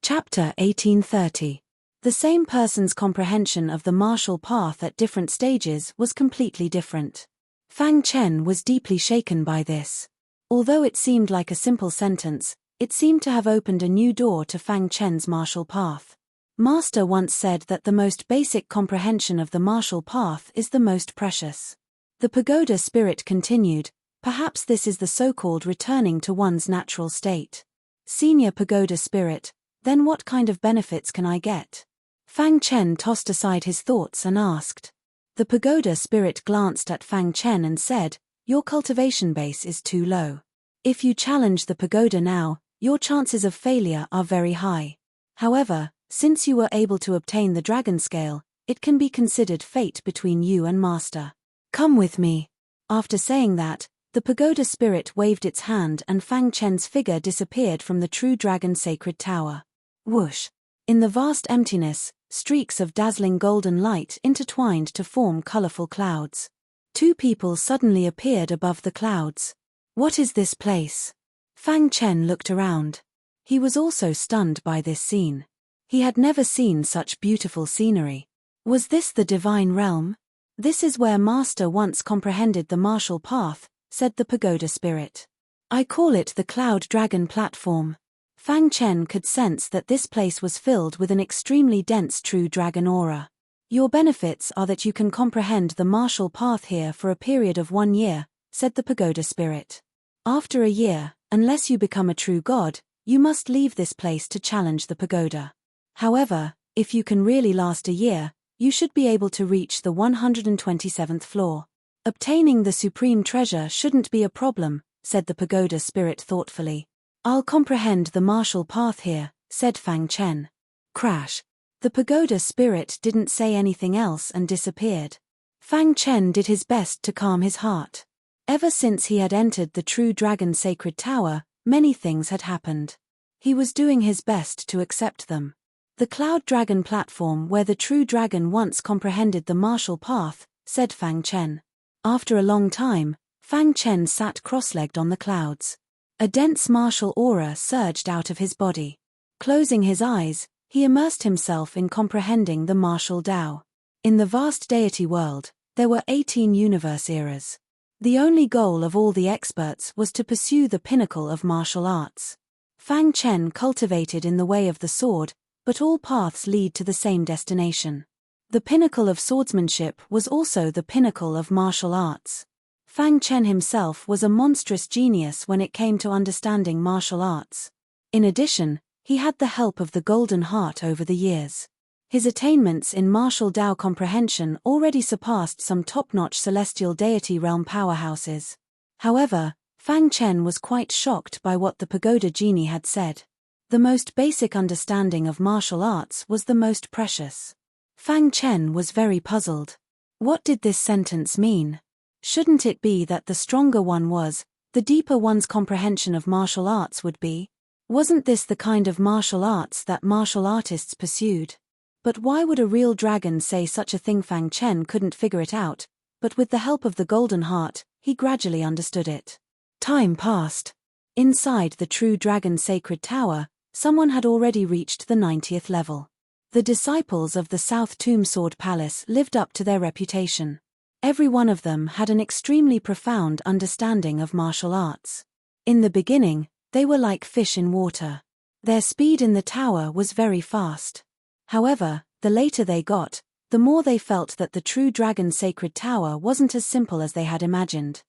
Chapter 1830. The same person's comprehension of the martial path at different stages was completely different. Fang Chen was deeply shaken by this. Although it seemed like a simple sentence, it seemed to have opened a new door to Fang Chen's martial path. Master once said that the most basic comprehension of the martial path is the most precious. The pagoda spirit continued, perhaps this is the so-called returning to one's natural state. Senior pagoda spirit, then what kind of benefits can I get? Fang Chen tossed aside his thoughts and asked. The pagoda spirit glanced at Fang Chen and said, your cultivation base is too low. If you challenge the pagoda now, your chances of failure are very high. However, since you were able to obtain the dragon scale, it can be considered fate between you and master. Come with me. After saying that, the pagoda spirit waved its hand and Fang Chen's figure disappeared from the true dragon sacred tower. Whoosh! In the vast emptiness, streaks of dazzling golden light intertwined to form colorful clouds. Two people suddenly appeared above the clouds. What is this place? Fang Chen looked around. He was also stunned by this scene. He had never seen such beautiful scenery. Was this the divine realm? This is where Master once comprehended the martial path, said the pagoda spirit. I call it the Cloud Dragon Platform. Fang Chen could sense that this place was filled with an extremely dense true dragon aura. Your benefits are that you can comprehend the martial path here for a period of 1 year, said the pagoda spirit. After a year, unless you become a true god, you must leave this place to challenge the pagoda. However, if you can really last a year, you should be able to reach the 127th floor. Obtaining the supreme treasure shouldn't be a problem, said the pagoda spirit thoughtfully. I'll comprehend the martial path here, said Fang Chen. Crash. The pagoda spirit didn't say anything else and disappeared. Fang Chen did his best to calm his heart. Ever since he had entered the true dragon sacred tower, many things had happened. He was doing his best to accept them. The Cloud Dragon Platform where the true dragon once comprehended the martial path, said Fang Chen. After a long time, Fang Chen sat cross-legged on the clouds. A dense martial aura surged out of his body. Closing his eyes, he immersed himself in comprehending the martial Tao. In the vast deity world, there were 18 universe eras. The only goal of all the experts was to pursue the pinnacle of martial arts. Fang Chen cultivated in the way of the sword, but all paths lead to the same destination. The pinnacle of swordsmanship was also the pinnacle of martial arts. Fang Chen himself was a monstrous genius when it came to understanding martial arts. In addition, he had the help of the Golden Heart over the years. His attainments in martial Tao comprehension already surpassed some top-notch celestial deity realm powerhouses. However, Fang Chen was quite shocked by what the pagoda genie had said. The most basic understanding of martial arts was the most precious. Fang Chen was very puzzled. What did this sentence mean? Shouldn't it be that the stronger one was, the deeper one's comprehension of martial arts would be? Wasn't this the kind of martial arts that martial artists pursued? But why would a real dragon say such a thing? Fang Chen couldn't figure it out, but with the help of the Golden Heart, he gradually understood it. Time passed. Inside the true dragon sacred tower, someone had already reached the 90th level. The disciples of the South Tomb Sword Palace lived up to their reputation. Every one of them had an extremely profound understanding of martial arts. In the beginning, they were like fish in water. Their speed in the tower was very fast. However, the later they got, the more they felt that the true dragon sacred tower wasn't as simple as they had imagined.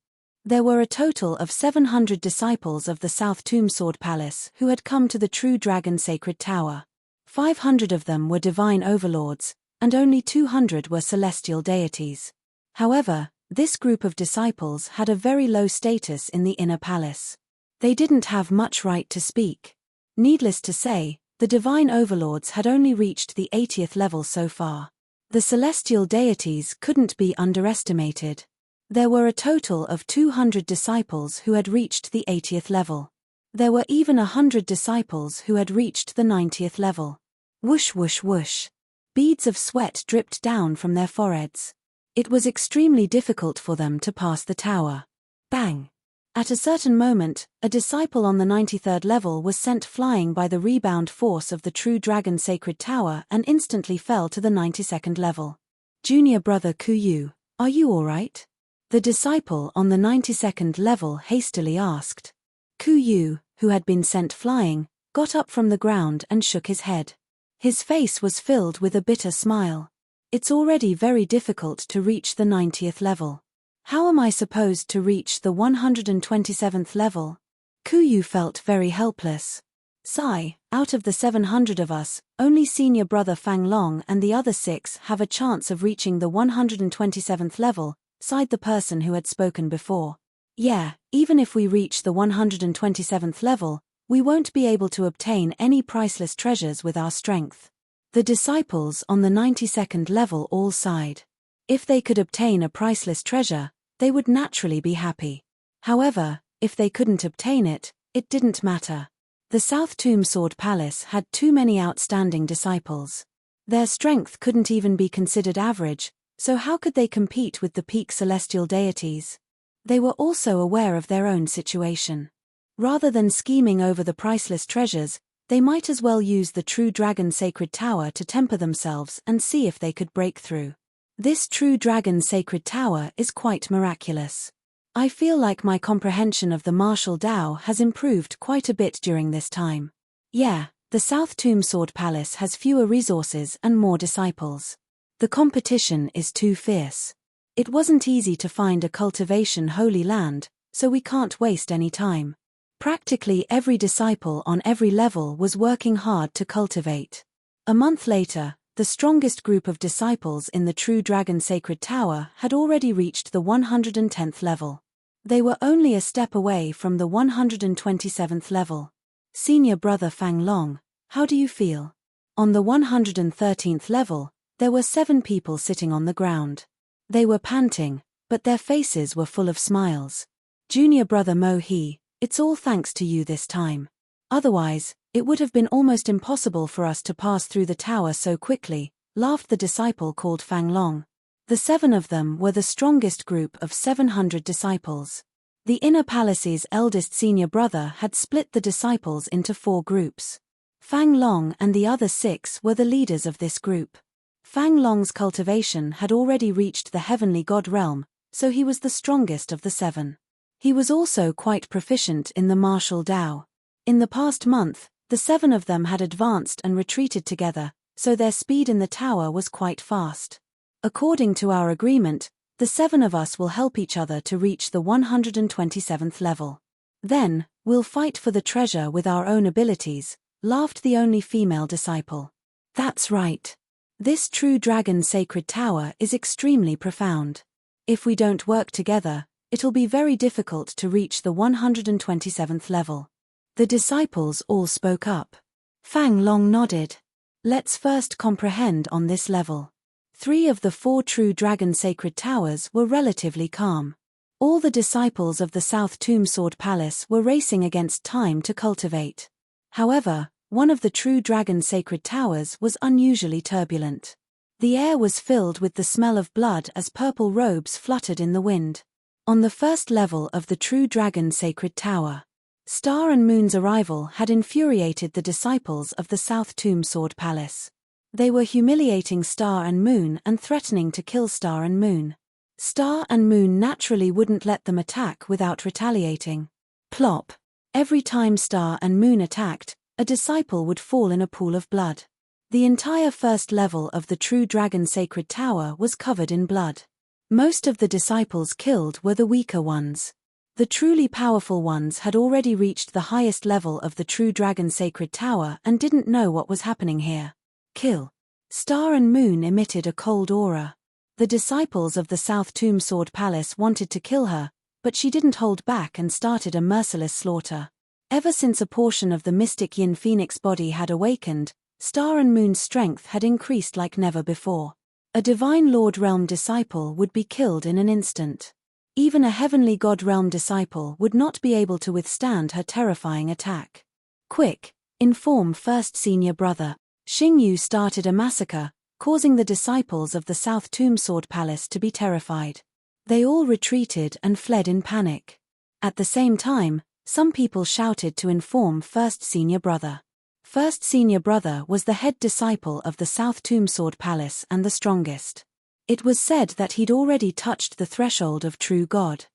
There were a total of 700 disciples of the South Tomb Sword Palace who had come to the true dragon sacred tower. 500 of them were divine overlords, and only 200 were celestial deities. However, this group of disciples had a very low status in the inner palace. They didn't have much right to speak. Needless to say, the divine overlords had only reached the 80th level so far. The celestial deities couldn't be underestimated. There were a total of 200 disciples who had reached the 80th level. There were even 100 disciples who had reached the 90th level. Whoosh whoosh whoosh. Beads of sweat dripped down from their foreheads. It was extremely difficult for them to pass the tower. Bang! At a certain moment, a disciple on the 93rd level was sent flying by the rebound force of the true dragon sacred tower and instantly fell to the 92nd level. Junior brother Kuyu, are you alright? The disciple on the 92nd level hastily asked. Kuyu, who had been sent flying, got up from the ground and shook his head. His face was filled with a bitter smile. It's already very difficult to reach the 90th level. How am I supposed to reach the 127th level? Kuyu felt very helpless. Sigh, out of the 700 of us, only senior brother Fang Long and the other 6 have a chance of reaching the 127th level, sighed the person who had spoken before. Yeah, even if we reach the 127th level, we won't be able to obtain any priceless treasures with our strength. The disciples on the 92nd level all sighed. If they could obtain a priceless treasure, they would naturally be happy. However, if they couldn't obtain it, it didn't matter. The South Tomb Sword Palace had too many outstanding disciples. Their strength couldn't even be considered average, so how could they compete with the peak celestial deities? They were also aware of their own situation. Rather than scheming over the priceless treasures, they might as well use the true dragon sacred tower to temper themselves and see if they could break through. This true dragon sacred tower is quite miraculous. I feel like my comprehension of the martial Tao has improved quite a bit during this time. Yeah, the South Tomb Sword Palace has fewer resources and more disciples. The competition is too fierce. It wasn't easy to find a cultivation holy land, so we can't waste any time. Practically every disciple on every level was working hard to cultivate. A month later, the strongest group of disciples in the True Dragon Sacred Tower had already reached the 110th level. They were only a step away from the 127th level. Senior brother Fang Long, how do you feel? On the 113th level, there were 7 people sitting on the ground. They were panting, but their faces were full of smiles. Junior brother Mo He, it's all thanks to you this time. Otherwise, it would have been almost impossible for us to pass through the tower so quickly, laughed the disciple called Fang Long. The 7 of them were the strongest group of 700 disciples. The Inner Palace's eldest senior brother had split the disciples into 4 groups. Fang Long and the other 6 were the leaders of this group. Fang Long's cultivation had already reached the heavenly god realm, so he was the strongest of the 7. He was also quite proficient in the martial Tao. In the past month, the 7 of them had advanced and retreated together, so their speed in the tower was quite fast. According to our agreement, the 7 of us will help each other to reach the 127th level. Then, we'll fight for the treasure with our own abilities, laughed the only female disciple. That's right. This true dragon sacred tower is extremely profound. If we don't work together, it'll be very difficult to reach the 127th level. The disciples all spoke up. Fang Long nodded. Let's first comprehend on this level. 3 of the 4 true dragon sacred towers were relatively calm. All the disciples of the South Tomb Sword Palace were racing against time to cultivate. However, one of the true dragon sacred towers was unusually turbulent. The air was filled with the smell of blood as purple robes fluttered in the wind. On the first level of the true dragon sacred tower, Star and Moon's arrival had infuriated the disciples of the South Tomb Sword Palace. They were humiliating Star and Moon and threatening to kill Star and Moon. Star and Moon naturally wouldn't let them attack without retaliating. Plop. Every time Star and Moon attacked, a disciple would fall in a pool of blood. The entire first level of the True Dragon Sacred Tower was covered in blood. Most of the disciples killed were the weaker ones. The truly powerful ones had already reached the highest level of the True Dragon Sacred Tower and didn't know what was happening here. Kill. Star and Moon emitted a cold aura. The disciples of the South Tomb Sword Palace wanted to kill her, but she didn't hold back and started a merciless slaughter. Ever since a portion of the mystic Yin Phoenix body had awakened, Star and Moon's strength had increased like never before. A Divine Lord Realm disciple would be killed in an instant. Even a Heavenly God Realm disciple would not be able to withstand her terrifying attack. Quick, inform first senior brother. Xingyu started a massacre, causing the disciples of the South Tomb Sword Palace to be terrified. They all retreated and fled in panic. At the same time, some people shouted to inform First Senior Brother. First Senior Brother was the head disciple of the South Tomb Sword Palace and the strongest. It was said that he'd already touched the threshold of true God.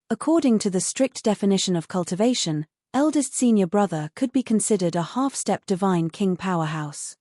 According to the strict definition of cultivation, eldest Senior Brother could be considered a half-step divine king powerhouse.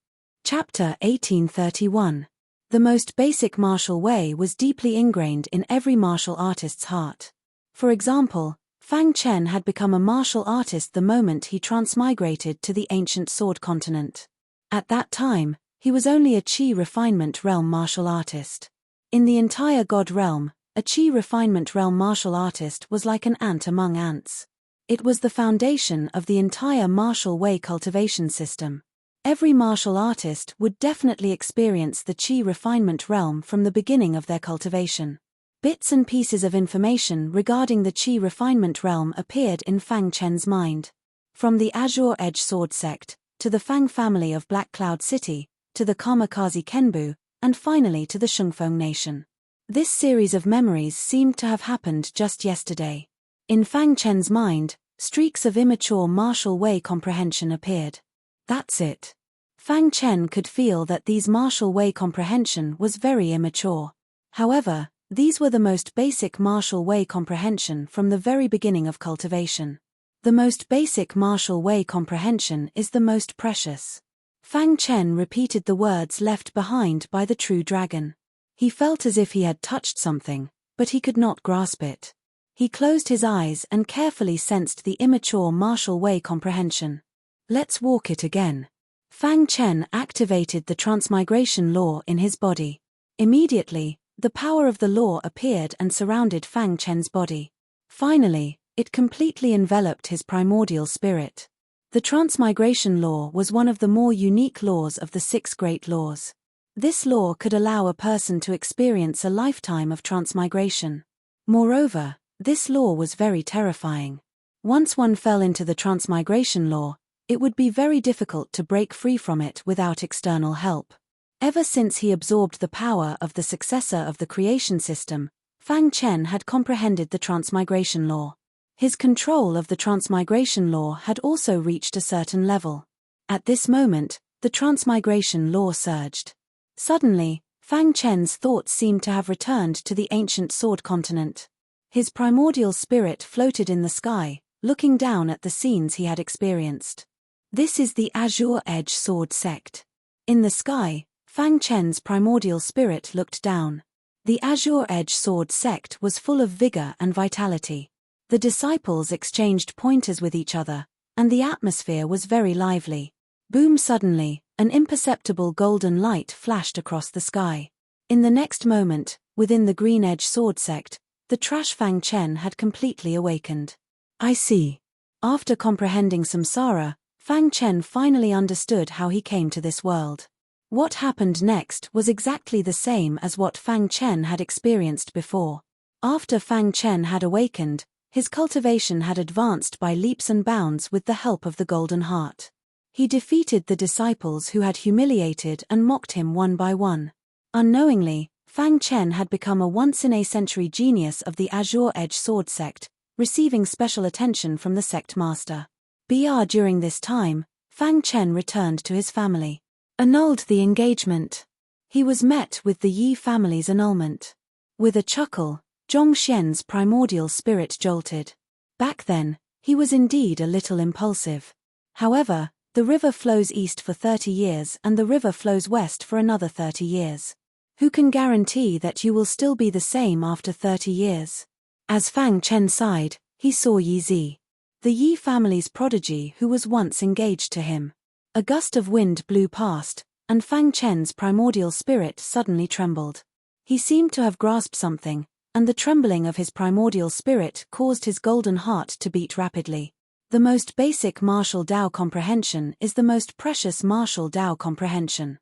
Chapter 1831. The most basic martial way was deeply ingrained in every martial artist's heart. For example, Fang Chen had become a martial artist the moment he transmigrated to the ancient sword continent. At that time, he was only a Qi refinement realm martial artist. In the entire God realm, a Qi refinement realm martial artist was like an ant among ants. It was the foundation of the entire martial way cultivation system. Every martial artist would definitely experience the Qi refinement realm from the beginning of their cultivation. Bits and pieces of information regarding the Qi refinement realm appeared in Fang Chen's mind. From the Azure Edge Sword sect, to the Fang family of Black Cloud City, to the Kamikaze Kenbu, and finally to the Shungfeng Nation. This series of memories seemed to have happened just yesterday. In Fang Chen's mind, streaks of immature martial way comprehension appeared. That's it. Fang Chen could feel that these martial way comprehension was very immature. However, these were the most basic martial way comprehension from the very beginning of cultivation. The most basic martial way comprehension is the most precious. Fang Chen repeated the words left behind by the true dragon. He felt as if he had touched something, but he could not grasp it. He closed his eyes and carefully sensed the immature martial way comprehension. Let's walk it again. Fang Chen activated the transmigration law in his body. Immediately, the power of the law appeared and surrounded Fang Chen's body. Finally, it completely enveloped his primordial spirit. The transmigration law was one of the more unique laws of the 6 great laws. This law could allow a person to experience a lifetime of transmigration. Moreover, this law was very terrifying. Once one fell into the transmigration law, it would be very difficult to break free from it without external help. Ever since he absorbed the power of the successor of the creation system, Fang Chen had comprehended the transmigration law. His control of the transmigration law had also reached a certain level. At this moment, the transmigration law surged. Suddenly, Fang Chen's thoughts seemed to have returned to the ancient sword continent. His primordial spirit floated in the sky, looking down at the scenes he had experienced. This is the Azure Edge Sword sect. In the sky, Fang Chen's primordial spirit looked down. The Azure Edge Sword sect was full of vigor and vitality. The disciples exchanged pointers with each other, and the atmosphere was very lively. Boom! Suddenly, an imperceptible golden light flashed across the sky. In the next moment, within the Green Edge Sword sect, the trash Fang Chen had completely awakened. I see. After comprehending samsara, Fang Chen finally understood how he came to this world. What happened next was exactly the same as what Fang Chen had experienced before. After Fang Chen had awakened, his cultivation had advanced by leaps and bounds with the help of the Golden Heart. He defeated the disciples who had humiliated and mocked him one by one. Unknowingly, Fang Chen had become a once-in-a-century genius of the Azure Edge Sword sect, receiving special attention from the sect master. During this time, Fang Chen returned to his family. Annulled the engagement. He was met with the Yi family's annulment. With a chuckle, Zhongxian's primordial spirit jolted. Back then, he was indeed a little impulsive. However, the river flows east for 30 years and the river flows west for another 30 years. Who can guarantee that you will still be the same after 30 years? As Fang Chen sighed, he saw Yi Zi, the Yi family's prodigy who was once engaged to him. A gust of wind blew past, and Fang Chen's primordial spirit suddenly trembled. He seemed to have grasped something, and the trembling of his primordial spirit caused his golden heart to beat rapidly. The most basic martial Tao comprehension is the most precious martial Tao comprehension.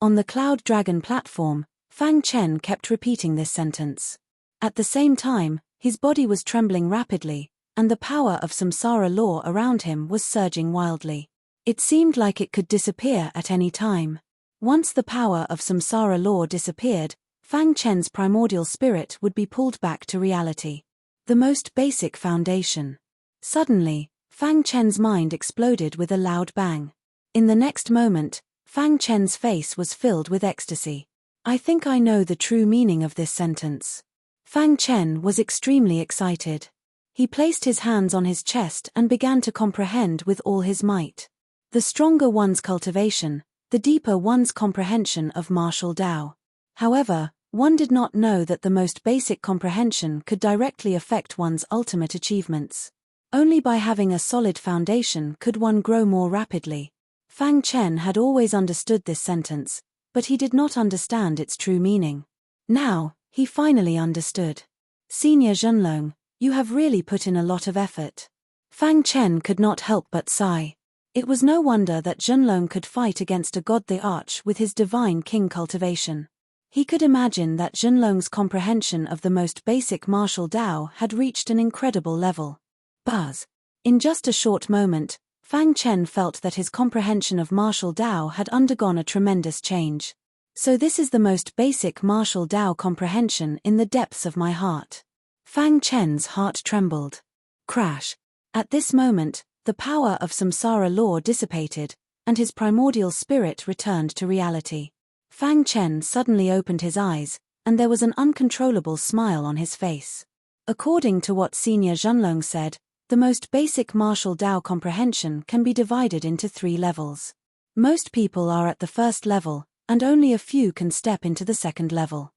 On the Cloud Dragon platform, Fang Chen kept repeating this sentence. At the same time, his body was trembling rapidly, and the power of samsara law around him was surging wildly. It seemed like it could disappear at any time. Once the power of samsara law disappeared, Fang Chen's primordial spirit would be pulled back to reality. The most basic foundation. Suddenly, Fang Chen's mind exploded with a loud bang. In the next moment, Fang Chen's face was filled with ecstasy. I think I know the true meaning of this sentence. Fang Chen was extremely excited. He placed his hands on his chest and began to comprehend with all his might. The stronger one's cultivation, the deeper one's comprehension of martial Tao. However, one did not know that the most basic comprehension could directly affect one's ultimate achievements. Only by having a solid foundation could one grow more rapidly. Fang Chen had always understood this sentence, but he did not understand its true meaning. Now, he finally understood. Senior Zhenlong, you have really put in a lot of effort. Fang Chen could not help but sigh. It was no wonder that Zhenlong could fight against a god the Arch with his divine king cultivation. He could imagine that Zhenlong's comprehension of the most basic martial Tao had reached an incredible level. Buzz. In just a short moment, Fang Chen felt that his comprehension of martial Tao had undergone a tremendous change. So this is the most basic martial Tao comprehension in the depths of my heart. Fang Chen's heart trembled. Crash. At this moment, the power of samsara law dissipated, and his primordial spirit returned to reality. Fang Chen suddenly opened his eyes, and there was an uncontrollable smile on his face. According to what Senior Zhenlong said, the most basic martial Tao comprehension can be divided into 3 levels. Most people are at the first level, and only a few can step into the second level.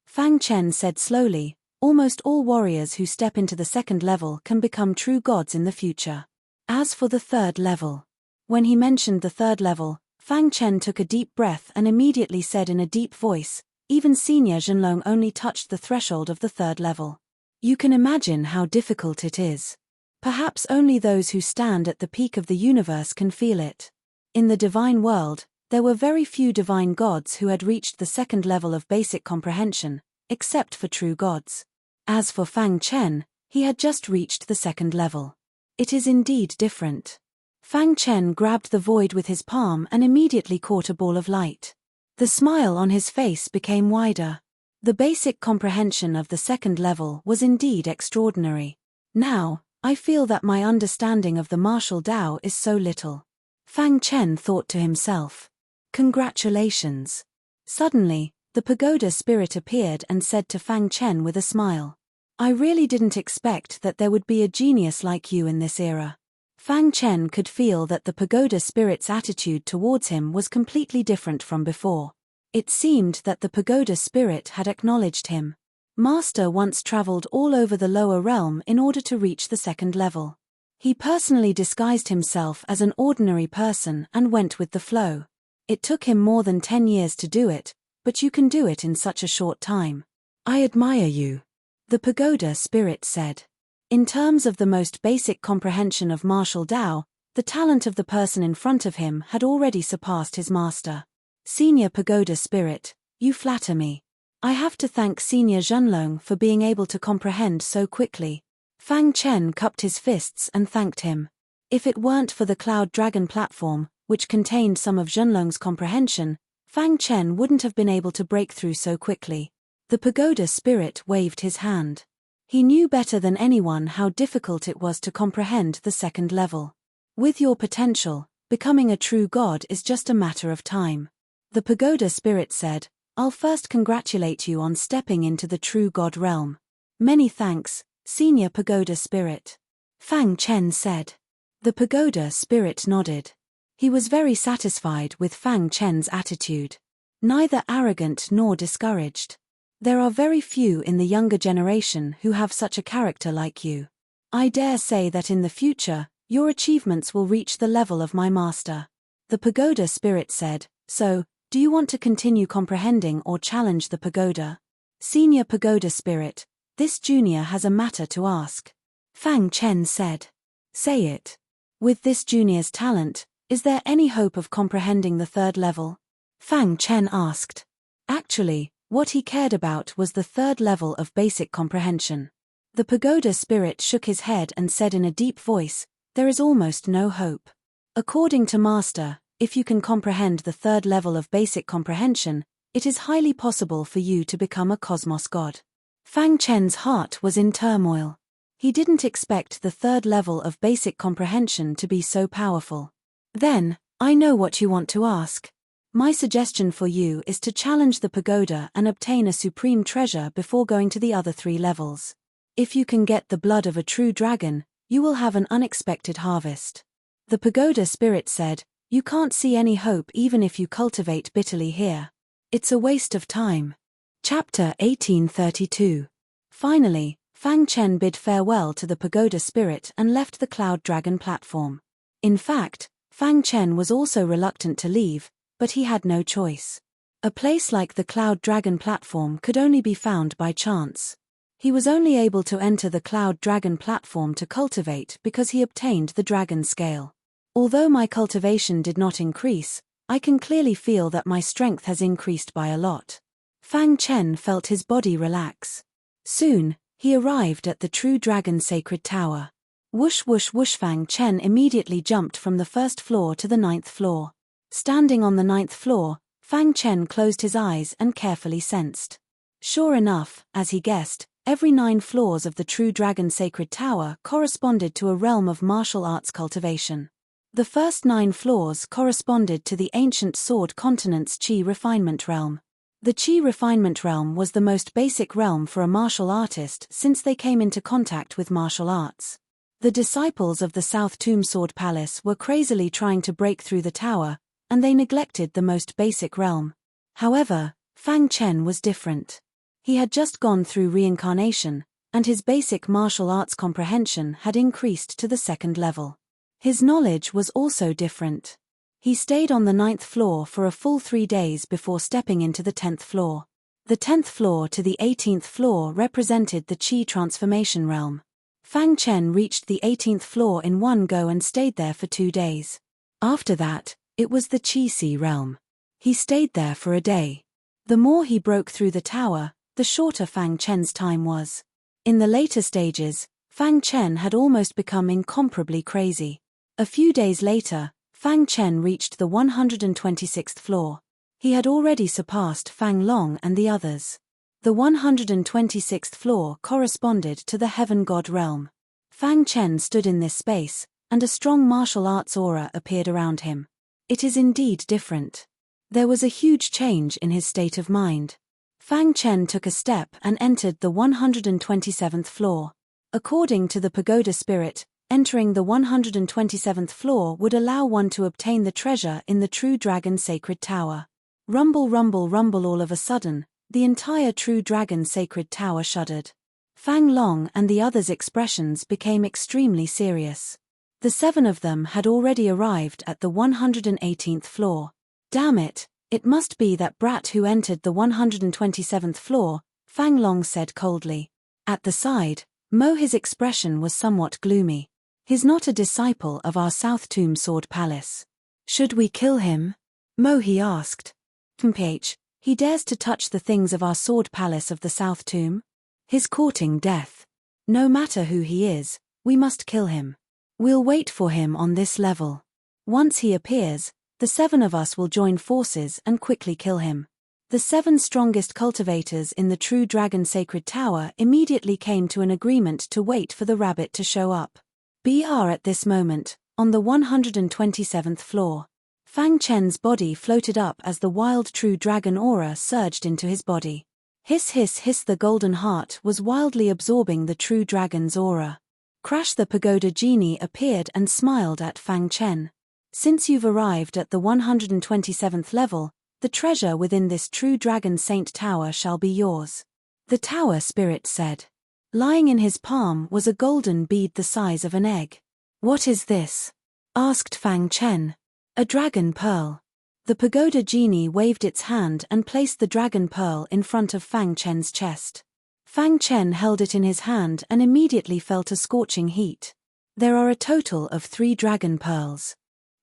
Fang Chen said slowly, almost all warriors who step into the second level can become true gods in the future. As for the third level. When he mentioned the third level, Fang Chen took a deep breath and immediately said in a deep voice, even Senior Zhenlong only touched the threshold of the third level. You can imagine how difficult it is. Perhaps only those who stand at the peak of the universe can feel it. In the divine world, there were very few divine gods who had reached the second level of basic comprehension, except for true gods. As for Fang Chen, he had just reached the second level. It is indeed different. Fang Chen grabbed the void with his palm and immediately caught a ball of light. The smile on his face became wider. The basic comprehension of the second level was indeed extraordinary. Now, I feel that my understanding of the martial Tao is so little. Fang Chen thought to himself. Congratulations. Suddenly, the pagoda spirit appeared and said to Fang Chen with a smile. I really didn't expect that there would be a genius like you in this era. Fang Chen could feel that the pagoda spirit's attitude towards him was completely different from before. It seemed that the pagoda spirit had acknowledged him. Master once traveled all over the lower realm in order to reach the second level. He personally disguised himself as an ordinary person and went with the flow. It took him more than 10 years to do it, but you can do it in such a short time. I admire you. The pagoda spirit said. In terms of the most basic comprehension of martial Tao, the talent of the person in front of him had already surpassed his master. Senior pagoda spirit, you flatter me. I have to thank Senior Zhenlong for being able to comprehend so quickly. Fang Chen cupped his fists and thanked him. If it weren't for the Cloud Dragon platform, which contained some of Zhenlong's comprehension, Fang Chen wouldn't have been able to break through so quickly. The pagoda spirit waved his hand. He knew better than anyone how difficult it was to comprehend the second level. With your potential, becoming a true god is just a matter of time. The pagoda spirit said, I'll first congratulate you on stepping into the true god realm. Many thanks, Senior Pagoda Spirit. Fang Chen said. The pagoda spirit nodded. He was very satisfied with Fang Chen's attitude. Neither arrogant nor discouraged. There are very few in the younger generation who have such a character like you. I dare say that in the future, your achievements will reach the level of my master. The pagoda spirit said, so, do you want to continue comprehending or challenge the pagoda? Senior pagoda spirit, this junior has a matter to ask. Fang Chen said. Say it. With this junior's talent, is there any hope of comprehending the third level? Fang Chen asked. Actually, what he cared about was the third level of basic comprehension. The pagoda spirit shook his head and said in a deep voice, there is almost no hope. According to Master, if you can comprehend the third level of basic comprehension, it is highly possible for you to become a cosmos god. Fang Chen's heart was in turmoil. He didn't expect the third level of basic comprehension to be so powerful. Then, I know what you want to ask. My suggestion for you is to challenge the pagoda and obtain a supreme treasure before going to the other 3 levels. If you can get the blood of a true dragon, you will have an unexpected harvest. The pagoda spirit said, "You can't see any hope even if you cultivate bitterly here. It's a waste of time." Chapter 1832. Finally, Fang Chen bid farewell to the pagoda spirit and left the cloud dragon platform. In fact, Fang Chen was also reluctant to leave, but he had no choice. A place like the cloud dragon platform could only be found by chance. He was only able to enter the cloud dragon platform to cultivate because he obtained the dragon scale. Although my cultivation did not increase, I can clearly feel that my strength has increased by a lot. Fang Chen felt his body relax. Soon, he arrived at the true dragon sacred tower. Whoosh whoosh whoosh! Fang Chen immediately jumped from the 1st floor to the 9th floor. Standing on the 9th floor, Fang Chen closed his eyes and carefully sensed. Sure enough, as he guessed, every 9 floors of the true dragon sacred tower corresponded to a realm of martial arts cultivation. The first 9 floors corresponded to the ancient sword continent's Qi refinement realm. The Qi refinement realm was the most basic realm for a martial artist since they came into contact with martial arts. The disciples of the South Tomb Sword Palace were crazily trying to break through the tower, and they neglected the most basic realm. However, Fang Chen was different. He had just gone through reincarnation, and his basic martial arts comprehension had increased to the 2nd level. His knowledge was also different. He stayed on the 9th floor for a full 3 days before stepping into the 10th floor. The 10th floor to the 18th floor represented the Qi transformation realm. Fang Chen reached the 18th floor in one go and stayed there for 2 days. After that, it was the Qi realm. He stayed there for a day. The more he broke through the tower, the shorter Fang Chen's time was. In the later stages, Fang Chen had almost become incomparably crazy. A few days later, Fang Chen reached the 126th floor. He had already surpassed Fang Long and the others. The 126th floor corresponded to the Heaven God realm. Fang Chen stood in this space, and a strong martial arts aura appeared around him. It is indeed different. There was a huge change in his state of mind. Fang Chen took a step and entered the 127th floor. According to the pagoda spirit, entering the 127th floor would allow one to obtain the treasure in the true dragon sacred tower. Rumble rumble rumble! All of a sudden, the entire true dragon sacred tower shuddered. Fang Long and the others' expressions became extremely serious. The 7 of them had already arrived at the 118th floor. Damn it, it must be that brat who entered the 127th floor, Fang Long said coldly. At the side, Mo, his expression was somewhat gloomy. He's not a disciple of our South Tomb Sword Palace. Should we kill him? Mo, he asked. PH, he dares to touch the things of our sword palace of the South Tomb? He's courting death. No matter who he is, we must kill him. We'll wait for him on this level. Once he appears, the 7 of us will join forces and quickly kill him. The 7 strongest cultivators in the true dragon sacred tower immediately came to an agreement to wait for the rabbit to show up. At this moment, on the 127th floor, Fang Chen's body floated up as the wild true dragon aura surged into his body. Hiss hiss hiss! The golden heart was wildly absorbing the true dragon's aura. Crash! The pagoda genie appeared and smiled at Fang Chen. Since you've arrived at the 127th level, the treasure within this true dragon saint tower shall be yours. The tower spirit said. Lying in his palm was a golden bead the size of an egg. What is this? Asked Fang Chen. A dragon pearl. The pagoda genie waved its hand and placed the dragon pearl in front of Fang Chen's chest. Fang Chen held it in his hand and immediately felt a scorching heat. There are a total of 3 dragon pearls.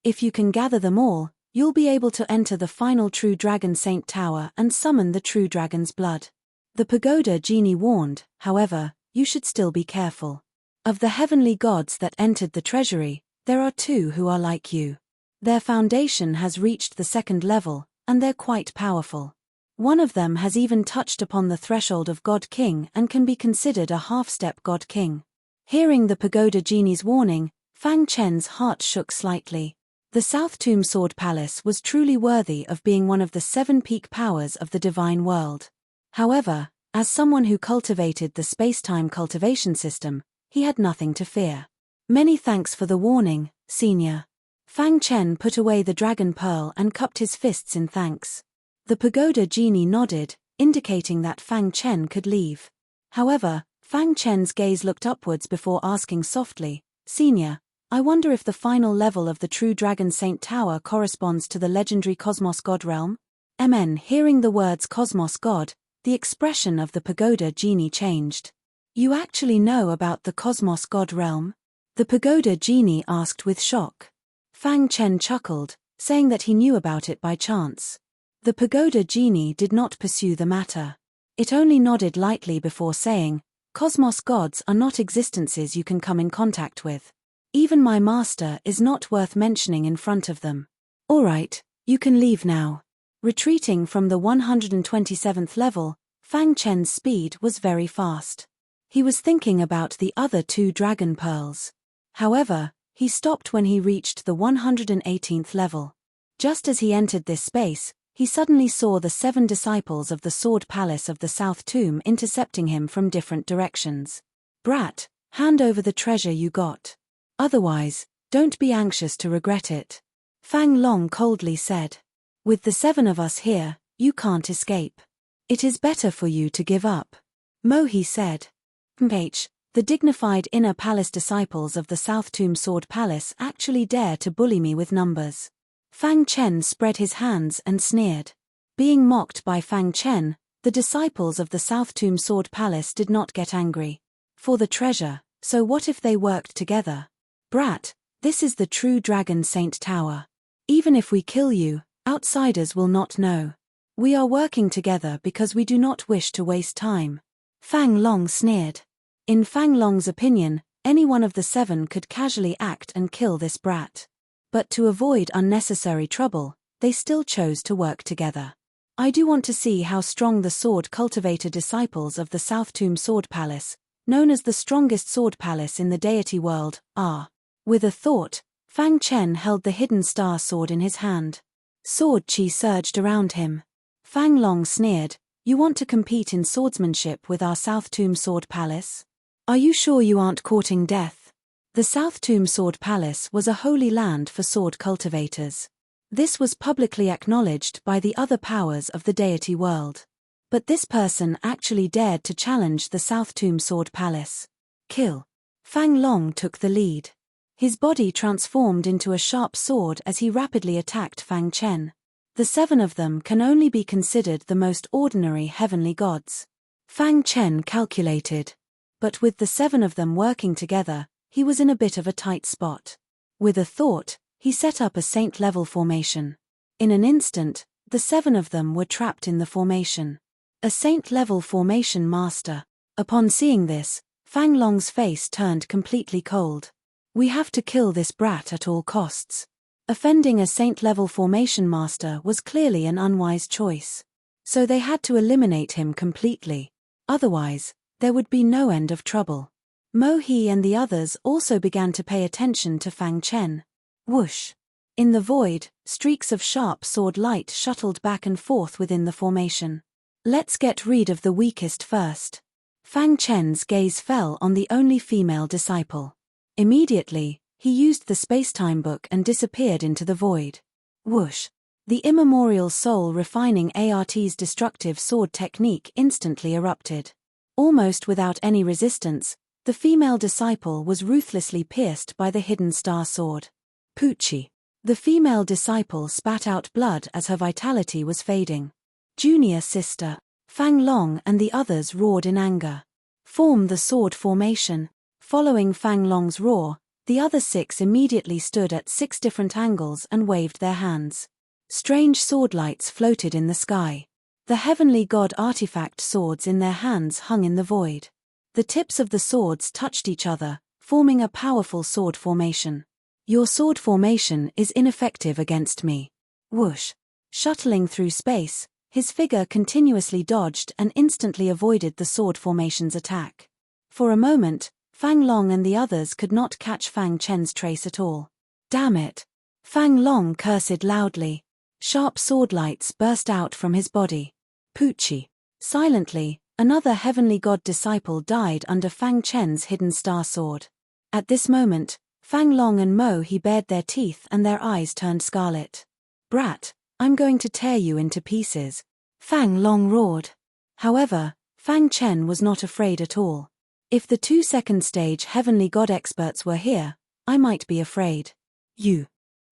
If you can gather them all, you'll be able to enter the final true dragon saint tower and summon the true dragon's blood. The pagoda genie warned, however, you should still be careful. Of the heavenly gods that entered the treasury, there are 2 who are like you. Their foundation has reached the 2nd level, and they're quite powerful. One of them has even touched upon the threshold of God King and can be considered a half-step God King. Hearing the pagoda genie's warning, Fang Chen's heart shook slightly. The South Tomb Sword Palace was truly worthy of being one of the 7 peak powers of the divine world. However, as someone who cultivated the space-time cultivation system, he had nothing to fear. Many thanks for the warning, Senior. Fang Chen put away the dragon pearl and cupped his fists in thanks. The pagoda genie nodded, indicating that Fang Chen could leave. However, Fang Chen's gaze looked upwards before asking softly, Senior, I wonder if the final level of the True Dragon Saint Tower corresponds to the legendary Cosmos God realm? Hearing the words Cosmos God, the expression of the pagoda genie changed. You actually know about the Cosmos God realm? The pagoda genie asked with shock. Fang Chen chuckled, saying that he knew about it by chance. The pagoda genie did not pursue the matter. It only nodded lightly before saying, Cosmos gods are not existences you can come in contact with. Even my master is not worth mentioning in front of them. Alright, you can leave now. Retreating from the 127th level, Fang Chen's speed was very fast. He was thinking about the other 2 dragon pearls. However, he stopped when he reached the 118th level. Just as he entered this space, he suddenly saw the 7 disciples of the Sword Palace of the South Tomb intercepting him from different directions. Brat, hand over the treasure you got. Otherwise, don't be anxious to regret it. Fang Long coldly said. With the 7 of us here, you can't escape. It is better for you to give up. Mohi said. The dignified inner palace disciples of the South Tomb Sword Palace actually dare to bully me with numbers. Fang Chen spread his hands and sneered. Being mocked by Fang Chen, the disciples of the South Tomb Sword Palace did not get angry. For the treasure, so what if they worked together? Brat, this is the True Dragon Saint Tower. Even if we kill you, outsiders will not know. We are working together because we do not wish to waste time. Fang Long sneered. In Fang Long's opinion, any one of the 7 could casually act and kill this brat. But to avoid unnecessary trouble, they still chose to work together. I do want to see how strong the sword cultivator disciples of the South Tomb Sword Palace, known as the strongest sword palace in the deity world, are. With a thought, Fang Chen held the hidden star sword in his hand. Sword chi surged around him. Fang Long sneered, you want to compete in swordsmanship with our South Tomb Sword Palace? Are you sure you aren't courting death? The South Tomb Sword Palace was a holy land for sword cultivators. This was publicly acknowledged by the other powers of the deity world. But this person actually dared to challenge the South Tomb Sword Palace. Kill. Fang Long took the lead. His body transformed into a sharp sword as he rapidly attacked Fang Chen. The 7 of them can only be considered the most ordinary heavenly gods. Fang Chen calculated. But with the 7 of them working together, he was in a bit of a tight spot. With a thought, he set up a saint-level formation. In an instant, the 7 of them were trapped in the formation. A saint-level formation master. Upon seeing this, Fang Long's face turned completely cold. We have to kill this brat at all costs. Offending a saint-level formation master was clearly an unwise choice. So they had to eliminate him completely. Otherwise, there would be no end of trouble. Mo He and the others also began to pay attention to Fang Chen. Whoosh! In the void, streaks of sharp sword light shuttled back and forth within the formation. Let's get rid of the weakest first. Fang Chen's gaze fell on the only female disciple. Immediately, he used the space-time book and disappeared into the void. Whoosh! The immemorial soul refining ART's destructive sword technique instantly erupted. Almost without any resistance, the female disciple was ruthlessly pierced by the hidden star sword. Poochie. The female disciple spat out blood as her vitality was fading. Junior sister. Fang Long and the others roared in anger. Form the sword formation. Following Fang Long's roar, the other 6 immediately stood at 6 different angles and waved their hands. Strange sword lights floated in the sky. The heavenly god artifact swords in their hands hung in the void. The tips of the swords touched each other, forming a powerful sword formation. Your sword formation is ineffective against me. Whoosh! Shuttling through space, his figure continuously dodged and instantly avoided the sword formation's attack. For a moment, Fang Long and the others could not catch Fang Chen's trace at all. Damn it! Fang Long cursed loudly. Sharp sword lights burst out from his body. Poochie. Silently, another heavenly god disciple died under Fang Chen's hidden star sword. At this moment, Fang Long and Mo He bared their teeth and their eyes turned scarlet. Brat, I'm going to tear you into pieces, Fang Long roared. However, Fang Chen was not afraid at all. If the 2nd stage heavenly god experts were here, I might be afraid. You.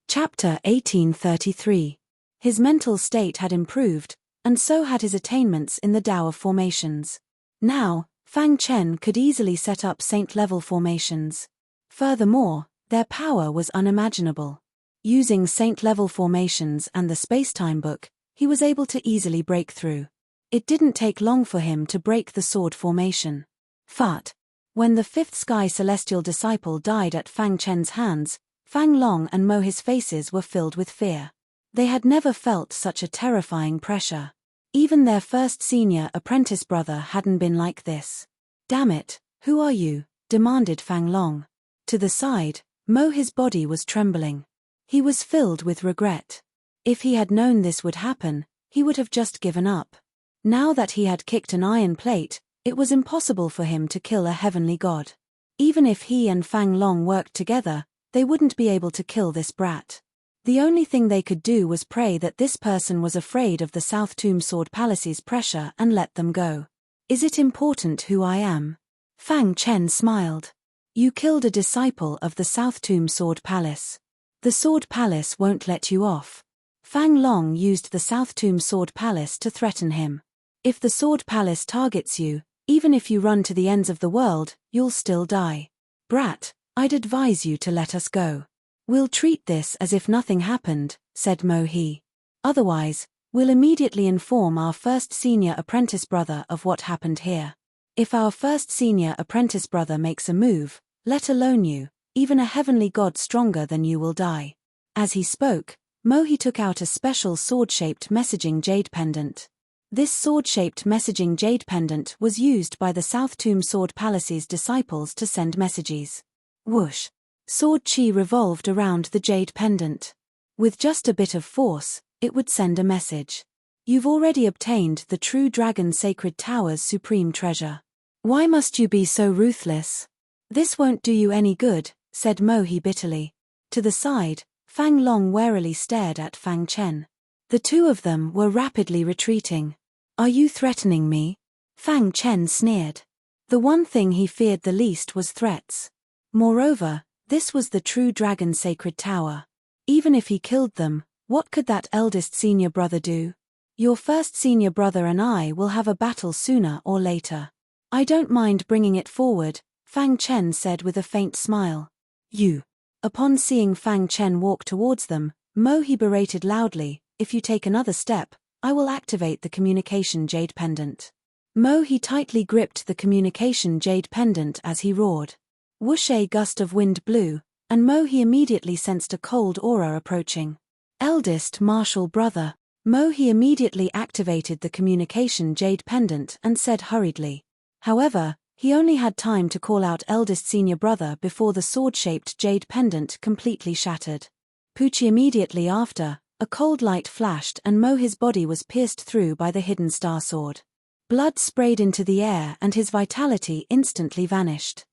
Chapter 1833. His mental state had improved, and so had his attainments in the Tao of formations. Now, Fang Chen could easily set up saint-level formations. Furthermore, their power was unimaginable. Using saint-level formations and the space-time book, he was able to easily break through. It didn't take long for him to break the sword formation. Fart. When the 5th sky celestial disciple died at Fang Chen's hands, Fang Long and Mo His faces were filled with fear. They had never felt such a terrifying pressure. Even their first senior apprentice brother hadn't been like this. Damn it, who are you? Demanded Fang Long. To the side, Mo His body was trembling. He was filled with regret. If he had known this would happen, he would have just given up. Now that he had kicked an iron plate, it was impossible for him to kill a heavenly god. Even if he and Fang Long worked together, they wouldn't be able to kill this brat. The only thing they could do was pray that this person was afraid of the South Tomb Sword Palace's pressure and let them go. Is it important who I am? Fang Chen smiled. You killed a disciple of the South Tomb Sword Palace. The Sword Palace won't let you off. Fang Long used the South Tomb Sword Palace to threaten him. If the Sword Palace targets you, even if you run to the ends of the world, you'll still die. Brat, I'd advise you to let us go. We'll treat this as if nothing happened, said Mo He. Otherwise, we'll immediately inform our first senior apprentice brother of what happened here. If our first senior apprentice brother makes a move, let alone you, even a heavenly god stronger than you will die. As he spoke, Mo He took out a special sword-shaped messaging jade pendant. This sword-shaped messaging jade pendant was used by the South Tomb Sword Palace's disciples to send messages. Whoosh! Sword chi revolved around the jade pendant. With just a bit of force, it would send a message. You've already obtained the true Dragon Sacred Tower's supreme treasure. Why must you be so ruthless? This won't do you any good, said Mo He bitterly. To the side, Fang Long warily stared at Fang Chen. The two of them were rapidly retreating. Are you threatening me? Fang Chen sneered. The one thing he feared the least was threats. Moreover, this was the true Dragon Sacred Tower. Even if he killed them, what could that eldest senior brother do? Your first senior brother and I will have a battle sooner or later. I don't mind bringing it forward, Fang Chen said with a faint smile. You. Upon seeing Fang Chen walk towards them, Mo He berated loudly, if you take another step, I will activate the communication jade pendant. Mo He tightly gripped the communication jade pendant as he roared. Whoosh! A gust of wind blew, and Mo He immediately sensed a cold aura approaching. Eldest martial brother. Mo He immediately activated the communication jade pendant and said hurriedly. However, he only had time to call out eldest senior brother before the sword-shaped jade pendant completely shattered. Poochie immediately after, a cold light flashed and Mo He's body was pierced through by the hidden star sword. Blood sprayed into the air and his vitality instantly vanished.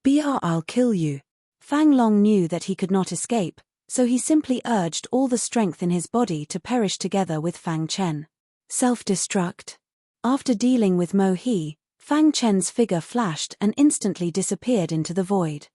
I'll kill you. Fang Long knew that he could not escape, so he simply urged all the strength in his body to perish together with Fang Chen. Self-destruct. After dealing with Mo He, Fang Chen's figure flashed and instantly disappeared into the void.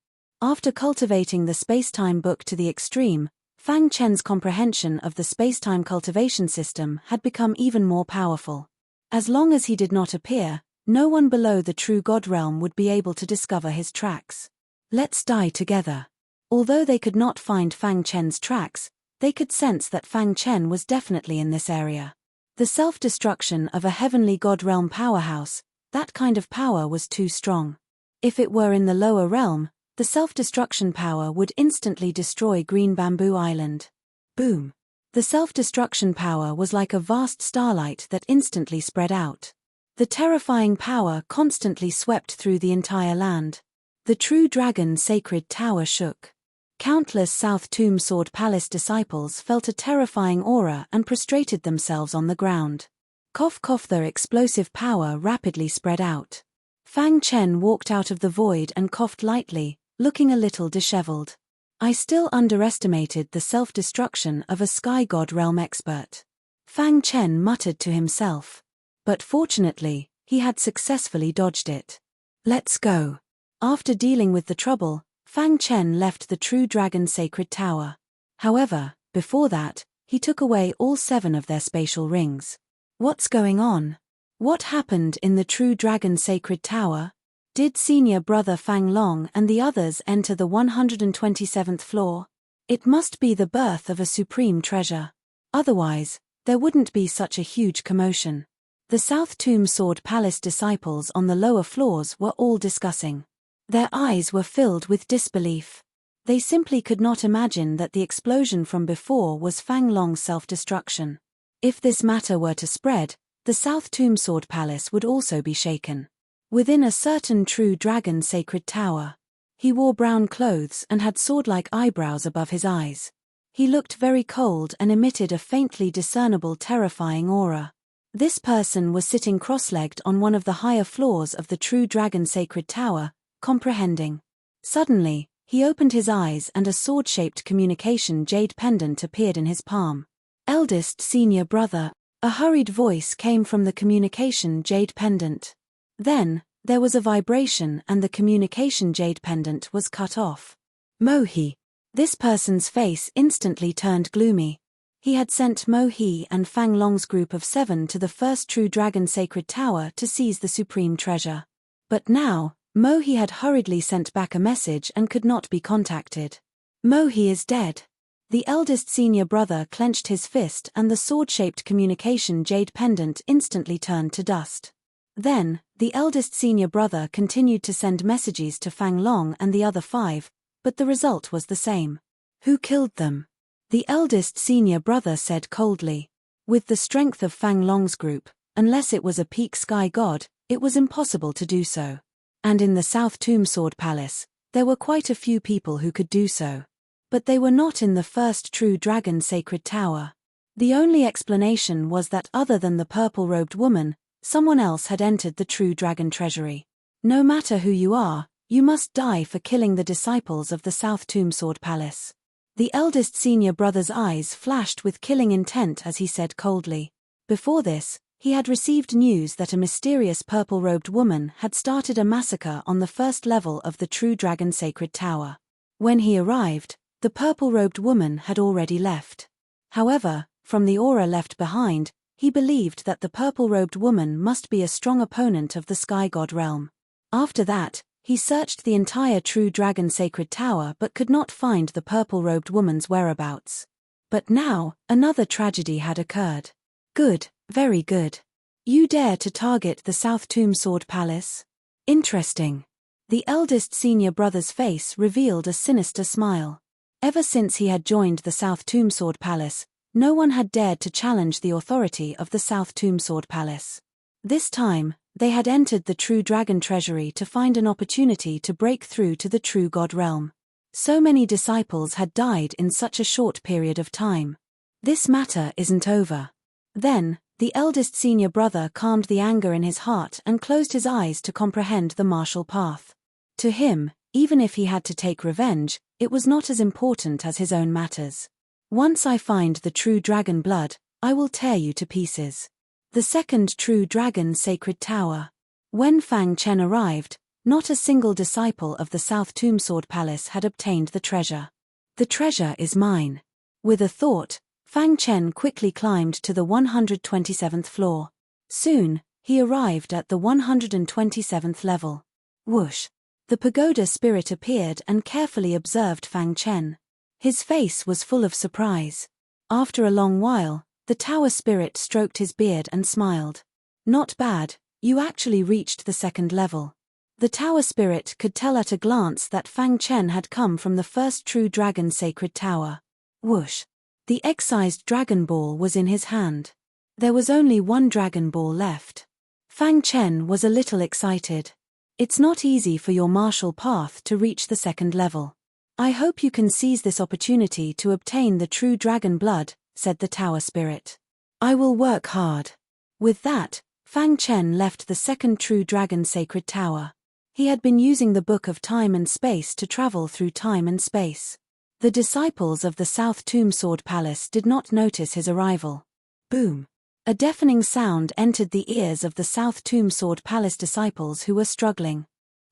After cultivating the space-time book to the extreme, Fang Chen's comprehension of the space-time cultivation system had become even more powerful. As long as he did not appear, no one below the true God realm would be able to discover his tracks. Let's die together. Although they could not find Fang Chen's tracks, they could sense that Fang Chen was definitely in this area. The self-destruction of a heavenly God realm powerhouse, that kind of power was too strong. If it were in the lower realm, the self-destruction power would instantly destroy Green Bamboo Island. Boom! The self-destruction power was like a vast starlight that instantly spread out. The terrifying power constantly swept through the entire land. The true dragon sacred tower shook. Countless South Tomb Sword Palace disciples felt a terrifying aura and prostrated themselves on the ground. Cough cough, their explosive power rapidly spread out. Fang Chen walked out of the void and coughed lightly, looking a little disheveled. I still underestimated the self-destruction of a Sky God Realm expert. Fang Chen muttered to himself. But fortunately, he had successfully dodged it. Let's go. After dealing with the trouble, Fang Chen left the True Dragon Sacred Tower. However, before that, he took away all 7 of their spatial rings. What's going on? What happened in the True Dragon Sacred Tower? Did senior brother Fang Long and the others enter the 127th floor? It must be the birth of a supreme treasure. Otherwise, there wouldn't be such a huge commotion. The South Tomb Sword Palace disciples on the lower floors were all discussing. Their eyes were filled with disbelief. They simply could not imagine that the explosion from before was Fang Long's self-destruction. If this matter were to spread, the South Tomb Sword Palace would also be shaken. Within a certain true dragon sacred tower. He wore brown clothes and had sword-like eyebrows above his eyes. He looked very cold and emitted a faintly discernible terrifying aura. This person was sitting cross-legged on one of the higher floors of the True Dragon Sacred Tower, comprehending. Suddenly, he opened his eyes and a sword-shaped communication jade pendant appeared in his palm. Eldest senior brother, a hurried voice came from the communication jade pendant. Then, there was a vibration and the communication jade pendant was cut off. Mohi. This person's face instantly turned gloomy. He had sent Mohi and Fang Long's group of 7 to the first True Dragon Sacred Tower to seize the supreme treasure. But now, Mohi had hurriedly sent back a message and could not be contacted. Mohi is dead. The eldest senior brother clenched his fist and the sword-shaped communication jade pendant instantly turned to dust. Then, the eldest senior brother continued to send messages to Fang Long and the other 5, but the result was the same. Who killed them? The eldest senior brother said coldly. With the strength of Fang Long's group, unless it was a peak sky god, it was impossible to do so. And in the South Tomb Sword Palace, there were quite a few people who could do so. But they were not in the first True Dragon Sacred Tower. The only explanation was that other than the purple-robed woman, someone else had entered the True Dragon Treasury. No matter who you are, you must die for killing the disciples of the South Tomb Sword Palace. The eldest senior brother's eyes flashed with killing intent as he said coldly. Before this, he had received news that a mysterious purple-robed woman had started a massacre on the first level of the True Dragon Sacred Tower. When he arrived, the purple-robed woman had already left. However, from the aura left behind, he believed that the purple-robed woman must be a strong opponent of the Sky God realm. After that, he searched the entire True Dragon Sacred Tower but could not find the purple-robed woman's whereabouts. But now, another tragedy had occurred. Good, very good. You dare to target the South Tomb Sword Palace? Interesting. The eldest senior brother's face revealed a sinister smile. Ever since he had joined the South Tomb Sword Palace, no one had dared to challenge the authority of the South Tomb Sword Palace. This time, they had entered the True Dragon Treasury to find an opportunity to break through to the True God realm. So many disciples had died in such a short period of time. This matter isn't over. Then, the eldest senior brother calmed the anger in his heart and closed his eyes to comprehend the martial path. To him, even if he had to take revenge, it was not as important as his own matters. Once I find the true dragon blood, I will tear you to pieces. The second True Dragon Sacred Tower. When Fang Chen arrived, not a single disciple of the South Tomb Sword Palace had obtained the treasure. The treasure is mine. With a thought, Fang Chen quickly climbed to the 127th floor. Soon, he arrived at the 127th level. Whoosh! The pagoda spirit appeared and carefully observed Fang Chen. His face was full of surprise. After a long while, the tower spirit stroked his beard and smiled. Not bad, you actually reached the second level. The tower spirit could tell at a glance that Fang Chen had come from the first True Dragon Sacred Tower. Whoosh! The excised Dragon Ball was in his hand. There was only one Dragon Ball left. Fang Chen was a little excited. It's not easy for your martial path to reach the second level. I hope you can seize this opportunity to obtain the true dragon blood, said the tower spirit. I will work hard. With that, Fang Chen left the second true dragon sacred tower. He had been using the Book of Time and Space to travel through time and space. The disciples of the South Tomb Sword Palace did not notice his arrival. Boom! A deafening sound entered the ears of the South Tomb Sword Palace disciples who were struggling.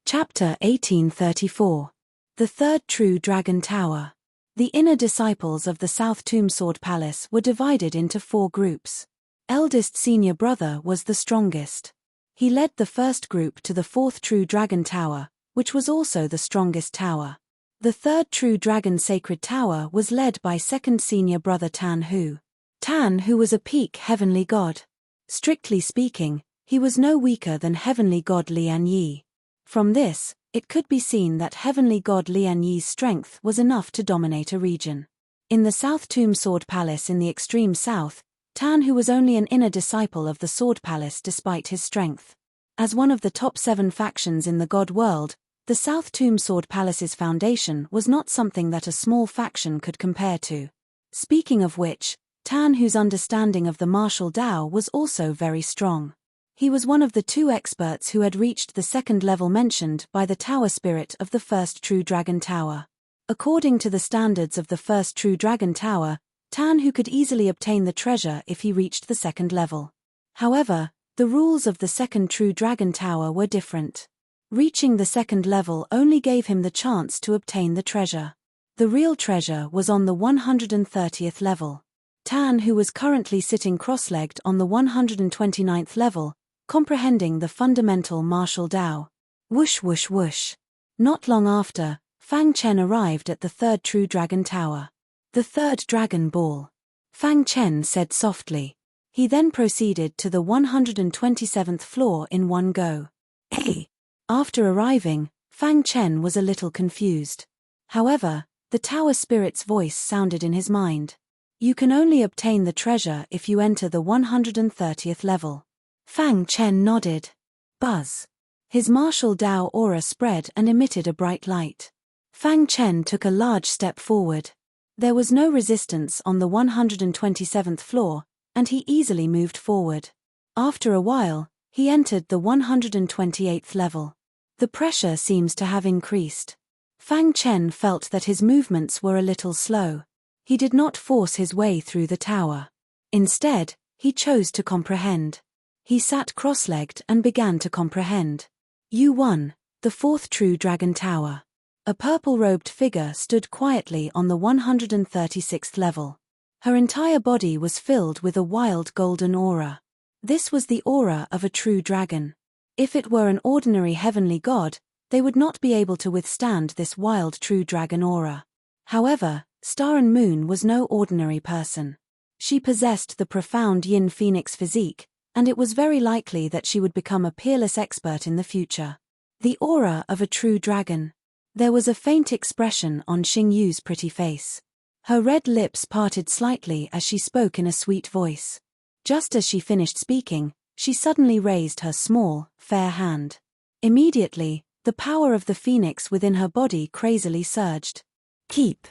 Chapter 1834. The Third True Dragon Tower. The inner disciples of the South Tomb Sword Palace were divided into 4 groups. Eldest senior brother was the strongest. He led the first group to the 4th True Dragon Tower, which was also the strongest tower. The 3rd True Dragon Sacred Tower was led by second senior brother Tan Hu. Tan Hu was a peak heavenly god. Strictly speaking, he was no weaker than heavenly god Lian Yi. From this, it could be seen that heavenly god Lian Yi's strength was enough to dominate a region. In the South Tomb Sword Palace in the extreme south, Tan Hu was only an inner disciple of the Sword Palace despite his strength. As one of the top 7 factions in the god world, the South Tomb Sword Palace's foundation was not something that a small faction could compare to. Speaking of which, Tan Hu's understanding of the martial Tao was also very strong. He was one of the 2 experts who had reached the 2nd level mentioned by the tower spirit of the first True Dragon Tower. According to the standards of the first True Dragon Tower, Tan Hu could easily obtain the treasure if he reached the 2nd level. However, the rules of the 2nd True Dragon Tower were different. Reaching the 2nd level only gave him the chance to obtain the treasure. The real treasure was on the 130th level. Tan Hu was currently sitting cross-legged on the 129th level, comprehending the fundamental martial Tao. Whoosh whoosh whoosh. Not long after, Fang Chen arrived at the 3rd True Dragon Tower. The 3rd Dragon Ball. Fang Chen said softly. He then proceeded to the 127th floor in one go. Hey! After arriving, Fang Chen was a little confused. However, the tower spirit's voice sounded in his mind. You can only obtain the treasure if you enter the 130th level. Fang Chen nodded. Buzz. His martial Tao aura spread and emitted a bright light. Fang Chen took a large step forward. There was no resistance on the 127th floor, and he easily moved forward. After a while, he entered the 128th level. The pressure seems to have increased. Fang Chen felt that his movements were a little slow. He did not force his way through the tower. Instead, he chose to comprehend. He sat cross-legged and began to comprehend. U1, the 4th True Dragon Tower. A purple-robed figure stood quietly on the 136th level. Her entire body was filled with a wild golden aura. This was the aura of a true dragon. If it were an ordinary heavenly god, they would not be able to withstand this wild true dragon aura. However, Star and Moon was no ordinary person. She possessed the profound Yin Phoenix physique, and it was very likely that she would become a peerless expert in the future. The aura of a true dragon. There was a faint expression on Xing Yu's pretty face. Her red lips parted slightly as she spoke in a sweet voice. Just as she finished speaking, she suddenly raised her small, fair hand. Immediately, the power of the phoenix within her body crazily surged. Keep!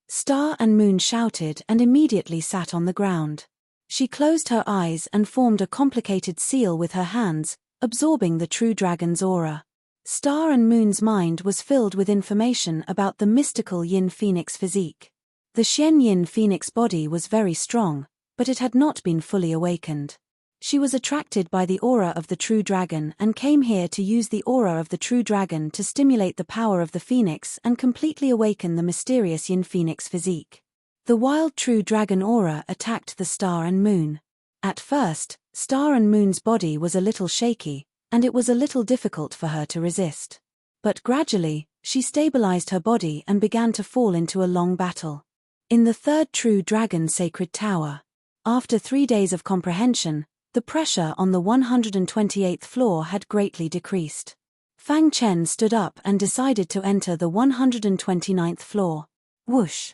Star and Moon shouted and immediately sat on the ground. She closed her eyes and formed a complicated seal with her hands, absorbing the true dragon's aura. Star and Moon's mind was filled with information about the mystical Yin Phoenix physique. The Xian Yin Phoenix body was very strong, but it had not been fully awakened. She was attracted by the aura of the true dragon and came here to use the aura of the true dragon to stimulate the power of the phoenix and completely awaken the mysterious Yin Phoenix physique. The wild true dragon aura attacked the Star and Moon. At first, Star and Moon's body was a little shaky, and it was a little difficult for her to resist. But gradually, she stabilized her body and began to fall into a long battle. In the 3rd True Dragon Sacred Tower. After 3 days of comprehension, the pressure on the 128th floor had greatly decreased. Fang Chen stood up and decided to enter the 129th floor. Whoosh!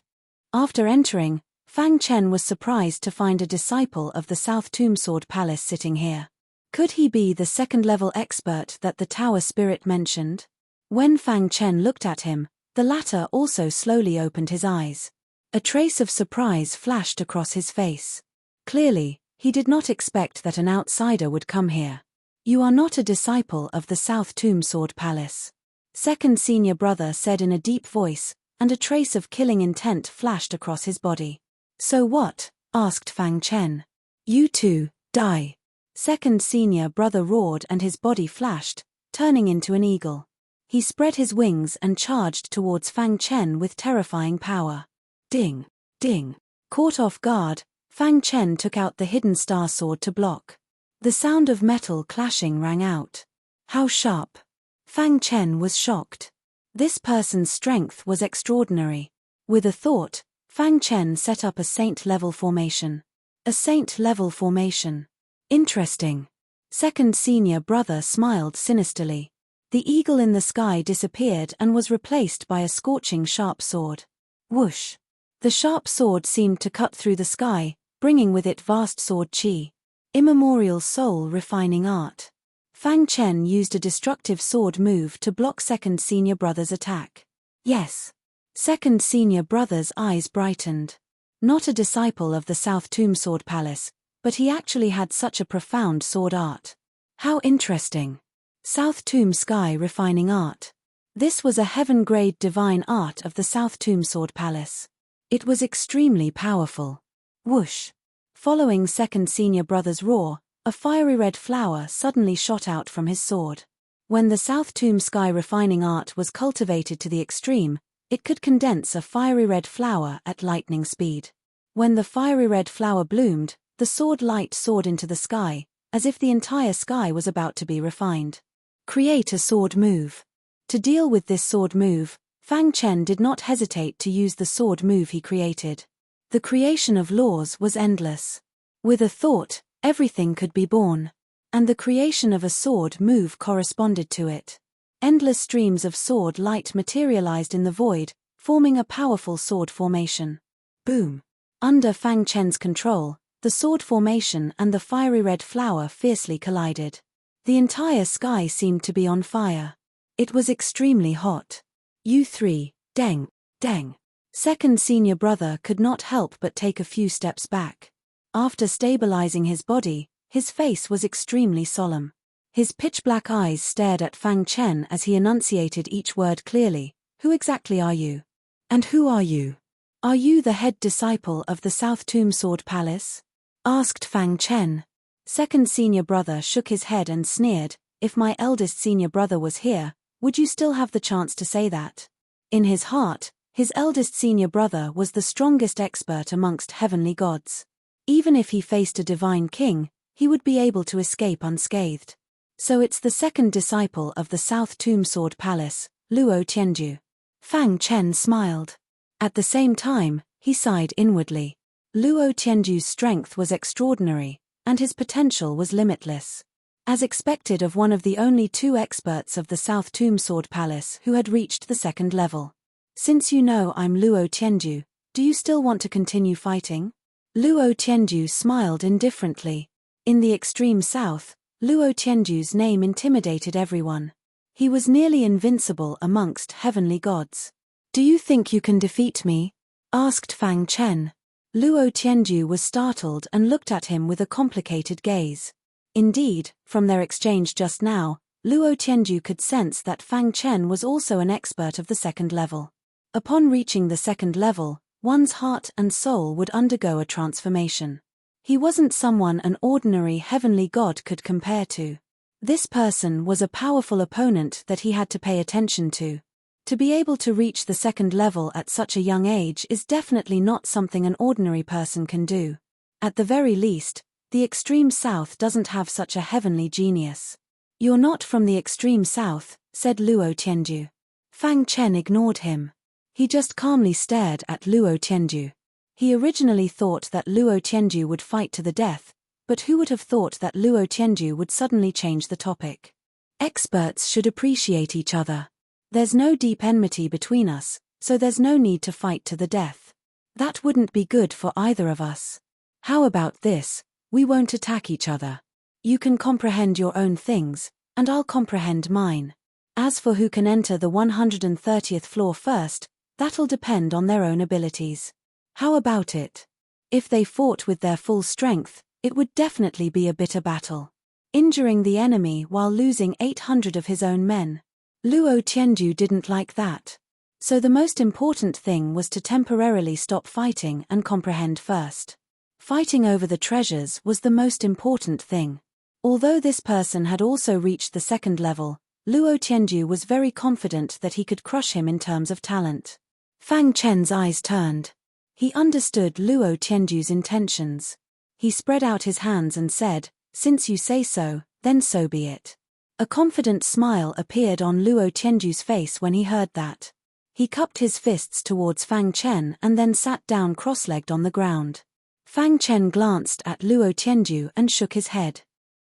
After entering, Fang Chen was surprised to find a disciple of the South Tomb Sword Palace sitting here. Could he be the second-level expert that the tower spirit mentioned? When Fang Chen looked at him, the latter also slowly opened his eyes. A trace of surprise flashed across his face. Clearly, he did not expect that an outsider would come here. You are not a disciple of the South Tomb Sword Palace. Second senior brother said in a deep voice, and a trace of killing intent flashed across his body. So what? Asked Fang Chen. You too, die. Second senior brother roared and his body flashed, turning into an eagle. He spread his wings and charged towards Fang Chen with terrifying power. Ding! Ding! Caught off guard, Fang Chen took out the hidden star sword to block. The sound of metal clashing rang out. How sharp! Fang Chen was shocked. This person's strength was extraordinary. With a thought, Fang Chen set up a saint-level formation. A saint-level formation. Interesting. Second senior brother smiled sinisterly. The eagle in the sky disappeared and was replaced by a scorching sharp sword. Whoosh! The sharp sword seemed to cut through the sky, bringing with it vast sword chi. Immemorial soul-refining art. Fang Chen used a destructive sword move to block second senior brother's attack. Yes. Second senior brother's eyes brightened. Not a disciple of the South Tomb Sword Palace, but he actually had such a profound sword art. How interesting. South Tomb Sky Refining Art. This was a heaven-grade divine art of the South Tomb Sword Palace. It was extremely powerful. Whoosh! Following second senior brother's roar, a fiery red flower suddenly shot out from his sword. When the South Tomb Sky Refining Art was cultivated to the extreme, it could condense a fiery red flower at lightning speed. When the fiery red flower bloomed, the sword light soared into the sky, as if the entire sky was about to be refined. Create a sword move. To deal with this sword move, Fang Chen did not hesitate to use the sword move he created. The creation of laws was endless. With a thought, everything could be born. And the creation of a sword move corresponded to it. Endless streams of sword light materialized in the void, forming a powerful sword formation. Boom! Under Fang Chen's control, the sword formation and the fiery red flower fiercely collided. The entire sky seemed to be on fire. It was extremely hot. You three, deng, deng. Second senior brother could not help but take a few steps back. After stabilizing his body, his face was extremely solemn. His pitch-black eyes stared at Fang Chen as he enunciated each word clearly. Who exactly are you? And who are you? Are you the head disciple of the South Tomb Sword Palace? Asked Fang Chen. Second senior brother shook his head and sneered, if my eldest senior brother was here, would you still have the chance to say that? In his heart, his eldest senior brother was the strongest expert amongst heavenly gods. Even if he faced a divine king, he would be able to escape unscathed. So it's the second disciple of the South Tomb Sword Palace, Luo Tianju. Fang Chen smiled. At the same time, he sighed inwardly. Luo Tianju's strength was extraordinary, and his potential was limitless. As expected of one of the only two experts of the South Tomb Sword Palace who had reached the second level. Since you know I'm Luo Tianju, do you still want to continue fighting? Luo Tianju smiled indifferently. In the extreme south, Luo Tianju's name intimidated everyone. He was nearly invincible amongst heavenly gods. Do you think you can defeat me? Asked Fang Chen. Luo Tianju was startled and looked at him with a complicated gaze. Indeed, from their exchange just now, Luo Tianju could sense that Fang Chen was also an expert of the second level. Upon reaching the second level, one's heart and soul would undergo a transformation. He wasn't someone an ordinary heavenly god could compare to. This person was a powerful opponent that he had to pay attention to. To be able to reach the second level at such a young age is definitely not something an ordinary person can do. At the very least, the extreme south doesn't have such a heavenly genius. You're not from the extreme south, said Luo Tianju. Fang Chen ignored him. He just calmly stared at Luo Tianju. He originally thought that Luo Tianju would fight to the death, but who would have thought that Luo Tianju would suddenly change the topic? Experts should appreciate each other. There's no deep enmity between us, so there's no need to fight to the death. That wouldn't be good for either of us. How about this? We won't attack each other. You can comprehend your own things, and I'll comprehend mine. As for who can enter the 130th floor first, that'll depend on their own abilities. How about it? If they fought with their full strength, it would definitely be a bitter battle, injuring the enemy while losing 800 of his own men. Luo Tianju didn't like that. So the most important thing was to temporarily stop fighting and comprehend first. Fighting over the treasures was the most important thing. Although this person had also reached the second level, Luo Tianju was very confident that he could crush him in terms of talent. Fang Chen's eyes turned. He understood Luo Tianju's intentions. He spread out his hands and said, "Since you say so, then so be it." A confident smile appeared on Luo Tianju's face when he heard that. He cupped his fists towards Fang Chen and then sat down cross-legged on the ground. Fang Chen glanced at Luo Tianju and shook his head.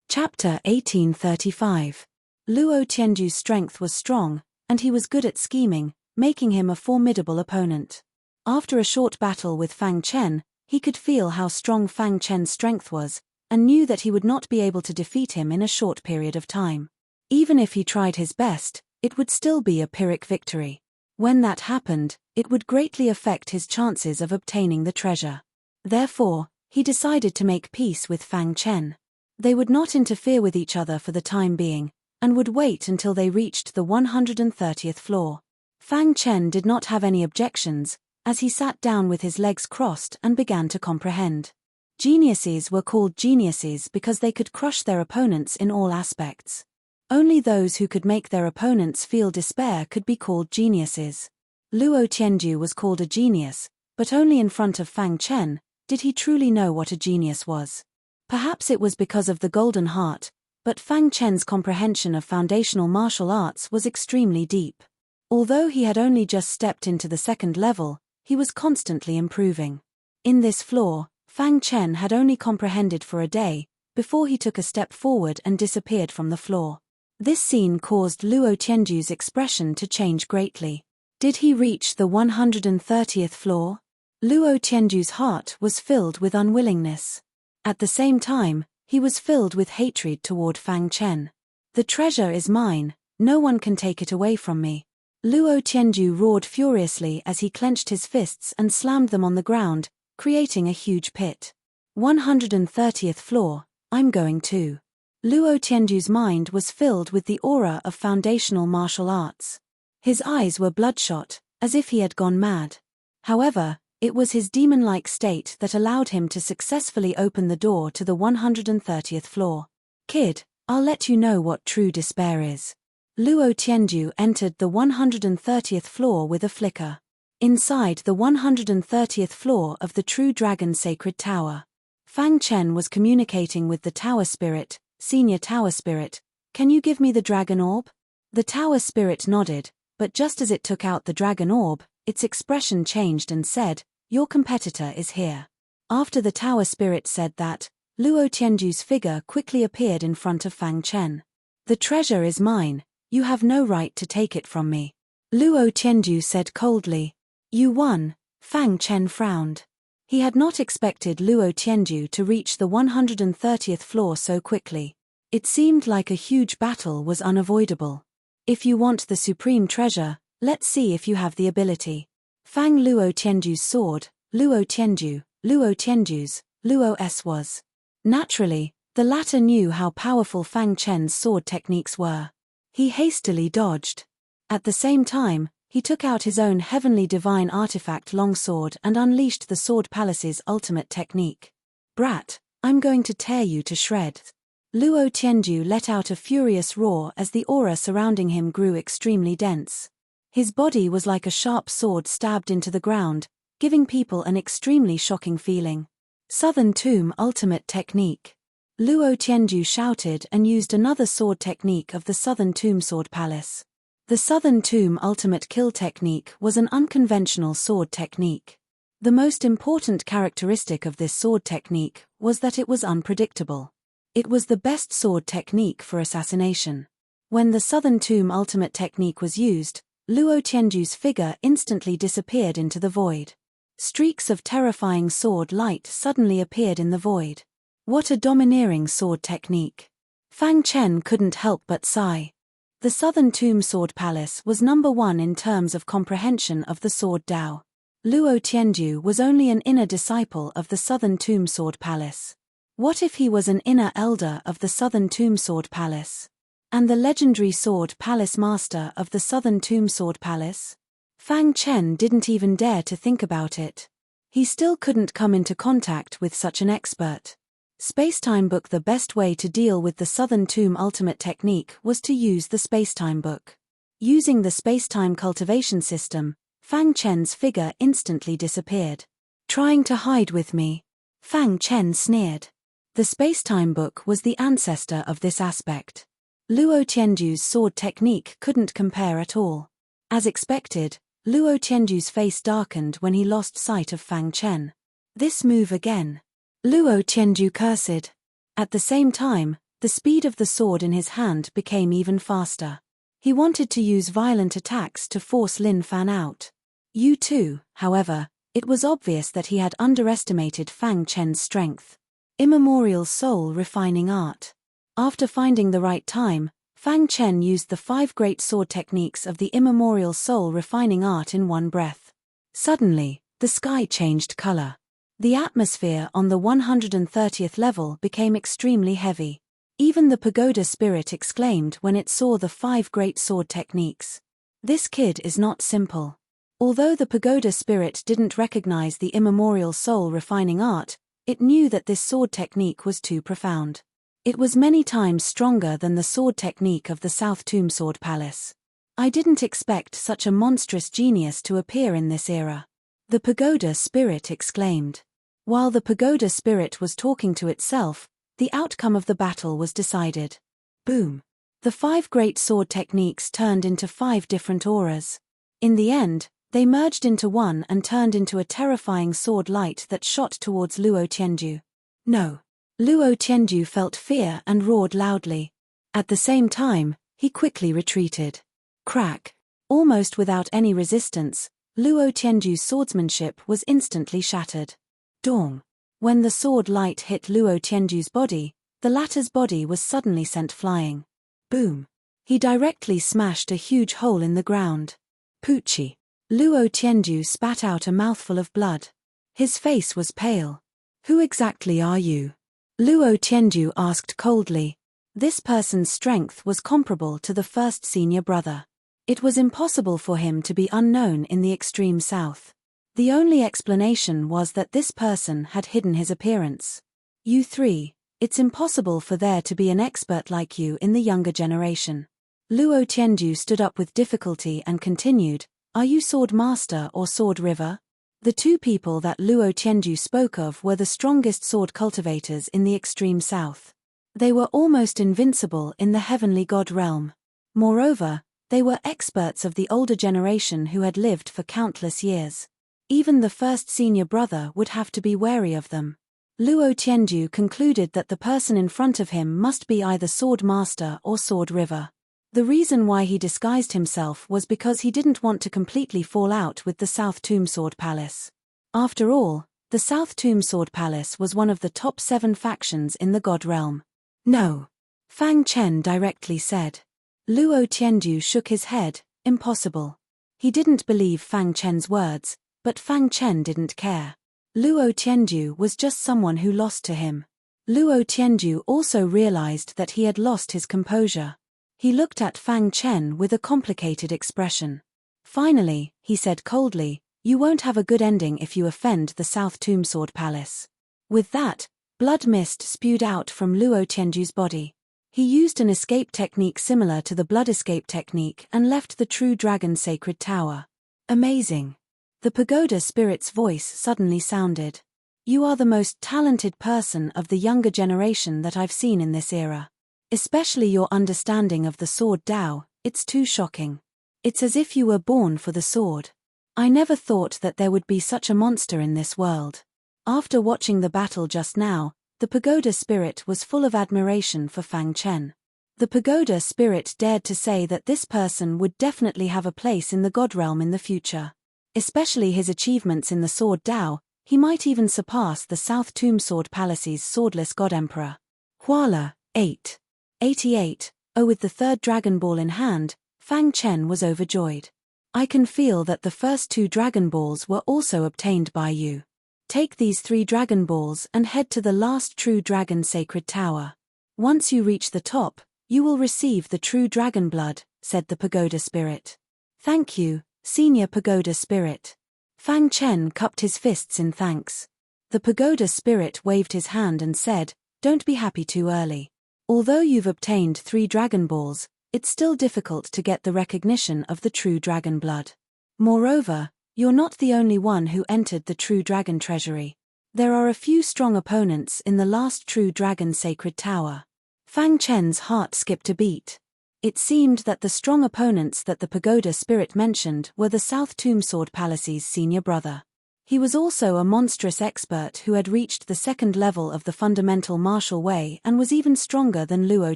Chapter 1835. Luo Tianju's strength was strong, and he was good at scheming, making him a formidable opponent. After a short battle with Fang Chen, he could feel how strong Fang Chen's strength was, and knew that he would not be able to defeat him in a short period of time. Even if he tried his best, it would still be a Pyrrhic victory. When that happened, it would greatly affect his chances of obtaining the treasure. Therefore, he decided to make peace with Fang Chen. They would not interfere with each other for the time being, and would wait until they reached the 130th floor. Fang Chen did not have any objections, as he sat down with his legs crossed and began to comprehend. Geniuses were called geniuses because they could crush their opponents in all aspects. Only those who could make their opponents feel despair could be called geniuses. Luo Tianju was called a genius, but only in front of Fang Chen did he truly know what a genius was. Perhaps it was because of the golden heart, but Fang Chen's comprehension of foundational martial arts was extremely deep. Although he had only just stepped into the second level, he was constantly improving. In this floor, Fang Chen had only comprehended for a day, before he took a step forward and disappeared from the floor. This scene caused Luo Tianju's expression to change greatly. Did he reach the 130th floor? Luo Tianju's heart was filled with unwillingness. At the same time, he was filled with hatred toward Fang Chen. The treasure is mine, no one can take it away from me. Luo Tianju roared furiously as he clenched his fists and slammed them on the ground, creating a huge pit. 130th floor, I'm going to. Luo Tianju's mind was filled with the aura of foundational martial arts. His eyes were bloodshot, as if he had gone mad. However, it was his demon-like state that allowed him to successfully open the door to the 130th floor. Kid, I'll let you know what true despair is. Luo Tianju entered the 130th floor with a flicker. Inside the 130th floor of the True Dragon Sacred Tower, Fang Chen was communicating with the Tower Spirit. Senior Tower Spirit, can you give me the dragon orb? The Tower Spirit nodded, but just as it took out the dragon orb, its expression changed and said, your competitor is here. After the Tower Spirit said that, Luo Tianju's figure quickly appeared in front of Fang Chen. The treasure is mine, you have no right to take it from me. Luo Tianju said coldly. You won. Fang Chen frowned. He had not expected Luo Tianju to reach the 130th floor so quickly. It seemed like a huge battle was unavoidable. If you want the supreme treasure, let's see if you have the ability. Fang Luo Tianju's sword, Luo Tianju's, Luo S was. Naturally, the latter knew how powerful Fang Chen's sword techniques were. He hastily dodged. At the same time, he took out his own heavenly divine artifact longsword and unleashed the Sword Palace's ultimate technique. Brat, I'm going to tear you to shreds. Luo Tianju let out a furious roar as the aura surrounding him grew extremely dense. His body was like a sharp sword stabbed into the ground, giving people an extremely shocking feeling. Southern Tomb Ultimate Technique. Luo Tianju shouted and used another sword technique of the Southern Tomb Sword Palace. The Southern Tomb Ultimate Kill Technique was an unconventional sword technique. The most important characteristic of this sword technique was that it was unpredictable. It was the best sword technique for assassination. When the Southern Tomb Ultimate Technique was used, Luo Tianju's figure instantly disappeared into the void. Streaks of terrifying sword light suddenly appeared in the void. What a domineering sword technique. Fang Chen couldn't help but sigh. The Southern Tomb Sword Palace was number one in terms of comprehension of the Sword Dao. Luo Tianju was only an inner disciple of the Southern Tomb Sword Palace. What if he was an inner elder of the Southern Tomb Sword Palace? And the legendary Sword Palace master of the Southern Tomb Sword Palace? Fang Chen didn't even dare to think about it. He still couldn't come into contact with such an expert. Spacetime Book. The best way to deal with the Southern Tomb ultimate technique was to use the Spacetime Book. Using the Spacetime cultivation system, Fang Chen's figure instantly disappeared. Trying to hide with me? Fang Chen sneered. The Spacetime Book was the ancestor of this aspect. Luo Tianju's sword technique couldn't compare at all. As expected, Luo Tianju's face darkened when he lost sight of Fang Chen. This move again. Luo Tianju cursed. At the same time, the speed of the sword in his hand became even faster. He wanted to use violent attacks to force Lin Fan out. You too, however, it was obvious that he had underestimated Fang Chen's strength. Immemorial soul refining art. After finding the right time, Fang Chen used the 5 great sword techniques of the immemorial soul refining art in one breath. Suddenly, the sky changed color. The atmosphere on the 130th level became extremely heavy. Even the pagoda spirit exclaimed when it saw the 5 great sword techniques. This kid is not simple. Although the pagoda spirit didn't recognize the immemorial soul refining art, it knew that this sword technique was too profound. It was many times stronger than the sword technique of the South Tomb Sword Palace. I didn't expect such a monstrous genius to appear in this era. The pagoda spirit exclaimed. While the pagoda spirit was talking to itself, the outcome of the battle was decided. Boom! The 5 great sword techniques turned into 5 different auras. In the end, they merged into one and turned into a terrifying sword light that shot towards Luo Tianju. No! Luo Tianju felt fear and roared loudly. At the same time, he quickly retreated. Crack! Almost without any resistance, Luo Tianju's swordsmanship was instantly shattered. Dong! When the sword light hit Luo Tianju's body, the latter's body was suddenly sent flying. Boom! He directly smashed a huge hole in the ground. Poochie! Luo Tianju spat out a mouthful of blood. His face was pale. Who exactly are you? Luo Tianju asked coldly. This person's strength was comparable to the first senior brother. It was impossible for him to be unknown in the extreme south. The only explanation was that this person had hidden his appearance. You 3, it's impossible for there to be an expert like you in the younger generation. Luo Tianju stood up with difficulty and continued, are you Sword Master or Sword River? The 2 people that Luo Tianju spoke of were the strongest sword cultivators in the extreme south. They were almost invincible in the heavenly god realm. Moreover, they were experts of the older generation who had lived for countless years. Even the first senior brother would have to be wary of them. Luo Tianju concluded that the person in front of him must be either Sword Master or Sword River. The reason why he disguised himself was because he didn't want to completely fall out with the South Tomb Sword Palace. After all, the South Tomb Sword Palace was one of the top 7 factions in the God Realm. No. Fang Chen directly said. Luo Tianju shook his head, impossible. He didn't believe Fang Chen's words, but Fang Chen didn't care. Luo Tianju was just someone who lost to him. Luo Tianju also realized that he had lost his composure. He looked at Fang Chen with a complicated expression. Finally, he said coldly, you won't have a good ending if you offend the South Tomb Sword Palace. With that, blood mist spewed out from Luo Tianju's body. He used an escape technique similar to the blood escape technique and left the True Dragon Sacred Tower. Amazing. The pagoda spirit's voice suddenly sounded. You are the most talented person of the younger generation that I've seen in this era. Especially your understanding of the sword Dao, it's too shocking. It's as if you were born for the sword. I never thought that there would be such a monster in this world. After watching the battle just now, the pagoda spirit was full of admiration for Fang Chen. The pagoda spirit dared to say that this person would definitely have a place in the God realm in the future. Especially his achievements in the sword Dao, He might even surpass the South Tomb Sword Palace's swordless God Emperor. Huala, 8. 88. Oh, with the third Dragon Ball in hand, Fang Chen was overjoyed. I can feel that the first 2 Dragon Balls were also obtained by you. Take these 3 Dragon Balls and head to the last true Dragon Sacred Tower. Once you reach the top, you will receive the true Dragon Blood, said the Pagoda Spirit. Thank you, Senior Pagoda Spirit. Fang Chen cupped his fists in thanks. The Pagoda Spirit waved his hand and said, don't be happy too early. Although you've obtained 3 Dragon Balls, it's still difficult to get the recognition of the true Dragon Blood. Moreover, you're not the only one who entered the true Dragon Treasury. There are a few strong opponents in the last true Dragon Sacred Tower. Fang Chen's heart skipped a beat. It seemed that the strong opponents that the Pagoda Spirit mentioned were the South Tomb Sword Palace's senior brother. He was also a monstrous expert who had reached the 2nd level of the fundamental martial way and was even stronger than Luo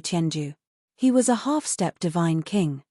Tianju. He was a half-step divine king.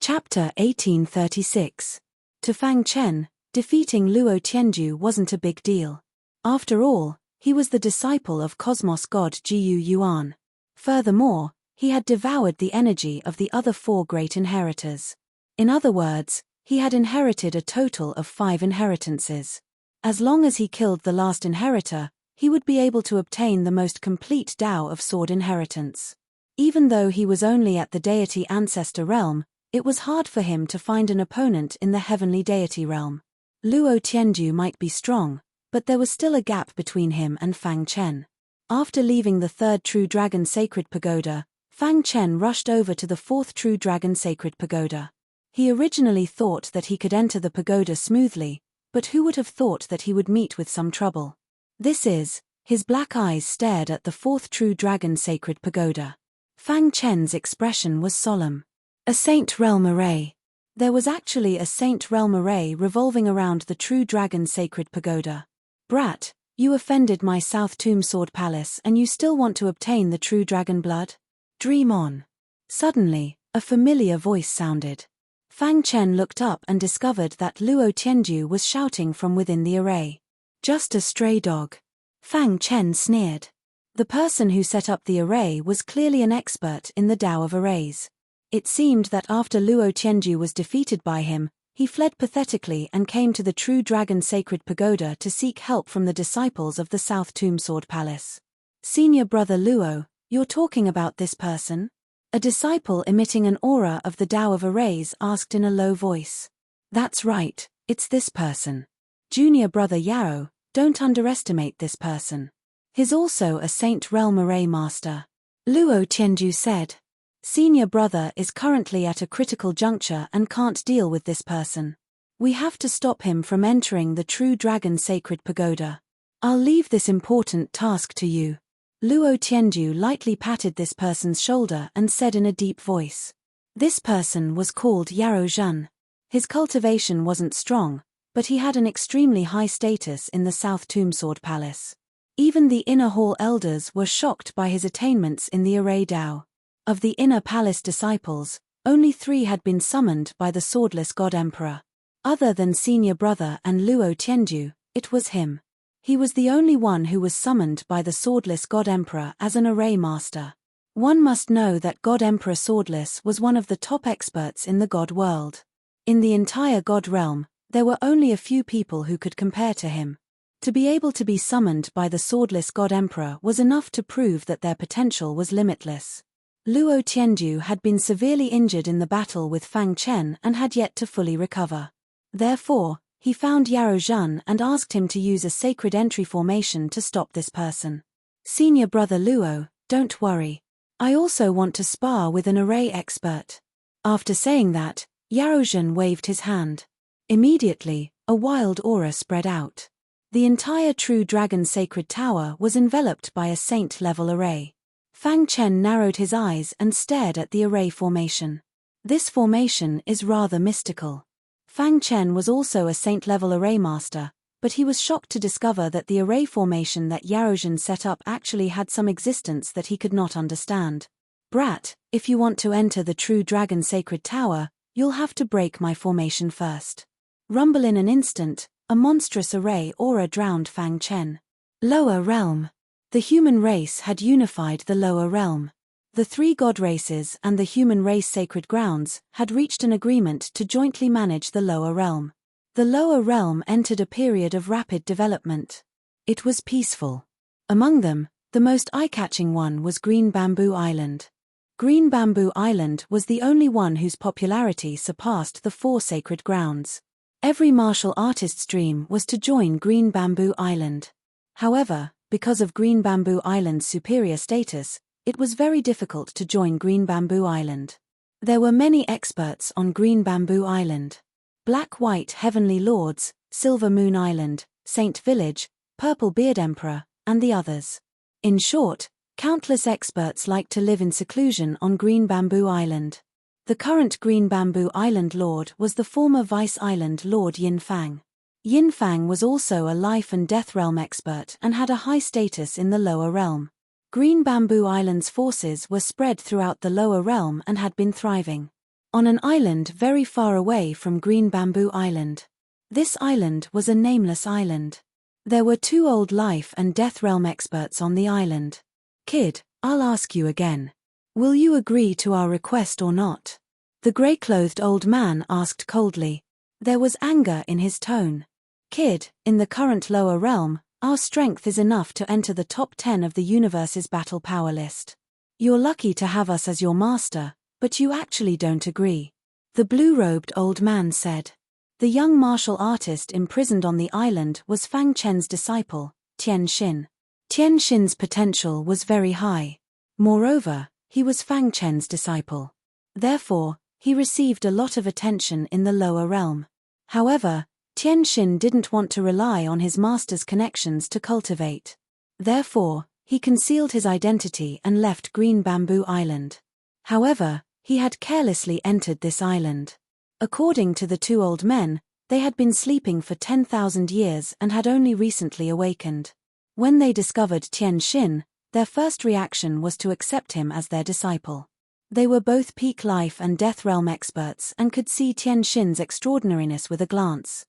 Chapter 1836. To Fang Chen, defeating Luo Tianju wasn't a big deal. After all, he was the disciple of Cosmos God Jiyu Yuan. Furthermore, he had devoured the energy of the other 4 great inheritors. In other words, he had inherited a total of 5 inheritances. As long as he killed the last inheritor, he would be able to obtain the most complete Tao of Sword inheritance. Even though he was only at the deity ancestor realm, it was hard for him to find an opponent in the heavenly deity realm. Luo Tianju might be strong, but there was still a gap between him and Fang Chen. After leaving the 3rd True Dragon Sacred Pagoda, Fang Chen rushed over to the 4th True Dragon Sacred Pagoda. He originally thought that he could enter the pagoda smoothly, but who would have thought that he would meet with some trouble? His black eyes stared at the 4th True Dragon Sacred Pagoda. Fang Chen's expression was solemn. A Saint Realm Array. There was actually a Saint Realm Array revolving around the True Dragon Sacred Pagoda. Brat, you offended my South Tomb Sword Palace and you still want to obtain the True Dragon Blood? Dream on. Suddenly, a familiar voice sounded. Fang Chen looked up and discovered that Luo Tianju was shouting from within the array. Just a stray dog. Fang Chen sneered. The person who set up the array was clearly an expert in the Tao of arrays. It seemed that after Luo Tianju was defeated by him, he fled pathetically and came to the True Dragon Sacred Pagoda to seek help from the disciples of the South Tomb Sword Palace. Senior brother Luo, you're talking about this person? A disciple emitting an aura of the Tao of arrays asked in a low voice. That's right, it's this person. Junior brother Yao, don't underestimate this person. He's also a Saint Realm Array Master. Luo Tianju said. Senior brother is currently at a critical juncture and can't deal with this person. We have to stop him from entering the True Dragon Sacred Pagoda. I'll leave this important task to you. Luo Tianju lightly patted this person's shoulder and said in a deep voice. This person was called Yao Zhen. His cultivation wasn't strong, but he had an extremely high status in the South Tomb Sword Palace. Even the Inner Hall elders were shocked by his attainments in the Array Tao. Of the Inner Palace disciples, only 3 had been summoned by the Swordless God Emperor. Other than Senior Brother and Luo Tianju, it was him. He was the only one who was summoned by the Swordless God Emperor as an Array Master. One must know that God Emperor Swordless was one of the top experts in the God world. In the entire God realm, there were only a few people who could compare to him. To be able to be summoned by the Swordless God Emperor was enough to prove that their potential was limitless. Luo Tianju had been severely injured in the battle with Fang Chen and had yet to fully recover. Therefore, he found Yao Zhen and asked him to use a sacred entry formation to stop this person. Senior brother Luo, don't worry. I also want to spar with an array expert. After saying that, Yao Zhen waved his hand. Immediately, a wild aura spread out. The entire True Dragon Sacred Tower was enveloped by a saint-level array. Fang Chen narrowed his eyes and stared at the array formation. This formation is rather mystical. Fang Chen was also a saint-level array master, but he was shocked to discover that the array formation that Yao Zhen set up actually had some existence that he could not understand. Brat, if you want to enter the True Dragon Sacred Tower, you'll have to break my formation first. Rumble in an instant, A monstrous array aura drowned Fang Chen. Lower realm. The human race had unified the lower realm. The three god races and the human race sacred grounds had reached an agreement to jointly manage the lower realm. The lower realm entered a period of rapid development. It was peaceful. Among them, the most eye-catching one was Green Bamboo Island. Green Bamboo Island was the only one whose popularity surpassed the four sacred grounds. Every martial artist's dream was to join Green Bamboo Island. However, because of Green Bamboo Island's superior status, it was very difficult to join Green Bamboo Island. There were many experts on Green Bamboo Island. Black-White Heavenly Lords, Silver Moon Island, Saint Village, Purple Beard Emperor, and the others. In short, countless experts liked to live in seclusion on Green Bamboo Island. The current Green Bamboo Island Lord was the former Vice Island Lord Yin Fang. Yin Fang was also a life and death realm expert and had a high status in the lower realm. Green Bamboo Island's forces were spread throughout the lower realm and had been thriving on an island very far away from Green Bamboo Island. This island was a nameless island. There were two old life and death realm experts on the island. Kid, I'll ask you again. Will you agree to our request or not? The grey-clothed old man asked coldly. There was anger in his tone. Kid, in the current lower realm, our strength is enough to enter the top 10 of the universe's battle power list. You're lucky to have us as your master, but you actually don't agree. The blue-robed old man said. The young martial artist imprisoned on the island was Fang Chen's disciple, Tian Xin. Tian Xin's potential was very high. Moreover, he was Fang Chen's disciple. Therefore, he received a lot of attention in the lower realm. However, Tian Xin didn't want to rely on his master's connections to cultivate. Therefore, he concealed his identity and left Green Bamboo Island. However, he had carelessly entered this island. According to the two old men, they had been sleeping for 10,000 years and had only recently awakened. When they discovered Tian Xin, their first reaction was to accept him as their disciple. They were both peak life and death realm experts and could see Tian Xin's extraordinariness with a glance.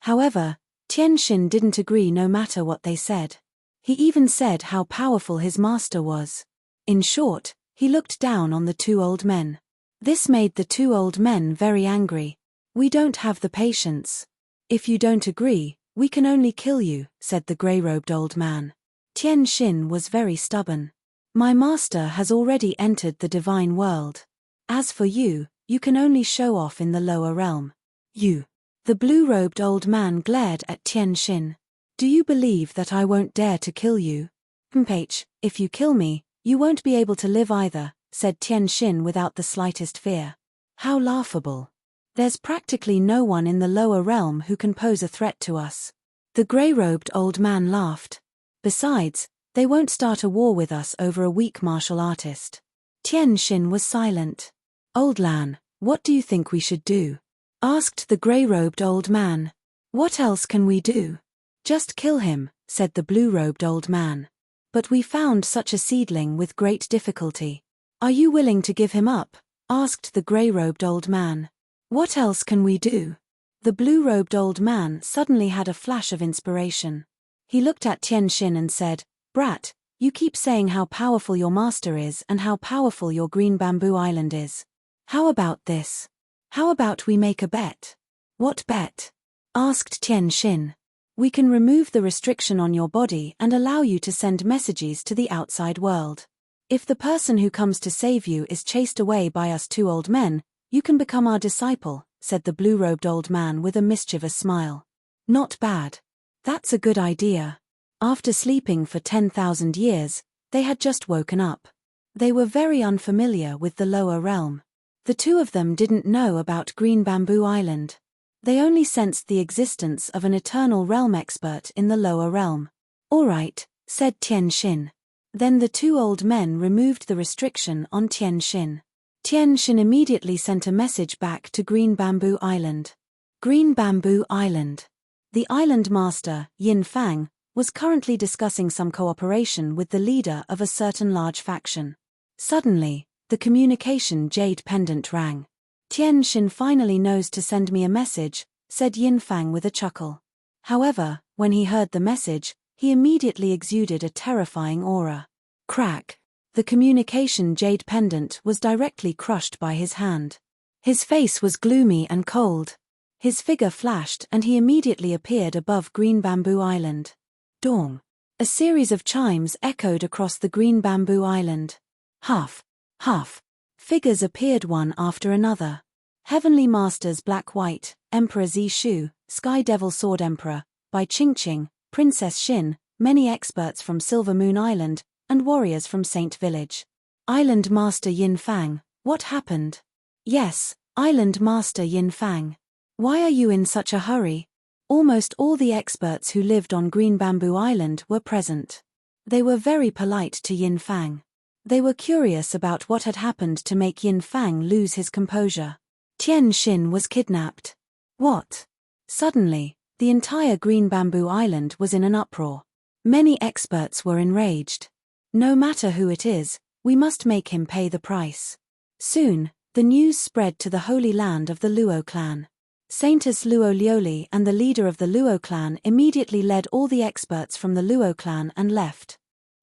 However, Tian Xin didn't agree no matter what they said. He even said how powerful his master was. In short, he looked down on the two old men. This made the two old men very angry. We don't have the patience. If you don't agree, we can only kill you, said the grey-robed old man. Tian Xin was very stubborn. My master has already entered the divine world. As for you, you can only show off in the lower realm. You. The blue-robed old man glared at Tian Xin. Do you believe that I won't dare to kill you? If you kill me, you won't be able to live either, said Tian Xin without the slightest fear. How laughable. There's practically no one in the lower realm who can pose a threat to us. The grey-robed old man laughed. Besides, they won't start a war with us over a weak martial artist. Tian Xin was silent. Old Lan, what do you think we should do? Asked the grey-robed old man. What else can we do? Just kill him, said the blue-robed old man. But we found such a seedling with great difficulty. Are you willing to give him up? Asked the grey-robed old man. What else can we do? The blue-robed old man suddenly had a flash of inspiration. He looked at Tian Xin and said, Brat, you keep saying how powerful your master is and how powerful your Green Bamboo Island is. How about this? How about we make a bet? What bet? Asked Tian Xin. We can remove the restriction on your body and allow you to send messages to the outside world. If the person who comes to save you is chased away by us two old men, you can become our disciple, said the blue-robed old man with a mischievous smile. Not bad. That's a good idea. After sleeping for 10,000 years, they had just woken up. They were very unfamiliar with the lower realm. The two of them didn't know about Green Bamboo Island. They only sensed the existence of an eternal realm expert in the lower realm. All right, said Tian Xin. Then the two old men removed the restriction on Tian Xin. Tian Xin immediately sent a message back to Green Bamboo Island. Green Bamboo Island. The island master, Yin Fang, was currently discussing some cooperation with the leader of a certain large faction. Suddenly, the communication jade pendant rang. Tian Xin finally knows to send me a message, said Yin Fang with a chuckle. However, when he heard the message, he immediately exuded a terrifying aura. Crack! The communication jade pendant was directly crushed by his hand. His face was gloomy and cold. His figure flashed and he immediately appeared above Green Bamboo Island. Dong! A series of chimes echoed across the Green Bamboo Island. Huff! Huff! Figures appeared one after another. Heavenly Masters Black-White, Emperor Zishu, Sky Devil Sword Emperor, Bai Qingqing, Princess Xin, many experts from Silver Moon Island, and warriors from Saint Village. Island Master Yin Fang, what happened? Yes, Island Master Yin Fang. Why are you in such a hurry? Almost all the experts who lived on Green Bamboo Island were present. They were very polite to Yin Fang. They were curious about what had happened to make Yin Fang lose his composure. Tian Xin was kidnapped. What? Suddenly, the entire Green Bamboo Island was in an uproar. Many experts were enraged. No matter who it is, we must make him pay the price. Soon, the news spread to the holy land of the Luo clan. Saintess Luo Lioli and the leader of the Luo clan immediately led all the experts from the Luo clan and left.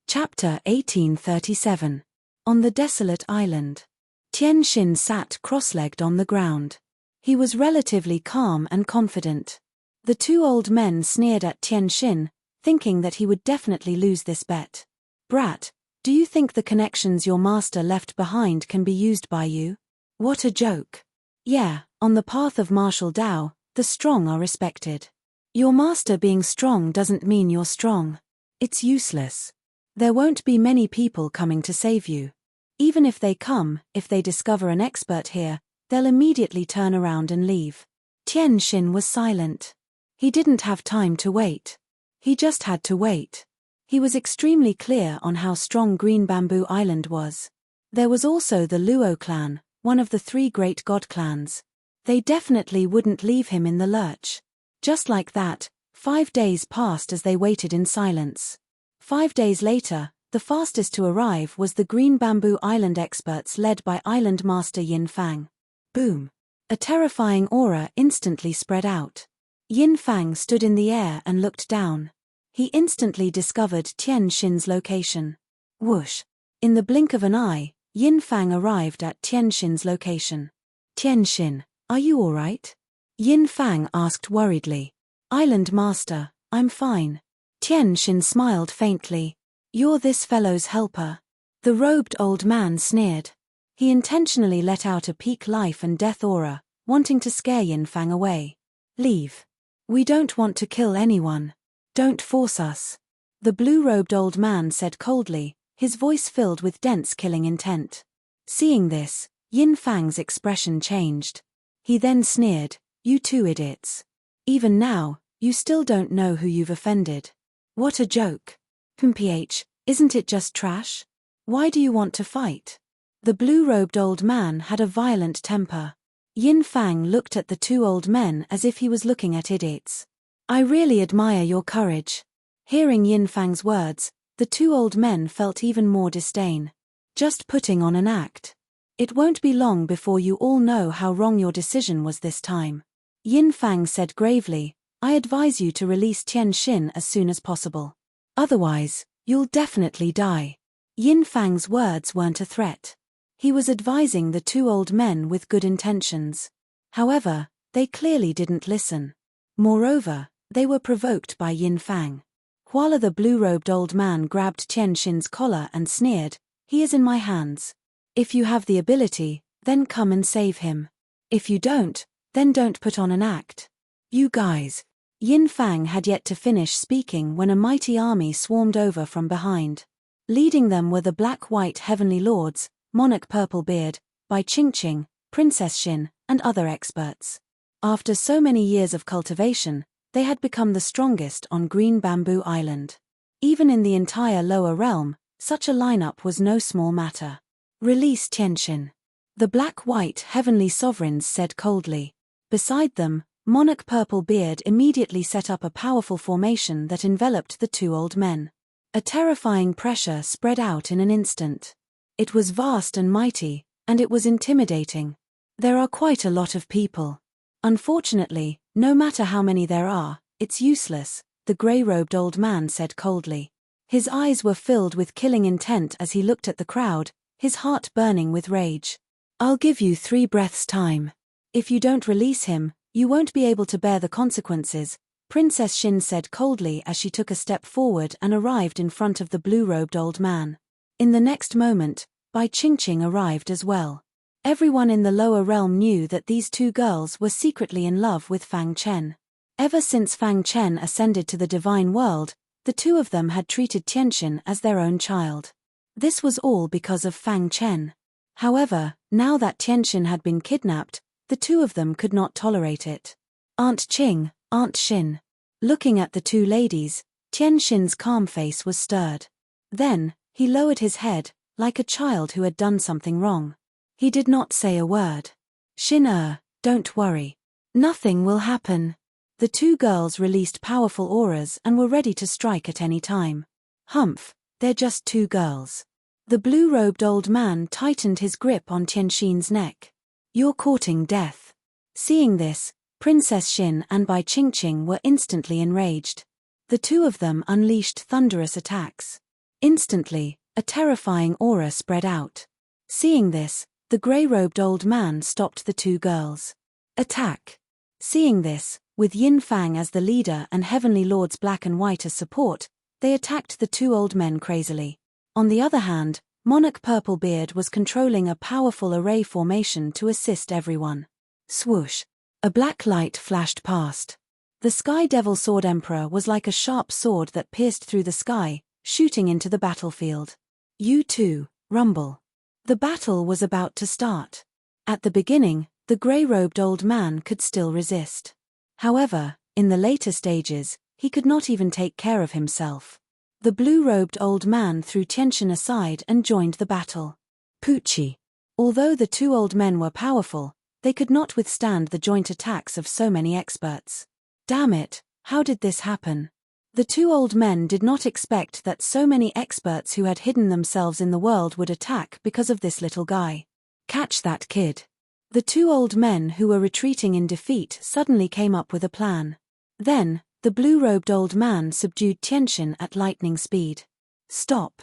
Chapter 1837. On the Desolate Island. Tian Xin sat cross-legged on the ground. He was relatively calm and confident. The two old men sneered at Tian Xin, thinking that he would definitely lose this bet. Brat, do you think the connections your master left behind can be used by you? What a joke. Yeah, on the path of martial Dao, the strong are respected. Your master being strong doesn't mean you're strong. It's useless. There won't be many people coming to save you. Even if they come, if they discover an expert here, they'll immediately turn around and leave. Tian Xin was silent. He didn't have time to wait. He just had to wait. He was extremely clear on how strong Green Bamboo Island was. There was also the Luo clan, one of the three great god clans. They definitely wouldn't leave him in the lurch. Just like that, 5 days passed as they waited in silence. 5 days later, the fastest to arrive was the Green Bamboo Island experts led by Island Master Yin Fang. Boom! A terrifying aura instantly spread out. Yin Fang stood in the air and looked down. He instantly discovered Tian Xin's location. Whoosh! In the blink of an eye, Yin Fang arrived at Tian Xin's location. Tian Xin, are you all right? Yin Fang asked worriedly. Island Master, I'm fine. Tian Xin smiled faintly. You're this fellow's helper. The robed old man sneered. He intentionally let out a peak life and death aura, wanting to scare Yin Fang away. Leave. We don't want to kill anyone. Don't force us. The blue-robed old man said coldly, his voice filled with dense killing intent. Seeing this, Yin Fang's expression changed. He then sneered, you two idiots. Even now, you still don't know who you've offended. What a joke. PH, isn't it just trash? Why do you want to fight? The blue-robed old man had a violent temper. Yin Fang looked at the two old men as if he was looking at idiots. I really admire your courage. Hearing Yin Fang's words, the two old men felt even more disdain. Just putting on an act. It won't be long before you all know how wrong your decision was this time. Yin Fang said gravely, I advise you to release Tian Xin as soon as possible. Otherwise, you'll definitely die. Yin Fang's words weren't a threat. He was advising the two old men with good intentions. However, they clearly didn't listen. Moreover, they were provoked by Yin Fang. While the blue-robed old man grabbed Tian Xin's collar and sneered, he is in my hands. If you have the ability, then come and save him. If you don't, then don't put on an act. You guys. Yin Fang had yet to finish speaking when a mighty army swarmed over from behind. Leading them were the Black-White Heavenly Lords, Monarch Purplebeard, Bai Qingqing, Princess Xin, and other experts. After so many years of cultivation, they had become the strongest on Green Bamboo Island. Even in the entire lower realm, such a lineup was no small matter. Release Tian Xin. The Black-White Heavenly Sovereigns said coldly. Beside them, Monarch Purplebeard immediately set up a powerful formation that enveloped the two old men. A terrifying pressure spread out in an instant. It was vast and mighty, and it was intimidating. There are quite a lot of people. Unfortunately, no matter how many there are, It's useless, the grey-robed old man said coldly. His eyes were filled with killing intent as he looked at the crowd, his heart burning with rage. I'll give you 3 breaths' time. If you don't release him, you won't be able to bear the consequences, Princess Xin said coldly as she took a step forward and arrived in front of the blue-robed old man. In the next moment, Bai Qingqing arrived as well. Everyone in the lower realm knew that these 2 girls were secretly in love with Fang Chen. Ever since Fang Chen ascended to the divine world, the 2 of them had treated Tianxin as their own child. This was all because of Fang Chen. However, now that Tianxin had been kidnapped, the 2 of them could not tolerate it. Aunt Qing, Aunt Xin. Looking at the 2 ladies, Tianxin's calm face was stirred. Then, he lowered his head, like a child who had done something wrong. He did not say a word. Xin, don't worry. Nothing will happen. The 2 girls released powerful auras and were ready to strike at any time. Humph, they're just 2 girls. The blue-robed old man tightened his grip on Tianxin's neck. You're courting death. Seeing this, Princess Xin and Bai Qingqing were instantly enraged. The 2 of them unleashed thunderous attacks. Instantly, a terrifying aura spread out. Seeing this, the grey-robed old man stopped the 2 girls. Attack! Seeing this, with Yin Fang as the leader and Heavenly Lords Black and White as support, they attacked the 2 old men crazily. On the other hand, Monarch Purplebeard was controlling a powerful array formation to assist everyone. Swoosh! A black light flashed past. The Sky Devil Sword Emperor was like a sharp sword that pierced through the sky, shooting into the battlefield. You too, rumble. The battle was about to start. At the beginning, the grey-robed old man could still resist. However, in the later stages, he could not even take care of himself. The blue-robed old man threw Tianxin aside and joined the battle. Poochie. Although the 2 old men were powerful, they could not withstand the joint attacks of so many experts. Damn it, how did this happen? The 2 old men did not expect that so many experts who had hidden themselves in the world would attack because of this little guy. Catch that kid. The 2 old men who were retreating in defeat suddenly came up with a plan. Then, the blue-robed old man subdued Tianxin at lightning speed. Stop!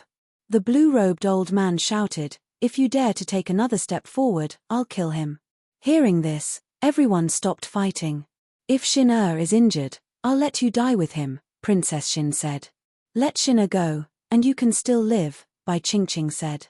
The blue-robed old man shouted, if you dare to take another step forward, I'll kill him. Hearing this, everyone stopped fighting. If Xin is injured, I'll let you die with him, Princess Xin said. Let Xin go, and you can still live, Bai Qingqing said.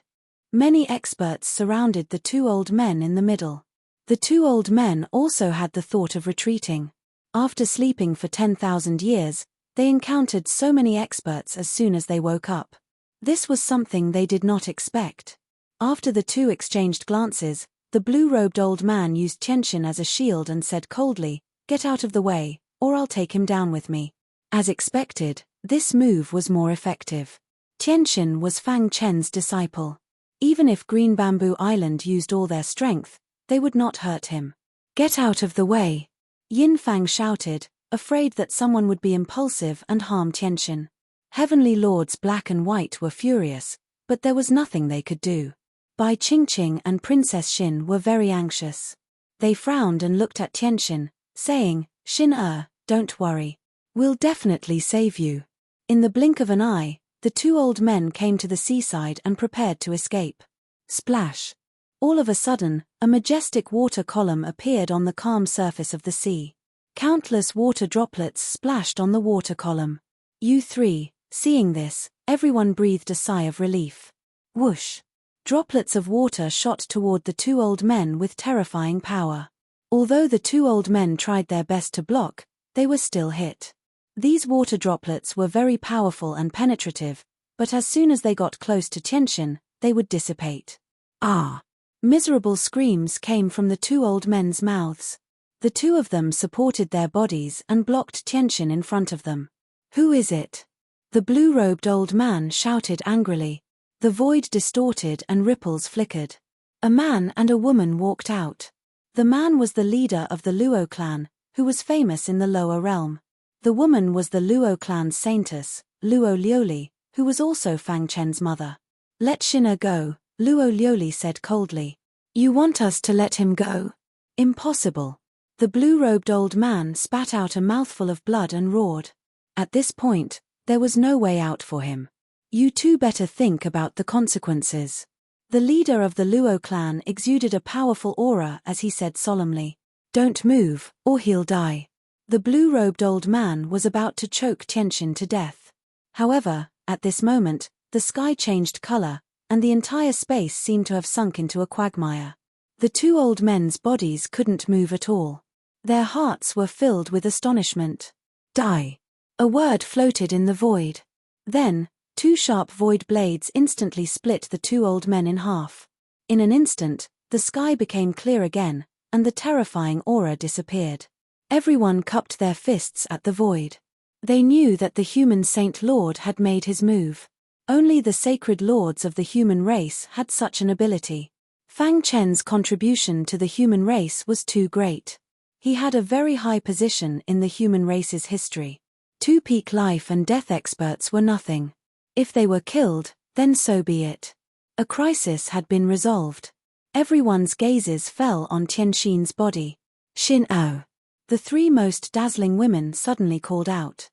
Many experts surrounded the 2 old men in the middle. The 2 old men also had the thought of retreating. After sleeping for 10,000 years, they encountered so many experts as soon as they woke up. This was something they did not expect. After the 2 exchanged glances, the blue-robed old man used Tianxin as a shield and said coldly, get out of the way, or I'll take him down with me. As expected, this move was more effective. Tianxin was Fang Chen's disciple. Even if Green Bamboo Island used all their strength, they would not hurt him. Get out of the way! Yin Fang shouted, afraid that someone would be impulsive and harm Tianxin. Heavenly Lords Black and White were furious, but there was nothing they could do. Bai Qingqing and Princess Xin were very anxious. They frowned and looked at Tianxin, saying, Xin, don't worry. We'll definitely save you. In the blink of an eye, the 2 old men came to the seaside and prepared to escape. Splash! All of a sudden, a majestic water column appeared on the calm surface of the sea. Countless water droplets splashed on the water column. You 3, seeing this, everyone breathed a sigh of relief. Whoosh! Droplets of water shot toward the 2 old men with terrifying power. Although the 2 old men tried their best to block, they were still hit. These water droplets were very powerful and penetrative, but as soon as they got close to Tianxin, they would dissipate. Ah! Miserable screams came from the 2 old men's mouths. The 2 of them supported their bodies and blocked Tianxin in front of them. Who is it? The blue-robed old man shouted angrily. The void distorted and ripples flickered. A man and a woman walked out. The man was the leader of the Luo clan, who was famous in the lower realm. The woman was the Luo clan's saintess, Luo Lioli, who was also Fang Chen's mother. Let Xin go, Luo Lioli said coldly. You want us to let him go? Impossible. The blue-robed old man spat out a mouthful of blood and roared. At this point, there was no way out for him. You two better think about the consequences. The leader of the Luo clan exuded a powerful aura as he said solemnly, "Don't move, or he'll die." The blue-robed old man was about to choke Tianxin to death. However, at this moment, the sky changed color, and the entire space seemed to have sunk into a quagmire. The two old men's bodies couldn't move at all. Their hearts were filled with astonishment. Die. A word floated in the void. Then, two sharp void blades instantly split the two old men in half. In an instant, the sky became clear again, and the terrifying aura disappeared. Everyone cupped their fists at the void. They knew that the human Saint Lord had made his move. Only the sacred lords of the human race had such an ability. Fang Chen's contribution to the human race was too great. He had a very high position in the human race's history. Two peak life and death experts were nothing. If they were killed, then so be it. A crisis had been resolved. Everyone's gazes fell on Tianxin's body. "Xin Ao." The three most dazzling women suddenly called out.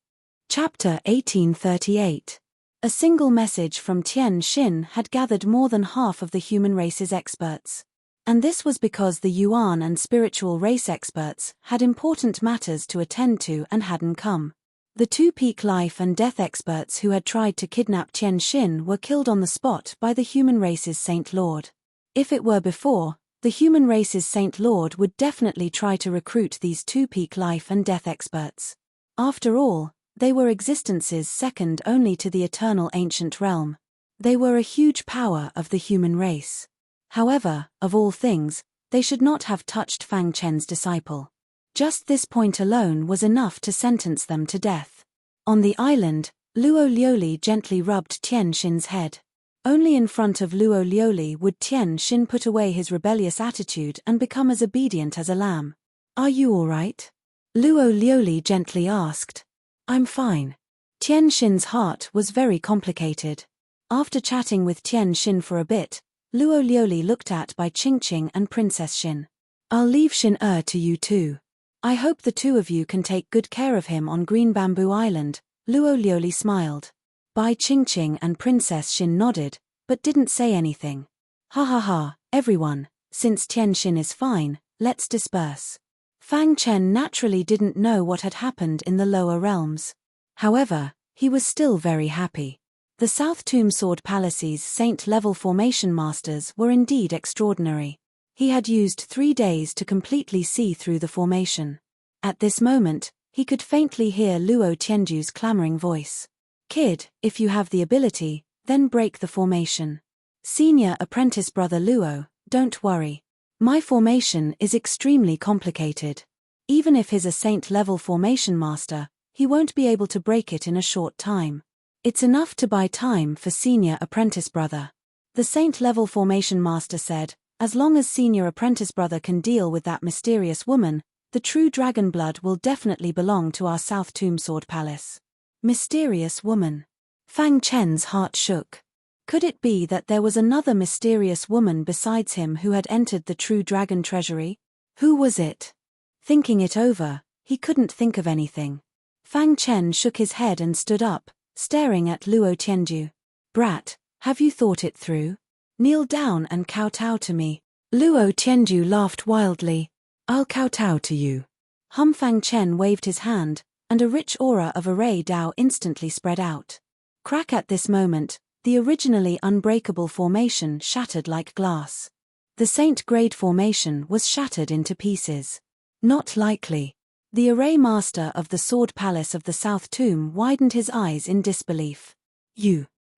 Chapter 1838. A single message from Tianxin had gathered more than half of the human race's experts. And this was because the Yuan and spiritual race experts had important matters to attend to and hadn't come. The two peak life and death experts who had tried to kidnap Tianxin were killed on the spot by the human race's Saint Lord. If it were before, the human race's Saint Lord would definitely try to recruit these two peak life and death experts. After all, they were existences second only to the eternal ancient realm. They were a huge power of the human race. However, of all things, they should not have touched Fang Chen's disciple. Just this point alone was enough to sentence them to death. On the island, Luo Liuli gently rubbed Tianxin's head. Only in front of Luo Liuli would Tianxin put away his rebellious attitude and become as obedient as a lamb. "Are you all right?" Luo Liuli gently asked. "I'm fine." Tianxin's heart was very complicated. After chatting with Tianxin for a bit, Luo Liuli looked at by Qingqing and Princess Xin. "I'll leave Xin to you too. I hope the two of you can take good care of him on Green Bamboo Island." Luo Liuli smiled. Bai Qingqing and Princess Xin nodded, but didn't say anything. "Ha ha ha, everyone, since Tianxin is fine, let's disperse." Fang Chen naturally didn't know what had happened in the lower realms. However, he was still very happy. The South Tomb Sword Palace's Saint-level formation masters were indeed extraordinary. He had used 3 days to completely see through the formation. At this moment, he could faintly hear Luo Tianju's clamoring voice. "Kid, if you have the ability, then break the formation." "Senior apprentice brother Luo, don't worry. My formation is extremely complicated. Even if he's a saint-level formation master, he won't be able to break it in a short time. It's enough to buy time for senior apprentice brother." The saint-level formation master said, "As long as senior apprentice brother can deal with that mysterious woman, the true dragon blood will definitely belong to our South Tomb Sword Palace." Mysterious woman. Fang Chen's heart shook. Could it be that there was another mysterious woman besides him who had entered the true dragon treasury? Who was it? Thinking it over, he couldn't think of anything. Fang Chen shook his head and stood up, staring at Luo Tianju. "Brat, have you thought it through? Kneel down and kowtow to me." Luo Tianju laughed wildly. "I'll kowtow to you." Fang Chen waved his hand, and a rich aura of array Dao instantly spread out. Crack at this moment, the originally unbreakable formation shattered like glass. The Saint-grade formation was shattered into pieces. Not likely. The array master of the Sword Palace of the South Tomb widened his eyes in disbelief.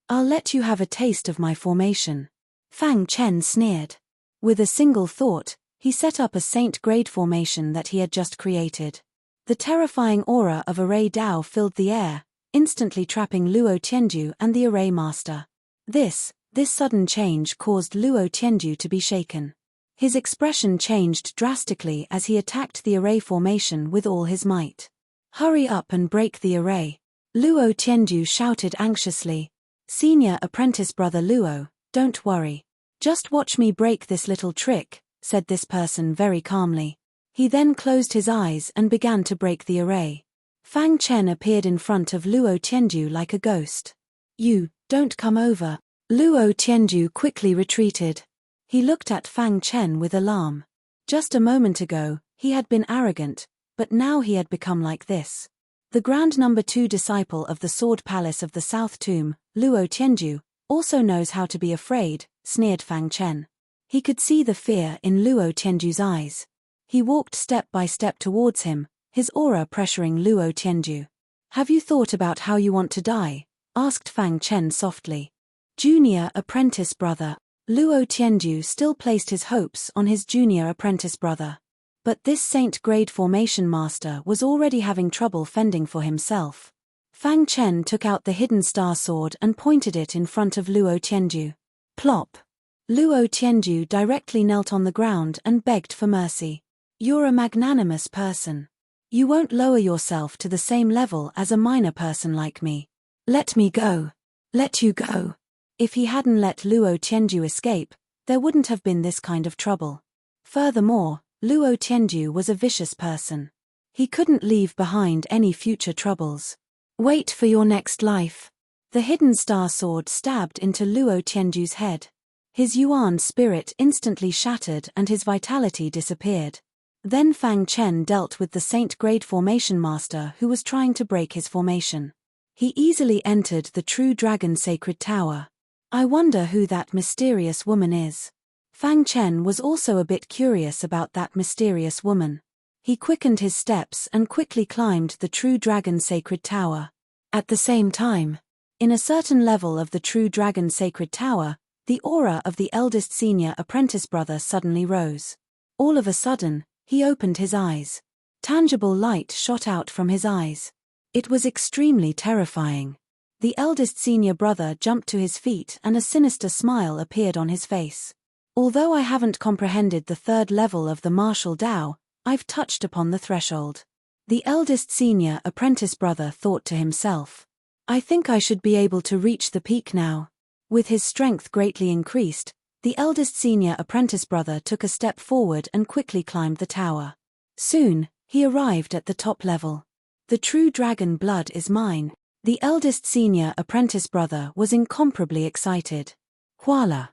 I'll let you have a taste of my formation." Fang Chen sneered. With a single thought, he set up a Saint-grade formation that he had just created. The terrifying aura of array Dao filled the air, instantly trapping Luo Tianju and the array master. This sudden change caused Luo Tianju to be shaken. His expression changed drastically as he attacked the array formation with all his might. "Hurry up and break the array," Luo Tianju shouted anxiously. "Senior apprentice brother Luo, don't worry. Just watch me break this little trick," said this person very calmly. He then closed his eyes and began to break the array. Fang Chen appeared in front of Luo Tianju like a ghost. "You, don't come over." Luo Tianju quickly retreated. He looked at Fang Chen with alarm. Just a moment ago, he had been arrogant, but now he had become like this. The Grand Number 2 disciple of the Sword Palace of the South Tomb, Luo Tianju, also knows how to be afraid, sneered Fang Chen. He could see the fear in Luo Tianju's eyes. He walked step by step towards him, his aura pressuring Luo Tianju. "Have you thought about how you want to die?" asked Fang Chen softly. Junior apprentice brother. Luo Tianju still placed his hopes on his junior apprentice brother. But this saint-grade formation master was already having trouble fending for himself. Fang Chen took out the hidden star sword and pointed it in front of Luo Tianju. Plop! Luo Tianju directly knelt on the ground and begged for mercy. "You're a magnanimous person. You won't lower yourself to the same level as a minor person like me. Let me go. Let you go." If he hadn't let Luo Tianju escape, there wouldn't have been this kind of trouble. Furthermore, Luo Tianju was a vicious person. He couldn't leave behind any future troubles. "Wait for your next life." The hidden star sword stabbed into Luo Tianju's head. His Yuan spirit instantly shattered and his vitality disappeared. Then Fang Chen dealt with the saint-grade formation master who was trying to break his formation. He easily entered the true dragon sacred tower. I wonder who that mysterious woman is. Fang Chen was also a bit curious about that mysterious woman. He quickened his steps and quickly climbed the true dragon sacred tower. At the same time, in a certain level of the true dragon sacred tower, the aura of the eldest senior apprentice brother suddenly rose. All of a sudden, he opened his eyes. Tangible light shot out from his eyes. It was extremely terrifying. The eldest senior brother jumped to his feet and a sinister smile appeared on his face. "Although I haven't comprehended the third level of the martial Tao, I've touched upon the threshold." The eldest senior apprentice brother thought to himself. "I think I should be able to reach the peak now." With his strength greatly increased, the eldest senior apprentice brother took a step forward and quickly climbed the tower. Soon, he arrived at the top level. "The true dragon blood is mine." The eldest senior apprentice brother was incomparably excited. Voila!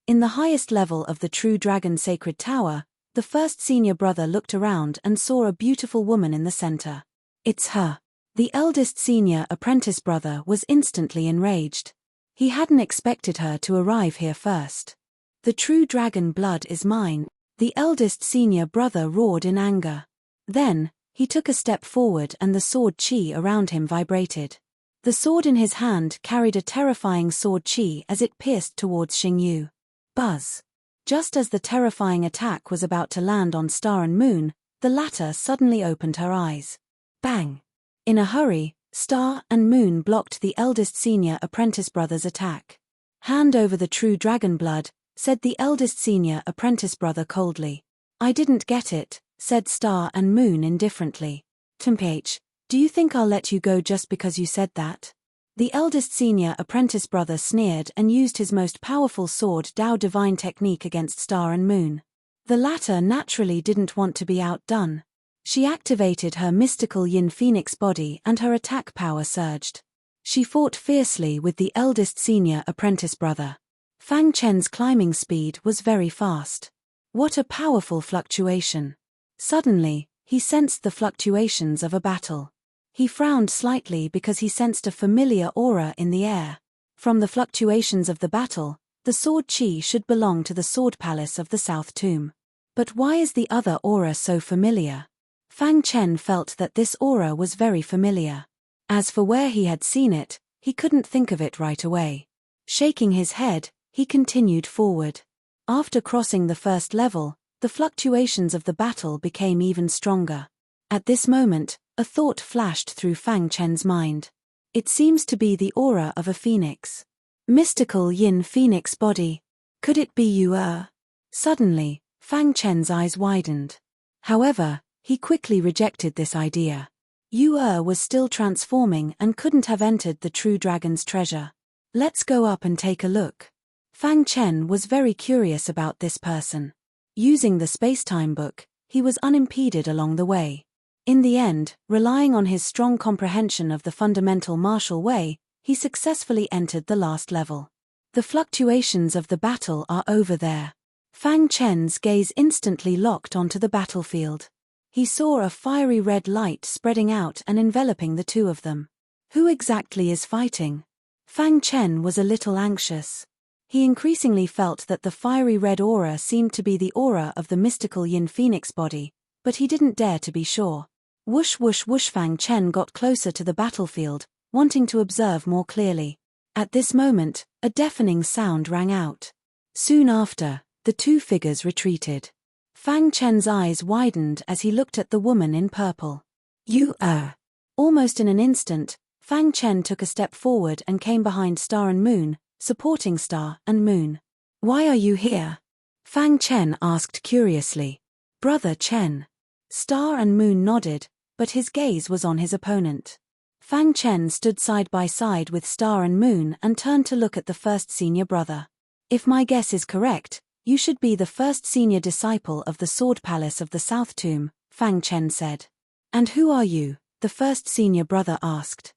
In the highest level of the true dragon sacred tower, the first senior brother looked around and saw a beautiful woman in the center. "It's her." The eldest senior apprentice brother was instantly enraged. He hadn't expected her to arrive here first. "The true dragon blood is mine," the eldest senior brother roared in anger. Then, he took a step forward and the sword qi around him vibrated. The sword in his hand carried a terrifying sword qi as it pierced towards Xingyu. Buzz! Just as the terrifying attack was about to land on Star and Moon, the latter suddenly opened her eyes. Bang! In a hurry, Star and Moon blocked the eldest senior apprentice brother's attack. "Hand over the true dragon blood," said the eldest senior apprentice brother coldly. "I didn't get it," said Star and Moon indifferently. "Temph, do you think I'll let you go just because you said that?" The eldest senior apprentice brother sneered and used his most powerful sword Tao divine technique against Star and Moon. The latter naturally didn't want to be outdone. She activated her mystical yin phoenix body and her attack power surged. She fought fiercely with the eldest senior apprentice brother. Fang Chen's climbing speed was very fast. What a powerful fluctuation. Suddenly, he sensed the fluctuations of a battle. He frowned slightly because he sensed a familiar aura in the air. From the fluctuations of the battle, the sword qi should belong to the Sword Palace of the South Tomb. But why is the other aura so familiar? Fang Chen felt that this aura was very familiar. As for where he had seen it, he couldn't think of it right away. Shaking his head, he continued forward. After crossing the first level, the fluctuations of the battle became even stronger. At this moment, a thought flashed through Fang Chen's mind. It seems to be the aura of a phoenix. Mystical yin phoenix body. Could it be you? Suddenly, Fang Chen's eyes widened. However, he quickly rejected this idea. Yu was still transforming and couldn't have entered the true dragon's treasure. Let's go up and take a look. Fang Chen was very curious about this person. Using the space-time book, he was unimpeded along the way. In the end, relying on his strong comprehension of the fundamental martial way, he successfully entered the last level. The fluctuations of the battle are over there. Fang Chen's gaze instantly locked onto the battlefield. He saw a fiery red light spreading out and enveloping the two of them. Who exactly is fighting? Fang Chen was a little anxious. He increasingly felt that the fiery red aura seemed to be the aura of the mystical Yin Phoenix body, but he didn't dare to be sure. Whoosh whoosh whoosh. Fang Chen got closer to the battlefield, wanting to observe more clearly. At this moment, a deafening sound rang out. Soon after, the two figures retreated. Fang Chen's eyes widened as he looked at the woman in purple. You are. Almost in an instant, Fang Chen took a step forward and came behind Star and Moon, supporting Star and Moon. Why are you here? Fang Chen asked curiously. Brother Chen. Star and Moon nodded, but his gaze was on his opponent. Fang Chen stood side by side with Star and Moon and turned to look at the first senior brother. If my guess is correct, you should be the first senior disciple of the Sword Palace of the South Tomb, Fang Chen said. And who are you? The first senior brother asked.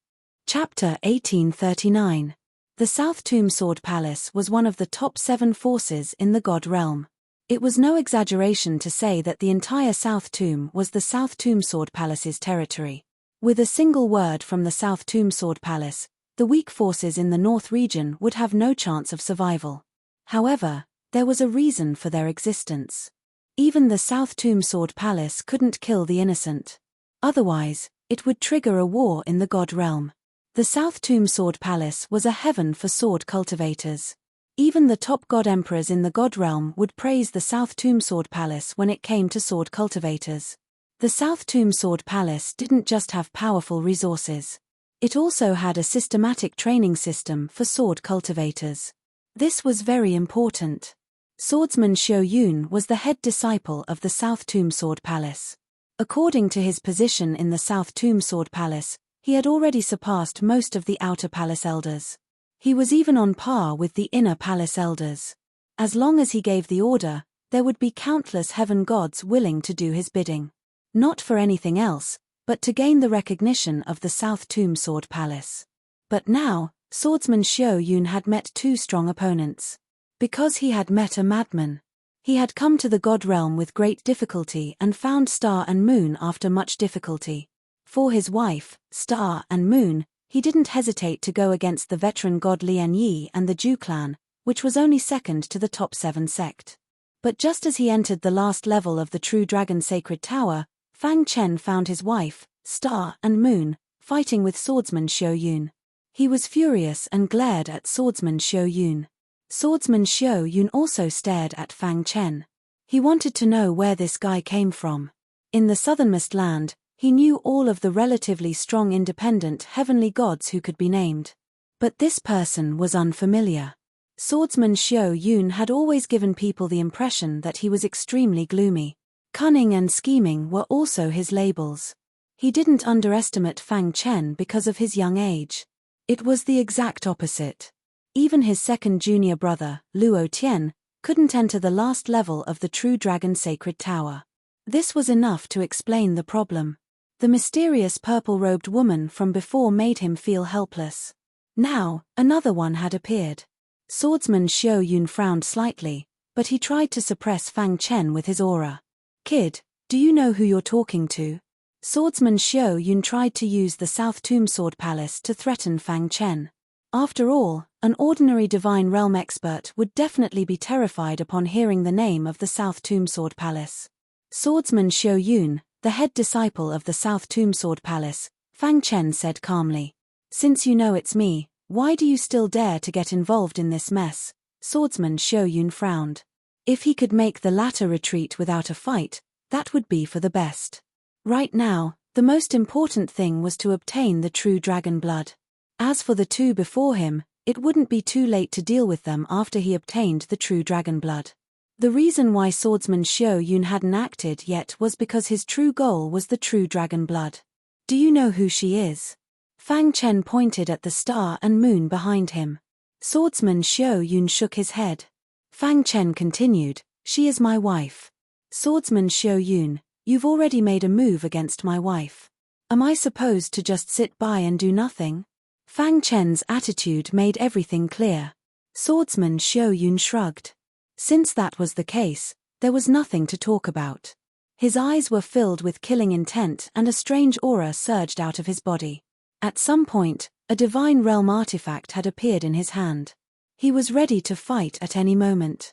Chapter 1839. The South Tomb Sword Palace was one of the top 7 forces in the God realm. It was no exaggeration to say that the entire South Tomb was the South Tomb Sword Palace's territory. With a single word from the South Tomb Sword Palace, the weak forces in the North region would have no chance of survival. However, there was a reason for their existence. Even the South Tomb Sword Palace couldn't kill the innocent. Otherwise, it would trigger a war in the God realm. The South Tomb Sword Palace was a heaven for sword cultivators. Even the top god emperors in the God realm would praise the South Tomb Sword Palace when it came to sword cultivators. The South Tomb Sword Palace didn't just have powerful resources. It also had a systematic training system for sword cultivators. This was very important. Swordsman Xiao Yun was the head disciple of the South Tomb Sword Palace. According to his position in the South Tomb Sword Palace, he had already surpassed most of the outer palace elders. He was even on par with the inner palace elders. As long as he gave the order, there would be countless heaven gods willing to do his bidding. Not for anything else, but to gain the recognition of the South Tomb Sword Palace. But now, Swordsman Xiao Yun had met 2 strong opponents. Because he had met a madman. He had come to the God realm with great difficulty and found Star and Moon after much difficulty. For his wife, Star and Moon, he didn't hesitate to go against the veteran god Lian Yi and the Zhu clan, which was only second to the top 7 sect. But just as he entered the last level of the True Dragon Sacred Tower, Fang Chen found his wife, Star and Moon, fighting with Swordsman Xiao Yun. He was furious and glared at Swordsman Xiao Yun. Swordsman Xiao Yun also stared at Fang Chen. He wanted to know where this guy came from. In the southernmost land, he knew all of the relatively strong independent heavenly gods who could be named. But this person was unfamiliar. Swordsman Xiao Yun had always given people the impression that he was extremely gloomy. Cunning and scheming were also his labels. He didn't underestimate Fang Chen because of his young age. It was the exact opposite. Even his second junior brother, Luo Tian, couldn't enter the last level of the True Dragon Sacred Tower. This was enough to explain the problem. The mysterious purple-robed woman from before made him feel helpless. Now, another one had appeared. Swordsman Xiao Yun frowned slightly, but he tried to suppress Fang Chen with his aura. Kid, do you know who you're talking to? Swordsman Xiao Yun tried to use the South Tomb Sword Palace to threaten Fang Chen. After all, an ordinary Divine Realm expert would definitely be terrified upon hearing the name of the South Tomb Sword Palace. Swordsman Xiao Yun, the head disciple of the South Tomb Sword Palace, Fang Chen said calmly. Since you know it's me, why do you still dare to get involved in this mess? Swordsman Xiao Yun frowned. If he could make the latter retreat without a fight, that would be for the best. Right now, the most important thing was to obtain the true dragon blood. As for the 2 before him, it wouldn't be too late to deal with them after he obtained the true dragon blood. The reason why Swordsman Xiao Yun hadn't acted yet was because his true goal was the true dragon blood. Do you know who she is? Fang Chen pointed at the Star and Moon behind him. Swordsman Xiao Yun shook his head. Fang Chen continued, she is my wife. Swordsman Xiao Yun, you've already made a move against my wife. Am I supposed to just sit by and do nothing? Fang Chen's attitude made everything clear. Swordsman Xiao Yun shrugged. Since that was the case, there was nothing to talk about. His eyes were filled with killing intent and a strange aura surged out of his body. At some point, a divine realm artifact had appeared in his hand. He was ready to fight at any moment.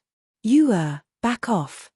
Back off.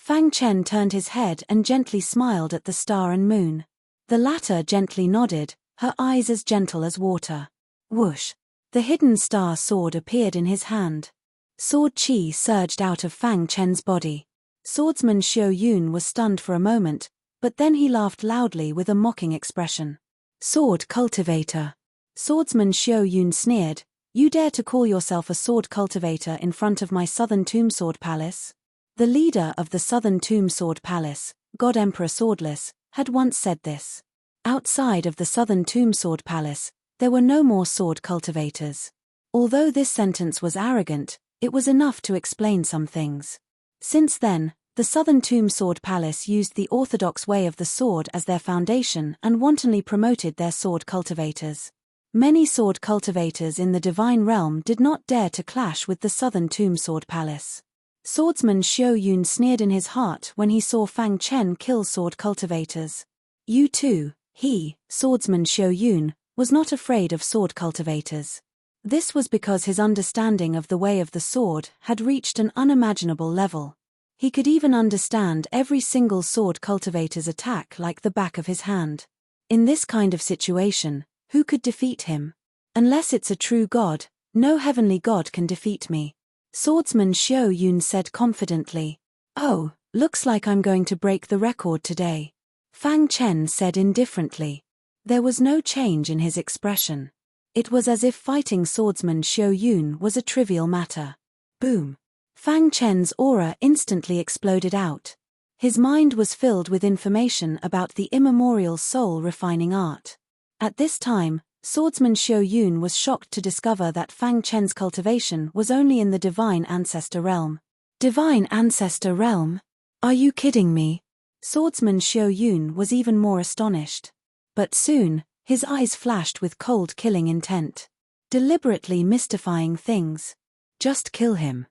Fang Chen turned his head and gently smiled at the star and moon. The latter gently nodded, her eyes as gentle as water. Whoosh! The hidden star sword appeared in his hand. Sword chi surged out of Fang Chen's body. Swordsman Xiao Yun was stunned for a moment, but then he laughed loudly with a mocking expression. Sword cultivator. Swordsman Xiao Yun sneered, you dare to call yourself a sword cultivator in front of my Southern Tomb Sword Palace? The leader of the Southern Tomb Sword Palace, God Emperor Swordless, had once said this. Outside of the Southern Tomb Sword Palace, there were no more sword cultivators. Although this sentence was arrogant, it was enough to explain some things. Since then, the Southern Tomb Sword Palace used the orthodox way of the sword as their foundation and wantonly promoted their sword cultivators. Many sword cultivators in the divine realm did not dare to clash with the Southern Tomb Sword Palace. Swordsman Xiao Yun sneered in his heart when he saw Fang Chen kill sword cultivators. You too, Swordsman Xiao Yun, was not afraid of sword cultivators. This was because his understanding of the way of the sword had reached an unimaginable level. He could even understand every single sword cultivator's attack like the back of his hand. In this kind of situation, who could defeat him? Unless it's a true god, no heavenly god can defeat me. Swordsman Xiao Yun said confidently. Oh, looks like I'm going to break the record today. Fang Chen said indifferently. There was no change in his expression. It was as if fighting Swordsman Xiao Yun was a trivial matter. Boom! Fang Chen's aura instantly exploded out. His mind was filled with information about the immemorial soul refining art. At this time, Swordsman Xiao Yun was shocked to discover that Fang Chen's cultivation was only in the Divine Ancestor realm. Divine Ancestor realm? Are you kidding me? Swordsman Xiao Yun was even more astonished. But soon, his eyes flashed with cold killing intent. Deliberately mystifying things. Just kill him.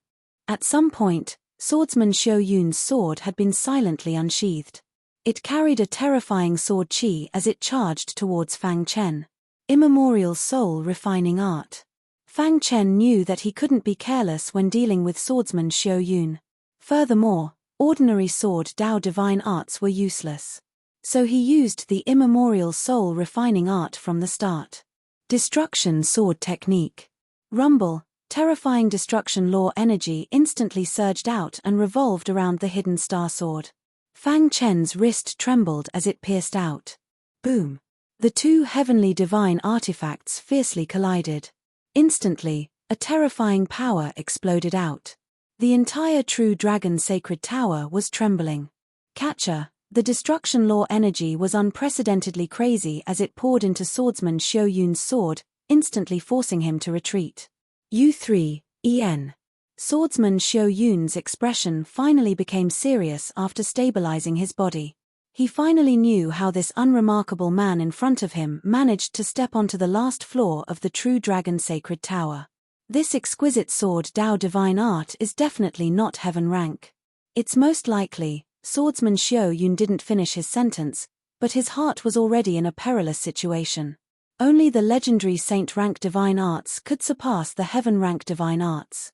At some point, Swordsman Xiao Yun's sword had been silently unsheathed. It carried a terrifying sword chi as it charged towards Fang Chen. Immemorial soul refining art. Fang Chen knew that he couldn't be careless when dealing with Swordsman Xiao Yun. Furthermore, ordinary sword Dao divine arts were useless. So he used the immemorial soul refining art from the start. Destruction sword technique. Rumble, terrifying destruction law energy instantly surged out and revolved around the hidden star sword. Fang Chen's wrist trembled as it pierced out. Boom! The two heavenly divine artifacts fiercely collided. Instantly, a terrifying power exploded out. The entire True Dragon Sacred Tower was trembling. Catcher, the destruction law energy was unprecedentedly crazy as it poured into Swordsman Xiao Yun's sword, instantly forcing him to retreat. U3, EN. Swordsman Xiao Yun's expression finally became serious after stabilizing his body. He finally knew how this unremarkable man in front of him managed to step onto the last floor of the True Dragon Sacred Tower. This exquisite sword Dao divine art is definitely not heaven rank. It's most likely, Swordsman Xiao Yun didn't finish his sentence, but his heart was already in a perilous situation. Only the legendary saint rank divine arts could surpass the heaven rank divine arts.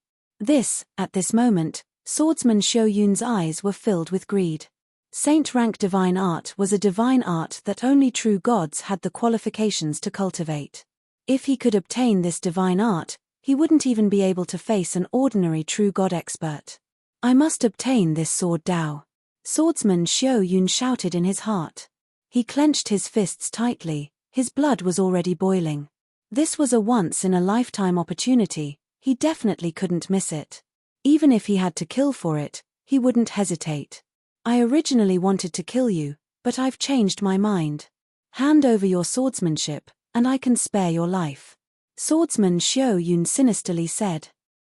At this moment, Swordsman Xiao Yun's eyes were filled with greed. Saint rank divine art was a divine art that only true gods had the qualifications to cultivate. If he could obtain this divine art, he wouldn't even be able to face an ordinary true god expert. I must obtain this sword Dao. Swordsman Xiao Yun shouted in his heart. He clenched his fists tightly, his blood was already boiling. This was a once-in-a-lifetime opportunity, he definitely couldn't miss it. Even if he had to kill for it, he wouldn't hesitate. I originally wanted to kill you, but I've changed my mind. Hand over your swordsmanship, and I can spare your life. Swordsman Xiao Yun sinisterly said.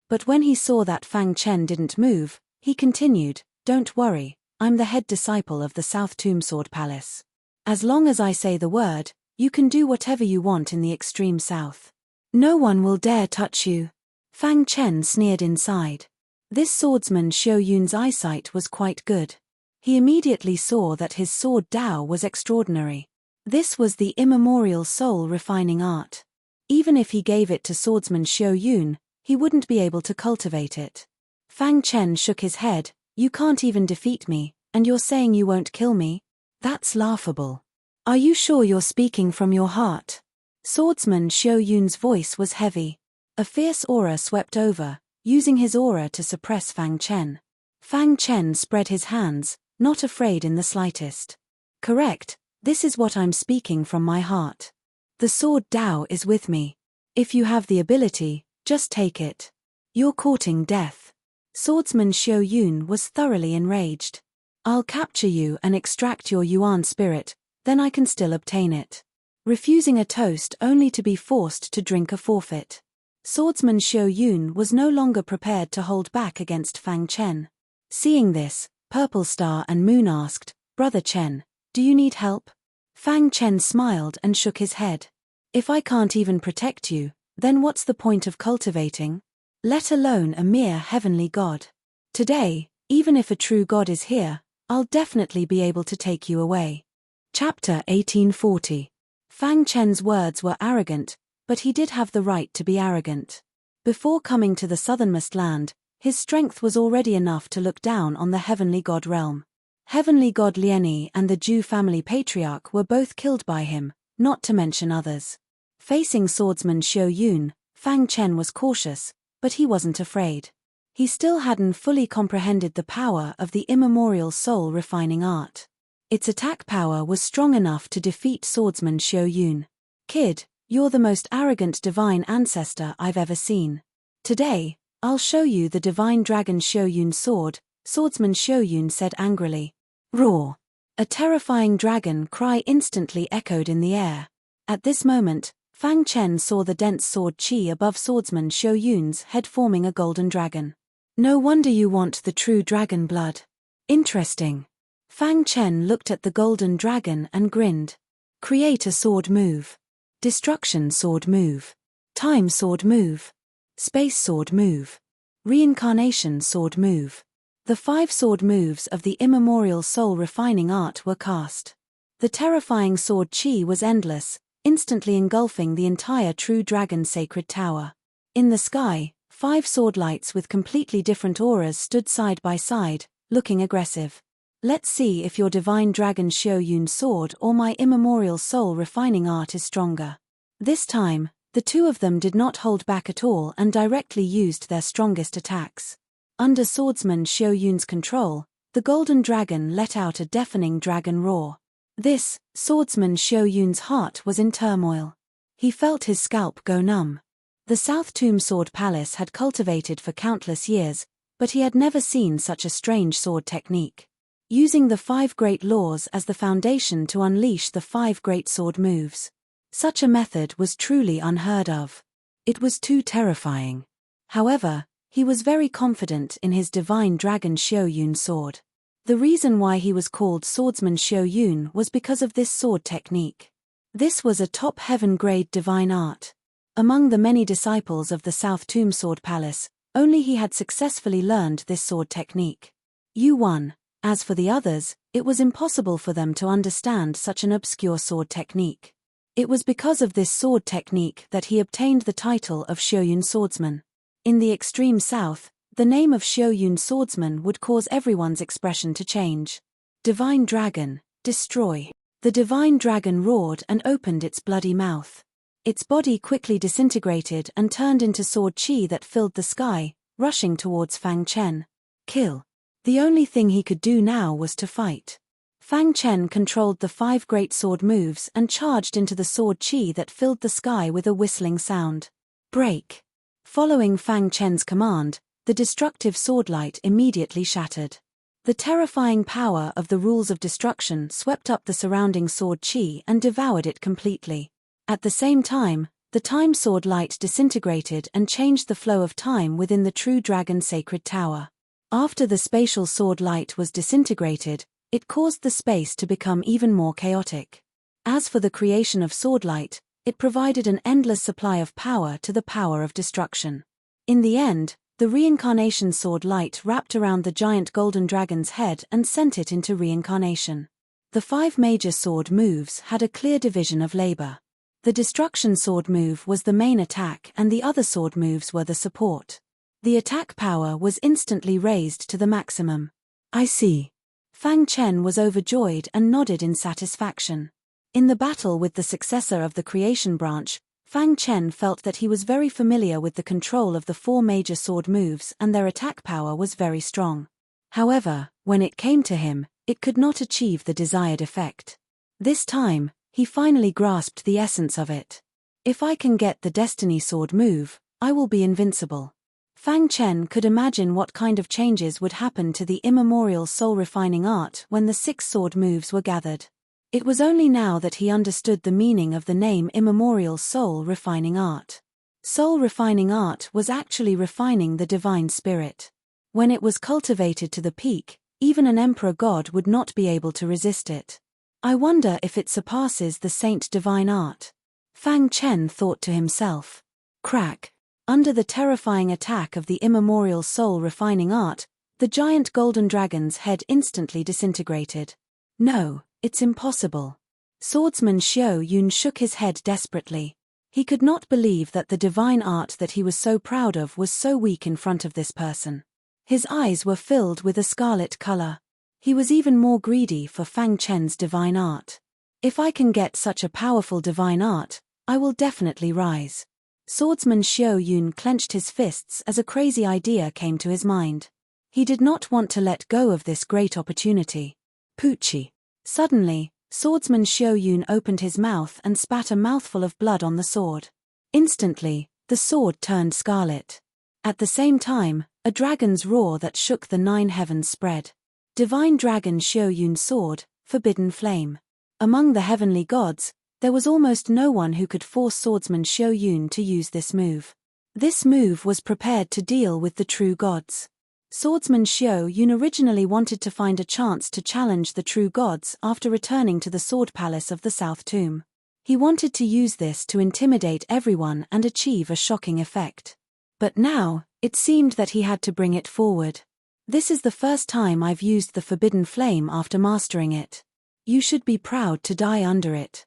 But when he saw that Fang Chen didn't move, he continued, don't worry, I'm the head disciple of the South Tomb Sword Palace. As long as I say the word, you can do whatever you want in the extreme south. No one will dare touch you. Fang Chen sneered inside. This swordsman Xiao Yun's eyesight was quite good. He immediately saw that his sword Dao was extraordinary. This was the immemorial soul refining art. Even if he gave it to swordsman Xiao Yun, he wouldn't be able to cultivate it. Fang Chen shook his head. You can't even defeat me, and you're saying you won't kill me? That's laughable. Are you sure you're speaking from your heart? Swordsman Xiao Yun's voice was heavy. A fierce aura swept over, using his aura to suppress Fang Chen. Fang Chen spread his hands, not afraid in the slightest. Correct, this is what I'm speaking from my heart. The sword Dao is with me. If you have the ability, just take it. You're courting death. Swordsman Xiao Yun was thoroughly enraged. I'll capture you and extract your Yuan spirit, then I can still obtain it. Refusing a toast only to be forced to drink a forfeit. Swordsman Xiao Yun was no longer prepared to hold back against Fang Chen. Seeing this, Purple Star and Moon asked, Brother Chen, do you need help? Fang Chen smiled and shook his head. If I can't even protect you, then what's the point of cultivating? Let alone a mere heavenly god. Today, even if a true god is here, I'll definitely be able to take you away. Chapter 1840. Fang Chen's words were arrogant, but he did have the right to be arrogant. Before coming to the southernmost land, his strength was already enough to look down on the heavenly god realm. Heavenly god Lieni and the Zhu family patriarch were both killed by him, not to mention others. Facing swordsman Xiao Yun, Fang Chen was cautious, but he wasn't afraid. He still hadn't fully comprehended the power of the immemorial soul refining art. Its attack power was strong enough to defeat swordsman Xiao Yun. Kid, you're the most arrogant divine ancestor I've ever seen. Today, I'll show you the divine dragon Xiao Yun's sword, swordsman Xiao Yun said angrily. Roar! A terrifying dragon cry instantly echoed in the air. At this moment, Fang Chen saw the dense sword qi above swordsman Xiao Yun's head forming a golden dragon. No wonder you want the true dragon blood. Interesting. Fang Chen looked at the golden dragon and grinned. Create a sword move. Destruction sword move. Time sword move. Space sword move. Reincarnation sword move. The 5 sword moves of the immemorial soul refining art were cast. The terrifying sword qi was endless, instantly engulfing the entire true dragon sacred tower. In the sky, 5 sword lights with completely different auras stood side by side, looking aggressive. Let's see if your divine dragon Xiao Yun's sword or my immemorial soul refining art is stronger. This time, the two of them did not hold back at all and directly used their strongest attacks. Under swordsman Xiao Yun's control, the golden dragon let out a deafening dragon roar. This, swordsman Xiao Yun's heart was in turmoil. He felt his scalp go numb. The South Tomb Sword Palace had cultivated for countless years, but he had never seen such a strange sword technique. Using the 5 great laws as the foundation to unleash the 5 great sword moves. Such a method was truly unheard of. It was too terrifying. However, he was very confident in his divine dragon Xiao Yun sword. The reason why he was called swordsman Xiao Yun was because of this sword technique. This was a top heaven-grade divine art. Among the many disciples of the South Tomb Sword Palace, only he had successfully learned this sword technique. Yuan. As for the others, it was impossible for them to understand such an obscure sword technique. It was because of this sword technique that he obtained the title of Xiao Yun Swordsman. In the extreme south, the name of Xiao Yun Swordsman would cause everyone's expression to change. Divine Dragon, destroy. The divine dragon roared and opened its bloody mouth. Its body quickly disintegrated and turned into sword qi that filled the sky, rushing towards Fang Chen. Kill. The only thing he could do now was to fight. Fang Chen controlled the 5 great sword moves and charged into the sword qi that filled the sky with a whistling sound. Break. Following Fang Chen's command, the destructive sword light immediately shattered. The terrifying power of the rules of destruction swept up the surrounding sword qi and devoured it completely. At the same time, the time sword light disintegrated and changed the flow of time within the true dragon sacred tower. After the spatial sword light was disintegrated, it caused the space to become even more chaotic. As for the creation of sword light, it provided an endless supply of power to the power of destruction. In the end, the reincarnation sword light wrapped around the giant golden dragon's head and sent it into reincarnation. The 5 major sword moves had a clear division of labor. The destruction sword move was the main attack and the other sword moves were the support. The attack power was instantly raised to the maximum. I see. Fang Chen was overjoyed and nodded in satisfaction. In the battle with the successor of the creation branch, Fang Chen felt that he was very familiar with the control of the 4 major sword moves and their attack power was very strong. However, when it came to him, it could not achieve the desired effect. This time, he finally grasped the essence of it. If I can get the Destiny Sword move, I will be invincible. Fang Chen could imagine what kind of changes would happen to the immemorial soul-refining art when the 6 sword moves were gathered. It was only now that he understood the meaning of the name immemorial soul-refining art. Soul-refining art was actually refining the divine spirit. When it was cultivated to the peak, even an emperor god would not be able to resist it. I wonder if it surpasses the saint divine art. Fang Chen thought to himself. Crack. Under the terrifying attack of the immemorial soul-refining art, the giant golden dragon's head instantly disintegrated. No, it's impossible. Swordsman Xiao Yun shook his head desperately. He could not believe that the divine art that he was so proud of was so weak in front of this person. His eyes were filled with a scarlet color. He was even more greedy for Fang Chen's divine art. If I can get such a powerful divine art, I will definitely rise. Swordsman Xiao Yun clenched his fists as a crazy idea came to his mind. He did not want to let go of this great opportunity. Poochie. Suddenly, Swordsman Xiao Yun opened his mouth and spat a mouthful of blood on the sword. Instantly, the sword turned scarlet. At the same time, a dragon's roar that shook the 9 heavens spread. Divine Dragon Xiao Yun's sword, Forbidden Flame. Among the heavenly gods, there was almost no one who could force Swordsman Xiao Yun to use this move. This move was prepared to deal with the true gods. Swordsman Xiao Yun originally wanted to find a chance to challenge the true gods after returning to the Sword Palace of the South Tomb. He wanted to use this to intimidate everyone and achieve a shocking effect. But now, it seemed that he had to bring it forward. This is the first time I've used the Forbidden Flame after mastering it. You should be proud to die under it.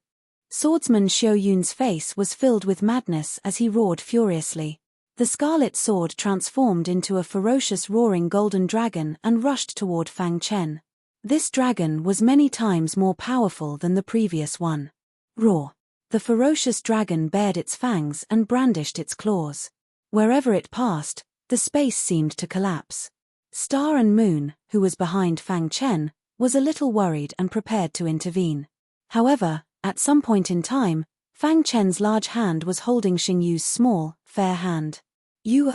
Swordsman Xiao Yun's face was filled with madness as he roared furiously. The scarlet sword transformed into a ferocious roaring golden dragon and rushed toward Fang Chen. This dragon was many times more powerful than the previous one. Roar! The ferocious dragon bared its fangs and brandished its claws. Wherever it passed, the space seemed to collapse. Star and Moon, who was behind Fang Chen, was a little worried and prepared to intervene. However, at some point in time, Fang Chen's large hand was holding Xingyu's small, fair hand. You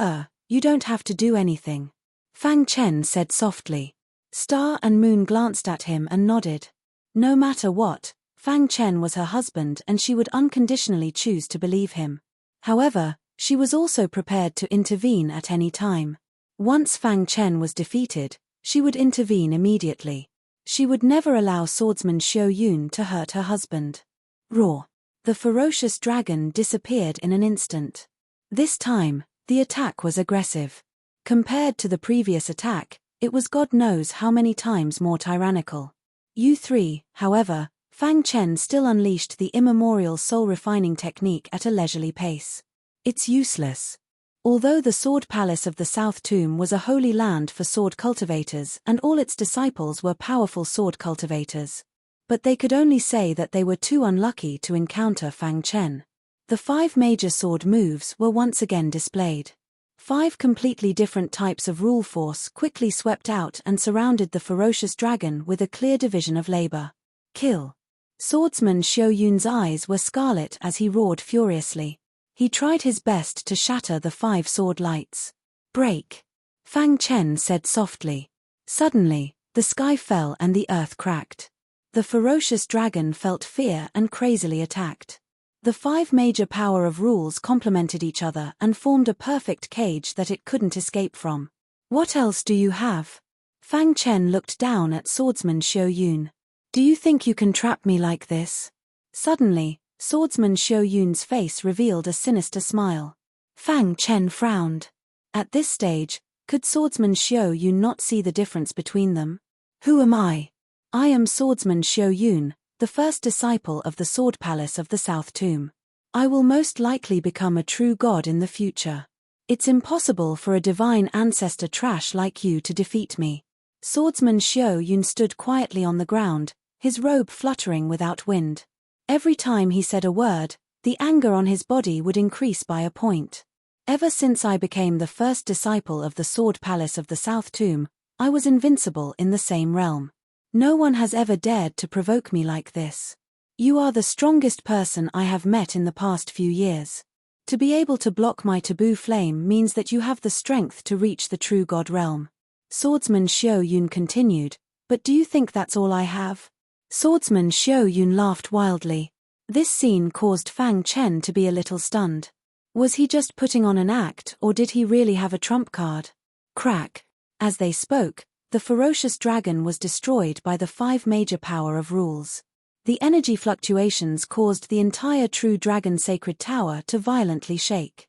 don't have to do anything. Fang Chen said softly. Star and Moon glanced at him and nodded. No matter what, Fang Chen was her husband and she would unconditionally choose to believe him. However, she was also prepared to intervene at any time. Once Fang Chen was defeated, she would intervene immediately. She would never allow Swordsman Xiao Yun to hurt her husband. Roar! The ferocious dragon disappeared in an instant. This time, the attack was aggressive. Compared to the previous attack, it was God knows how many times more tyrannical. U3, however, Fang Chen still unleashed the immemorial soul-refining technique at a leisurely pace. It's useless. Although the Sword Palace of the South Tomb was a holy land for sword cultivators and all its disciples were powerful sword cultivators. But they could only say that they were too unlucky to encounter Fang Chen. The 5 major sword moves were once again displayed. 5 completely different types of rule force quickly swept out and surrounded the ferocious dragon with a clear division of labor. Kill. Swordsman Xiao Yun's eyes were scarlet as he roared furiously. He tried his best to shatter the 5 sword lights. Break. Fang Chen said softly. Suddenly, the sky fell and the earth cracked. The ferocious dragon felt fear and crazily attacked. The 5 major power of rules complemented each other and formed a perfect cage that it couldn't escape from. What else do you have? Fang Chen looked down at swordsman Xiao Yun. Do you think you can trap me like this? Suddenly, swordsman Xiao Yun's face revealed a sinister smile. Fang Chen frowned. At this stage, could swordsman Xiao Yun not see the difference between them? Who am I? I am swordsman Xiao Yun, the first disciple of the Sword Palace of the South Tomb. I will most likely become a true god in the future. It's impossible for a divine ancestor trash like you to defeat me. Swordsman Xiao Yun stood quietly on the ground, his robe fluttering without wind. Every time he said a word, the anger on his body would increase by a point. Ever since I became the first disciple of the Sword Palace of the South Tomb, I was invincible in the same realm. No one has ever dared to provoke me like this. You are the strongest person I have met in the past few years. To be able to block my taboo flame means that you have the strength to reach the true god realm. Swordsman Xiao Yun continued, but do you think that's all I have? Swordsman Xiao Yun laughed wildly. This scene caused Fang Chen to be a little stunned. Was he just putting on an act, or did he really have a trump card? Crack. As they spoke, the ferocious dragon was destroyed by the 5 major power of rules. The energy fluctuations caused the entire True Dragon Sacred Tower to violently shake.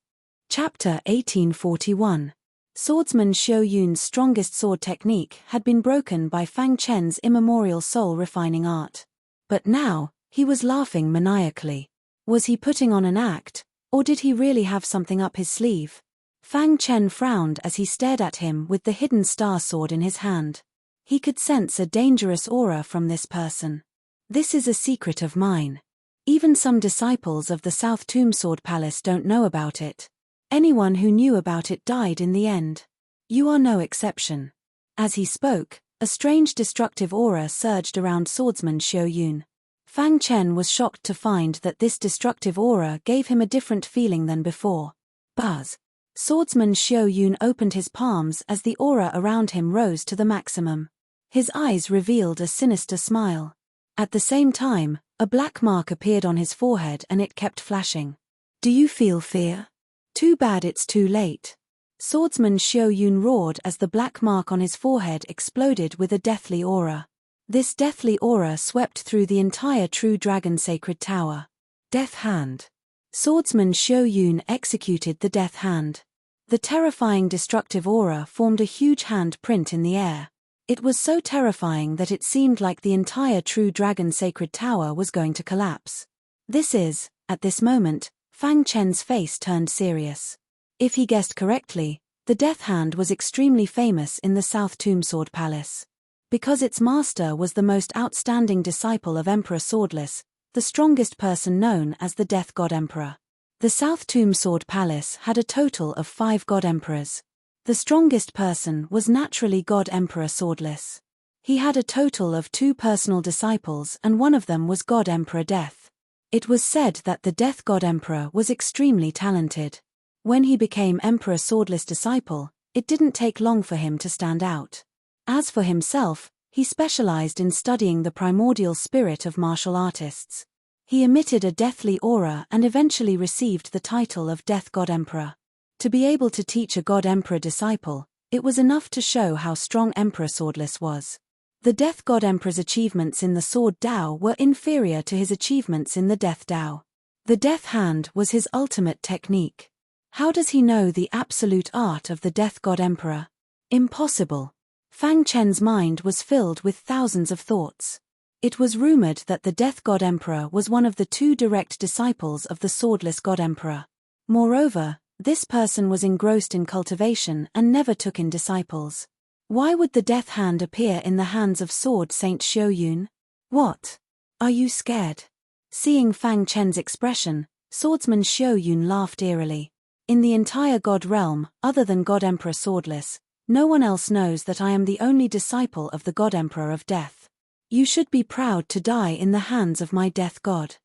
Chapter 1841. Swordsman Xiao Yun's strongest sword technique had been broken by Fang Chen's immemorial soul-refining art. But now, he was laughing maniacally. Was he putting on an act, or did he really have something up his sleeve? Fang Chen frowned as he stared at him with the hidden star sword in his hand. He could sense a dangerous aura from this person. This is a secret of mine. Even some disciples of the South Tomb Sword Palace don't know about it. Anyone who knew about it died in the end. You are no exception. As he spoke, a strange destructive aura surged around swordsman Xiao Yun. Fang Chen was shocked to find that this destructive aura gave him a different feeling than before. Buzz. Swordsman Xiao Yun opened his palms as the aura around him rose to the maximum. His eyes revealed a sinister smile. At the same time, a black mark appeared on his forehead and it kept flashing. Do you feel fear? Too bad it's too late. Swordsman Xiao Yun roared as the black mark on his forehead exploded with a deathly aura. This deathly aura swept through the entire True Dragon Sacred Tower. Death Hand. Swordsman Xiao Yun executed the Death Hand. The terrifying destructive aura formed a huge hand print in the air. It was so terrifying that it seemed like the entire True Dragon Sacred Tower was going to collapse. At this moment, Fang Chen's face turned serious. If he guessed correctly, the Death Hand was extremely famous in the South Tomb Sword Palace. Because its master was the most outstanding disciple of Emperor Swordless, the strongest person known as the Death God Emperor. The South Tomb Sword Palace had a total of 5 God Emperors. The strongest person was naturally God Emperor Swordless. He had a total of 2 personal disciples and one of them was God Emperor Death. It was said that the Death God Emperor was extremely talented. When he became Emperor Swordless disciple, it didn't take long for him to stand out. As for himself, he specialized in studying the primordial spirit of martial artists. He emitted a deathly aura and eventually received the title of Death God Emperor. To be able to teach a God Emperor disciple, it was enough to show how strong Emperor Swordless was. The Death God Emperor's achievements in the Sword Dao were inferior to his achievements in the Death Dao. The Death Hand was his ultimate technique. How does he know the absolute art of the Death God Emperor? Impossible. Fang Chen's mind was filled with thousands of thoughts. It was rumored that the Death God Emperor was one of the 2 direct disciples of the Swordless God Emperor. Moreover, this person was engrossed in cultivation and never took in disciples. Why would the Death Hand appear in the hands of Sword Saint Xiao Yun? What? Are you scared? Seeing Fang Chen's expression, swordsman Xiao Yun laughed eerily. In the entire God realm, other than God Emperor Swordless, no one else knows that I am the only disciple of the God Emperor of Death. You should be proud to die in the hands of my Death God.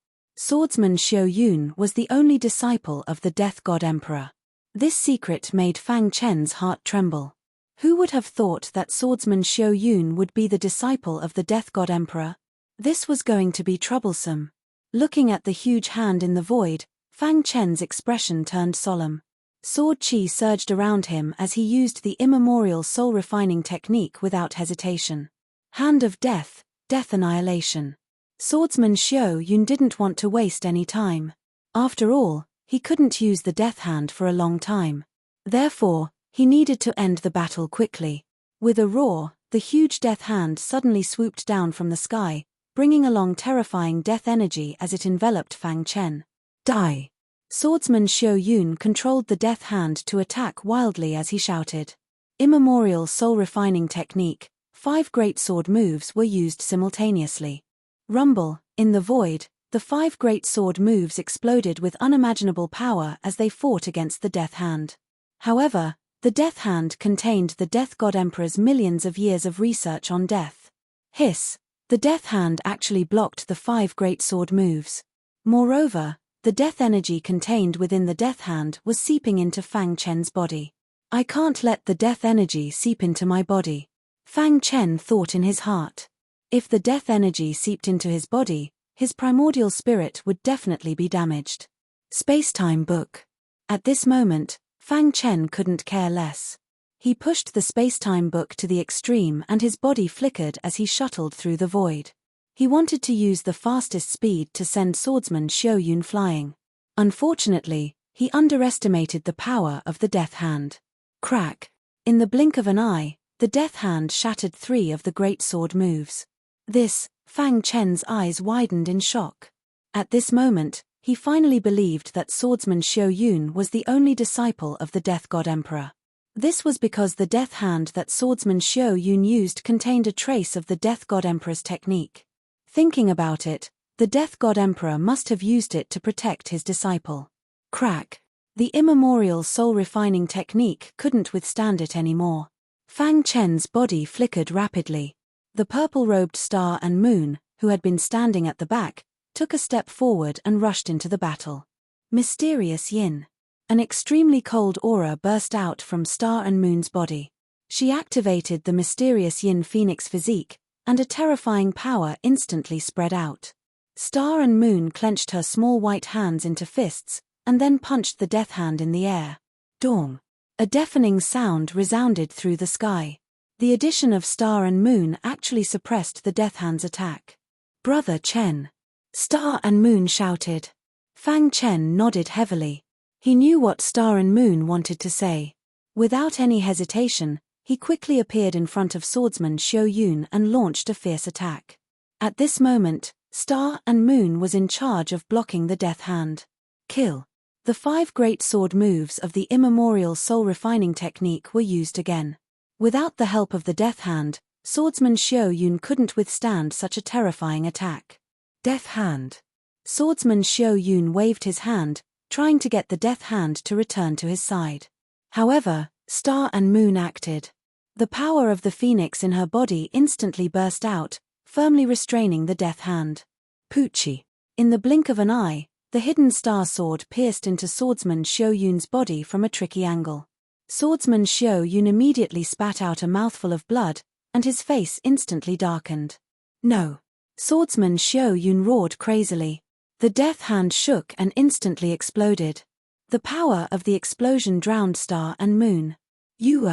Swordsman Xiao Yun was the only disciple of the Death God Emperor. This secret made Fang Chen's heart tremble. Who would have thought that Swordsman Xiao Yun would be the disciple of the Death God Emperor? This was going to be troublesome. Looking at the huge hand in the void, Fang Chen's expression turned solemn. Sword chi surged around him as he used the immemorial soul-refining technique without hesitation. Hand of Death, Death Annihilation. Swordsman Xiao Yun didn't want to waste any time. After all, he couldn't use the death hand for a long time. Therefore, he needed to end the battle quickly. With a roar, the huge death hand suddenly swooped down from the sky, bringing along terrifying death energy as it enveloped Fang Chen. Die! Swordsman Xiao Yun controlled the death hand to attack wildly as he shouted. Immemorial soul-refining technique, 5 great sword moves were used simultaneously. Rumble, in the void, the 5 great sword moves exploded with unimaginable power as they fought against the death hand. However, the death hand contained the Death God Emperor's millions of years of research on death. Hiss! The death hand actually blocked the 5 great sword moves. Moreover, the death energy contained within the death hand was seeping into Fang Chen's body. I can't let the death energy seep into my body. Fang Chen thought in his heart. If the death energy seeped into his body, his primordial spirit would definitely be damaged. Spacetime book. At this moment, Fang Chen couldn't care less. He pushed the spacetime book to the extreme and his body flickered as he shuttled through the void. He wanted to use the fastest speed to send Swordsman Xiao Yun flying. Unfortunately, he underestimated the power of the death hand. Crack! In the blink of an eye, the death hand shattered 3 of the great sword moves. Fang Chen's eyes widened in shock. At this moment, he finally believed that Swordsman Xiao Yun was the only disciple of the Death God Emperor. This was because the death hand that Swordsman Xiao Yun used contained a trace of the Death God Emperor's technique. Thinking about it, the Death God Emperor must have used it to protect his disciple. Crack! The immemorial soul-refining technique couldn't withstand it anymore. Fang Chen's body flickered rapidly. The purple-robed Star and Moon, who had been standing at the back, took a step forward and rushed into the battle. Mysterious Yin. An extremely cold aura burst out from Star and Moon's body. She activated the mysterious Yin Phoenix physique, and a terrifying power instantly spread out. Star and Moon clenched her small white hands into fists, and then punched the death hand in the air. Dong! A deafening sound resounded through the sky. The addition of Star and Moon actually suppressed the death hand's attack. Brother Chen! Star and Moon shouted. Fang Chen nodded heavily. He knew what Star and Moon wanted to say. Without any hesitation, he quickly appeared in front of Swordsman Xiao Yun and launched a fierce attack. At this moment, Star and Moon was in charge of blocking the death hand. Kill! The 5 great sword moves of the immemorial soul-refining technique were used again. Without the help of the death hand, Swordsman Xiao Yun couldn't withstand such a terrifying attack. Death hand! Swordsman Xiao Yun waved his hand, trying to get the death hand to return to his side. However, Star and Moon acted. The power of the phoenix in her body instantly burst out, firmly restraining the death hand. Poochie! In the blink of an eye, the hidden star sword pierced into Swordsman Xiao Yun's body from a tricky angle. Swordsman Xiao Yun immediately spat out a mouthful of blood, and his face instantly darkened. No! Swordsman Xiao Yun roared crazily. The death hand shook and instantly exploded. The power of the explosion drowned Star and Moon. You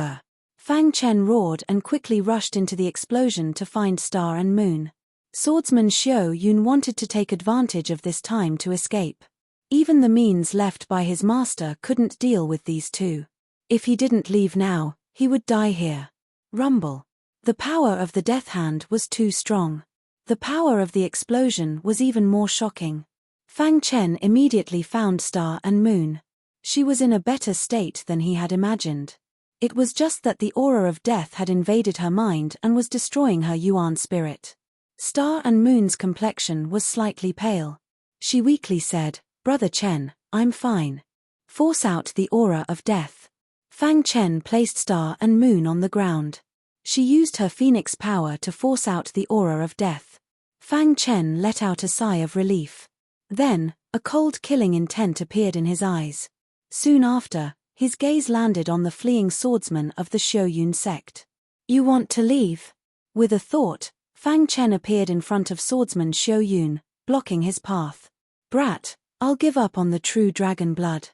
Fang Chen roared and quickly rushed into the explosion to find Star and Moon. Swordsman Xiao Yun wanted to take advantage of this time to escape. Even the means left by his master couldn't deal with these two. If he didn't leave now, he would die here. Rumble. The power of the death hand was too strong. The power of the explosion was even more shocking. Fang Chen immediately found Star and Moon. She was in a better state than he had imagined. It was just that the aura of death had invaded her mind and was destroying her Yuan spirit. Star and Moon's complexion was slightly pale. She weakly said, "Brother Chen, I'm fine. Force out the aura of death." Fang Chen placed Star and Moon on the ground. She used her phoenix power to force out the aura of death. Fang Chen let out a sigh of relief. Then, a cold killing intent appeared in his eyes. Soon after, his gaze landed on the fleeing swordsman of the Xiao Yun sect. "You want to leave?" With a thought, Fang Chen appeared in front of swordsman Xiao Yun, blocking his path. "Brat, I'll give up on the true dragon blood."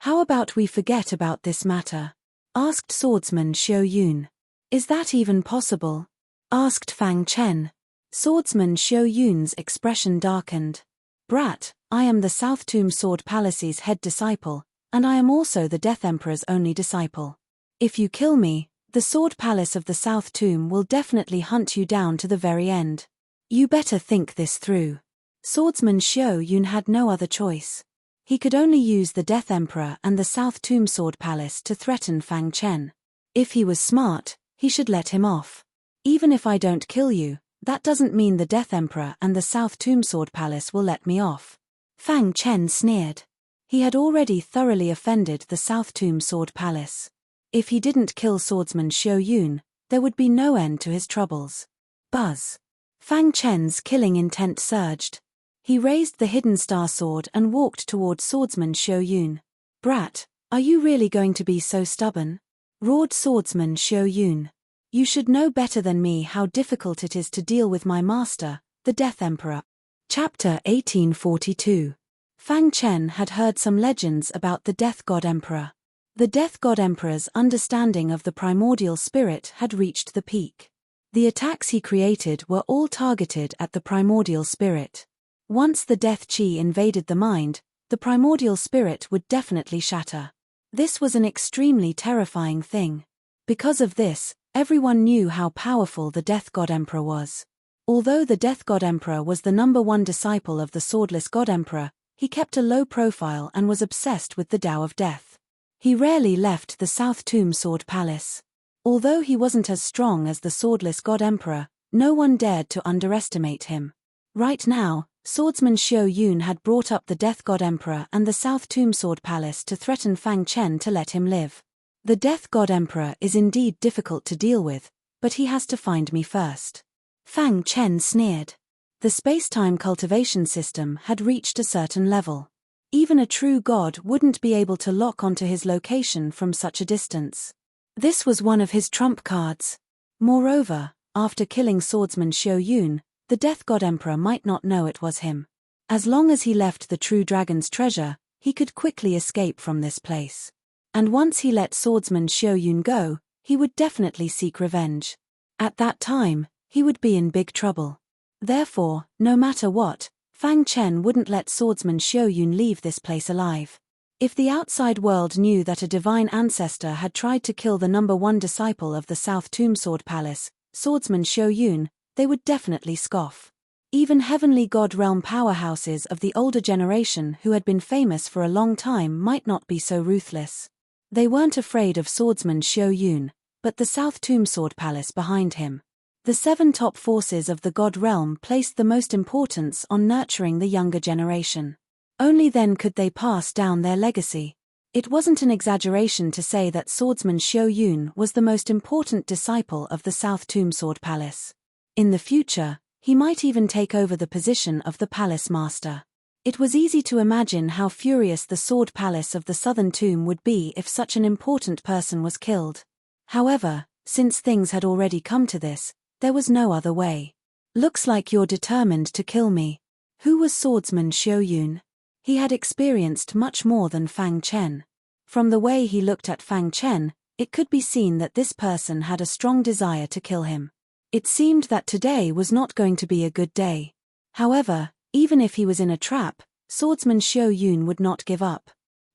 How about we forget about this matter? Asked swordsman Xiao Yun. Is that even possible? Asked Fang Chen. Swordsman Xiao Yun's expression darkened. Brat, I am the South Tomb Sword Palace's head disciple, and I am also the Death Emperor's only disciple. If you kill me, the Sword Palace of the South Tomb will definitely hunt you down to the very end. You better think this through. Swordsman Xiao Yun had no other choice. He could only use the Death Emperor and the South Tomb Sword Palace to threaten Fang Chen. If he was smart, he should let him off. Even if I don't kill you, that doesn't mean the Death Emperor and the South Tomb Sword Palace will let me off. Fang Chen sneered. He had already thoroughly offended the South Tomb Sword Palace. If he didn't kill swordsman Xiao Yun, there would be no end to his troubles. Buzz. Fang Chen's killing intent surged. He raised the hidden star sword and walked toward swordsman Xiao Yun. Brat, are you really going to be so stubborn? Roared swordsman Xiao Yun. You should know better than me how difficult it is to deal with my master, the Death Emperor. Chapter 1842. Fang Chen had heard some legends about the Death God Emperor. The Death God Emperor's understanding of the primordial spirit had reached the peak. The attacks he created were all targeted at the primordial spirit. Once the Death Chi invaded the mind, the primordial spirit would definitely shatter. This was an extremely terrifying thing. Because of this, everyone knew how powerful the Death God Emperor was. Although the Death God Emperor was the #1 disciple of the Swordless God Emperor, he kept a low profile and was obsessed with the Tao of Death. He rarely left the South Tomb Sword Palace. Although he wasn't as strong as the Swordless God Emperor, no one dared to underestimate him. Right now, swordsman Xiao Yun had brought up the Death God Emperor and the South Tomb Sword Palace to threaten Fang Chen to let him live. The Death God Emperor is indeed difficult to deal with, but he has to find me first. Fang Chen sneered. The space-time cultivation system had reached a certain level. Even a true god wouldn't be able to lock onto his location from such a distance. This was one of his trump cards. Moreover, after killing swordsman Xiao Yun, the Death God Emperor might not know it was him. As long as he left the true dragon's treasure, he could quickly escape from this place. And once he let swordsman Xiao Yun go, he would definitely seek revenge. At that time, he would be in big trouble. Therefore, no matter what, Fang Chen wouldn't let swordsman Xiao Yun leave this place alive. If the outside world knew that a divine ancestor had tried to kill the #1 disciple of the South Tomb Sword Palace, swordsman Xiao Yun, they would definitely scoff. Even heavenly god realm powerhouses of the older generation who had been famous for a long time might not be so ruthless. They weren't afraid of swordsman Xiao Yun, but the South Tomb Sword Palace behind him. The 7 top forces of the god realm placed the most importance on nurturing the younger generation. Only then could they pass down their legacy. It wasn't an exaggeration to say that swordsman Xiao Yun was the most important disciple of the South Tomb Sword Palace. In the future, he might even take over the position of the palace master. It was easy to imagine how furious the Sword Palace of the Southern Tomb would be if such an important person was killed. However, since things had already come to this, there was no other way. Looks like you're determined to kill me. Who was swordsman Xiao Yun? He had experienced much more than Fang Chen. From the way he looked at Fang Chen, it could be seen that this person had a strong desire to kill him. It seemed that today was not going to be a good day. However, even if he was in a trap, swordsman Xiao Yun would not give up.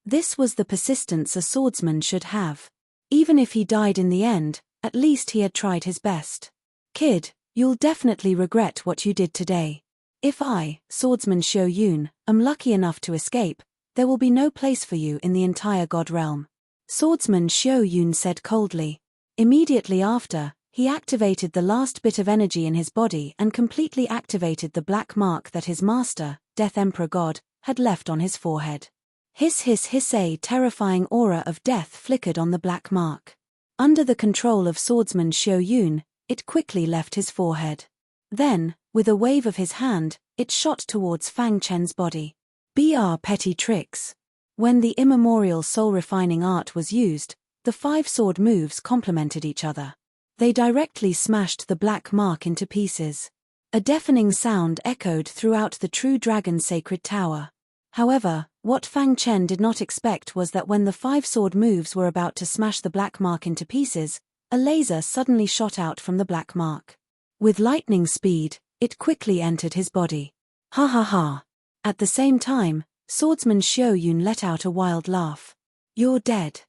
This was the persistence a swordsman should have. Even if he died in the end, at least he had tried his best. Kid, you'll definitely regret what you did today. If I, swordsman Xiao Yun, am lucky enough to escape, there will be no place for you in the entire god realm. Swordsman Xiao Yun said coldly. Immediately after, he activated the last bit of energy in his body and completely activated the black mark that his master, Death Emperor God, had left on his forehead. Hiss hiss hiss, a terrifying aura of death flickered on the black mark. Under the control of swordsman Xiao Yun, it quickly left his forehead. Then, with a wave of his hand, it shot towards Fang Chen's body. Br petty tricks. When the immemorial soul-refining art was used, the 5 sword moves complemented each other. They directly smashed the black mark into pieces. A deafening sound echoed throughout the True Dragon's sacred tower. However, What Fang Chen did not expect was that when the 5 sword moves were about to smash the black mark into pieces, a laser suddenly shot out from the black mark. With lightning speed, it quickly entered his body. Ha ha ha. At the same time, swordsman Xiao Yun let out a wild laugh. You're dead.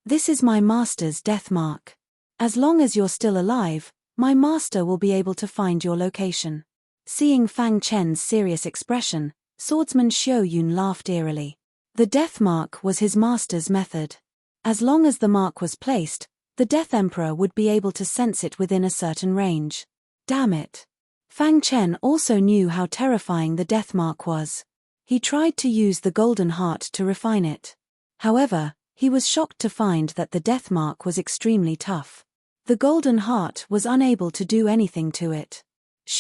This is my master's death mark. As long as you're still alive, my master will be able to find your location. Seeing Fang Chen's serious expression, swordsman Xiao Yun laughed eerily. The death mark was his master's method. As long as the mark was placed, the Death Emperor would be able to sense it within a certain range. Damn it. Fang Chen also knew how terrifying the death mark was. He tried to use the golden heart to refine it. However, he was shocked to find that the death mark was extremely tough. The golden heart was unable to do anything to it.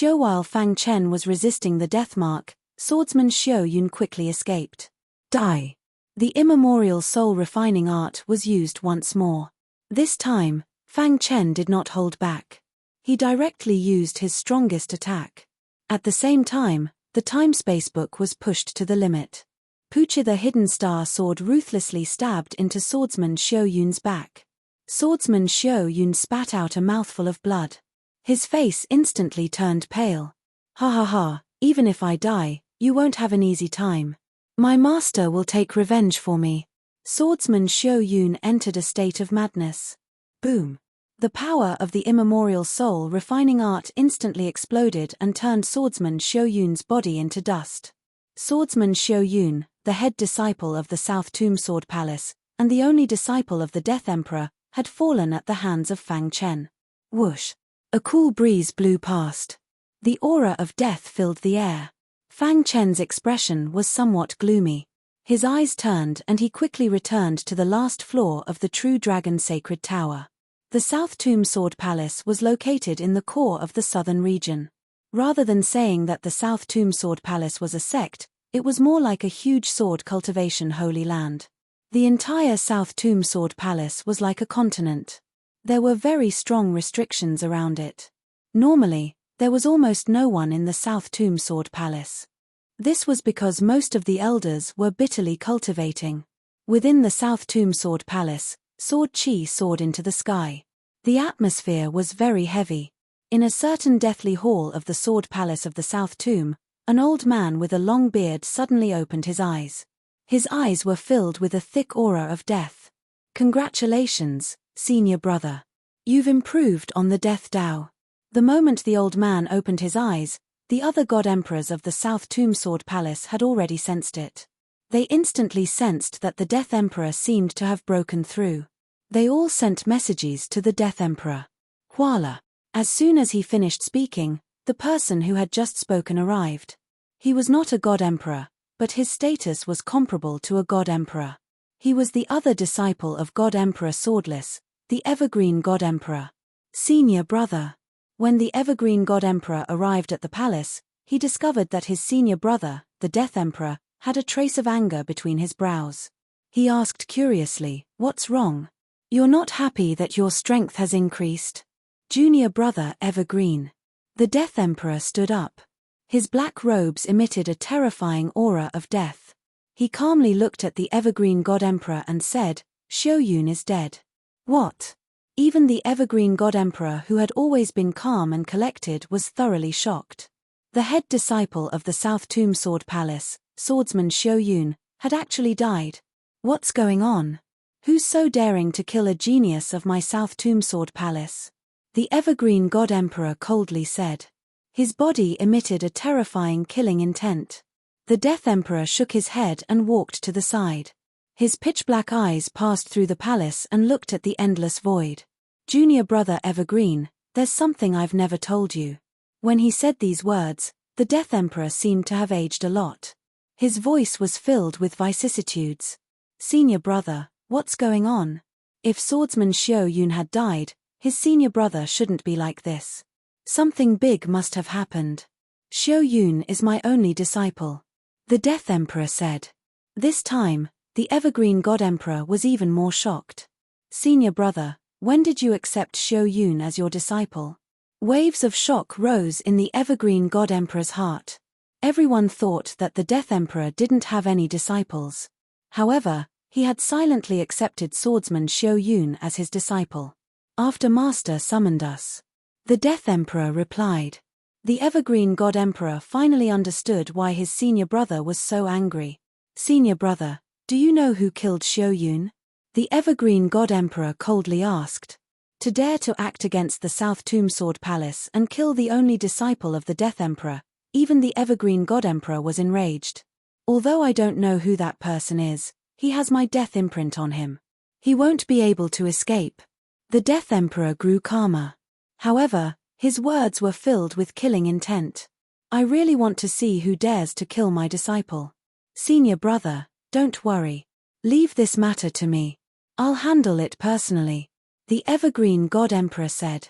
While Fang Chen was resisting the death mark, swordsman Xiao Yun quickly escaped. Die. The immemorial soul refining art was used once more. This time, Fang Chen did not hold back. He directly used his strongest attack. At the same time, the time-space book was pushed to the limit. Pucha the hidden star sword ruthlessly stabbed into swordsman Xiao Yun's back. Swordsman Xiao Yun spat out a mouthful of blood. His face instantly turned pale. Ha ha ha, even if I die, you won't have an easy time. My master will take revenge for me. Swordsman Xiao Yun entered a state of madness. Boom. The power of the immemorial soul refining art instantly exploded and turned swordsman Xiao Yun's body into dust. Swordsman Xiao Yun, the head disciple of the South Tomb Sword Palace, and the only disciple of the Death Emperor, had fallen at the hands of Fang Chen. Whoosh! A cool breeze blew past. The aura of death filled the air. Fang Chen's expression was somewhat gloomy. His eyes turned and he quickly returned to the last floor of the True Dragon Sacred Tower. The South Tomb Sword Palace was located in the core of the southern region. Rather than saying that the South Tomb Sword Palace was a sect, it was more like a huge sword cultivation holy land. The entire South Tomb Sword Palace was like a continent. There were very strong restrictions around it. Normally, there was almost no one in the South Tomb Sword Palace. This was because most of the elders were bitterly cultivating. Within the South Tomb Sword Palace, sword chi soared into the sky. The atmosphere was very heavy. In a certain deathly hall of the Sword Palace of the South Tomb, an old man with a long beard suddenly opened his eyes. His eyes were filled with a thick aura of death. Congratulations, senior brother. You've improved on the Death Dao. The moment the old man opened his eyes, the other god emperors of the South Tomb Sword Palace had already sensed it. They instantly sensed that the Death Emperor seemed to have broken through. They all sent messages to the Death Emperor. Voila! As soon as he finished speaking, the person who had just spoken arrived. He was not a god emperor, but his status was comparable to a god emperor. He was the other disciple of God Emperor Swordless, the Evergreen God Emperor. Senior brother. When the Evergreen God Emperor arrived at the palace, he discovered that his senior brother, the Death Emperor, had a trace of anger between his brows. He asked curiously, "What's wrong? You're not happy that your strength has increased?" Junior brother Evergreen. The Death Emperor stood up. His black robes emitted a terrifying aura of death. He calmly looked at the Evergreen God Emperor and said, "Xiao Yun is dead." What? Even the Evergreen God Emperor, who had always been calm and collected, was thoroughly shocked. The head disciple of the South Tomb Sword Palace, swordsman Xiao Yun, had actually died. What's going on? Who's so daring to kill a genius of my South Tomb Sword Palace? The Evergreen God Emperor coldly said. His body emitted a terrifying killing intent. The Death Emperor shook his head and walked to the side. His pitch-black eyes passed through the palace and looked at the endless void. Junior brother Evergreen, there's something I've never told you. When he said these words, the Death Emperor seemed to have aged a lot. His voice was filled with vicissitudes. Senior brother, what's going on? If swordsman Xiao Yun had died, his senior brother shouldn't be like this. Something big must have happened. Xiao Yun is my only disciple. The Death Emperor said. This time, the Evergreen God Emperor was even more shocked. Senior brother, when did you accept Xiao Yun as your disciple? Waves of shock rose in the Evergreen God Emperor's heart. Everyone thought that the Death Emperor didn't have any disciples. However, he had silently accepted swordsman Xiao Yun as his disciple. After Master summoned us. The Death Emperor replied. The Evergreen God Emperor finally understood why his senior brother was so angry. Senior brother, do you know who killed Xiao Yun? The Evergreen God Emperor coldly asked. To dare to act against the South Tomb Sword Palace and kill the only disciple of the Death Emperor, even the Evergreen God Emperor was enraged. Although I don't know who that person is, he has my death imprint on him. He won't be able to escape. The Death Emperor grew calmer. However, his words were filled with killing intent. I really want to see who dares to kill my disciple. Senior brother, don't worry. Leave this matter to me. I'll handle it personally. The Evergreen God Emperor said.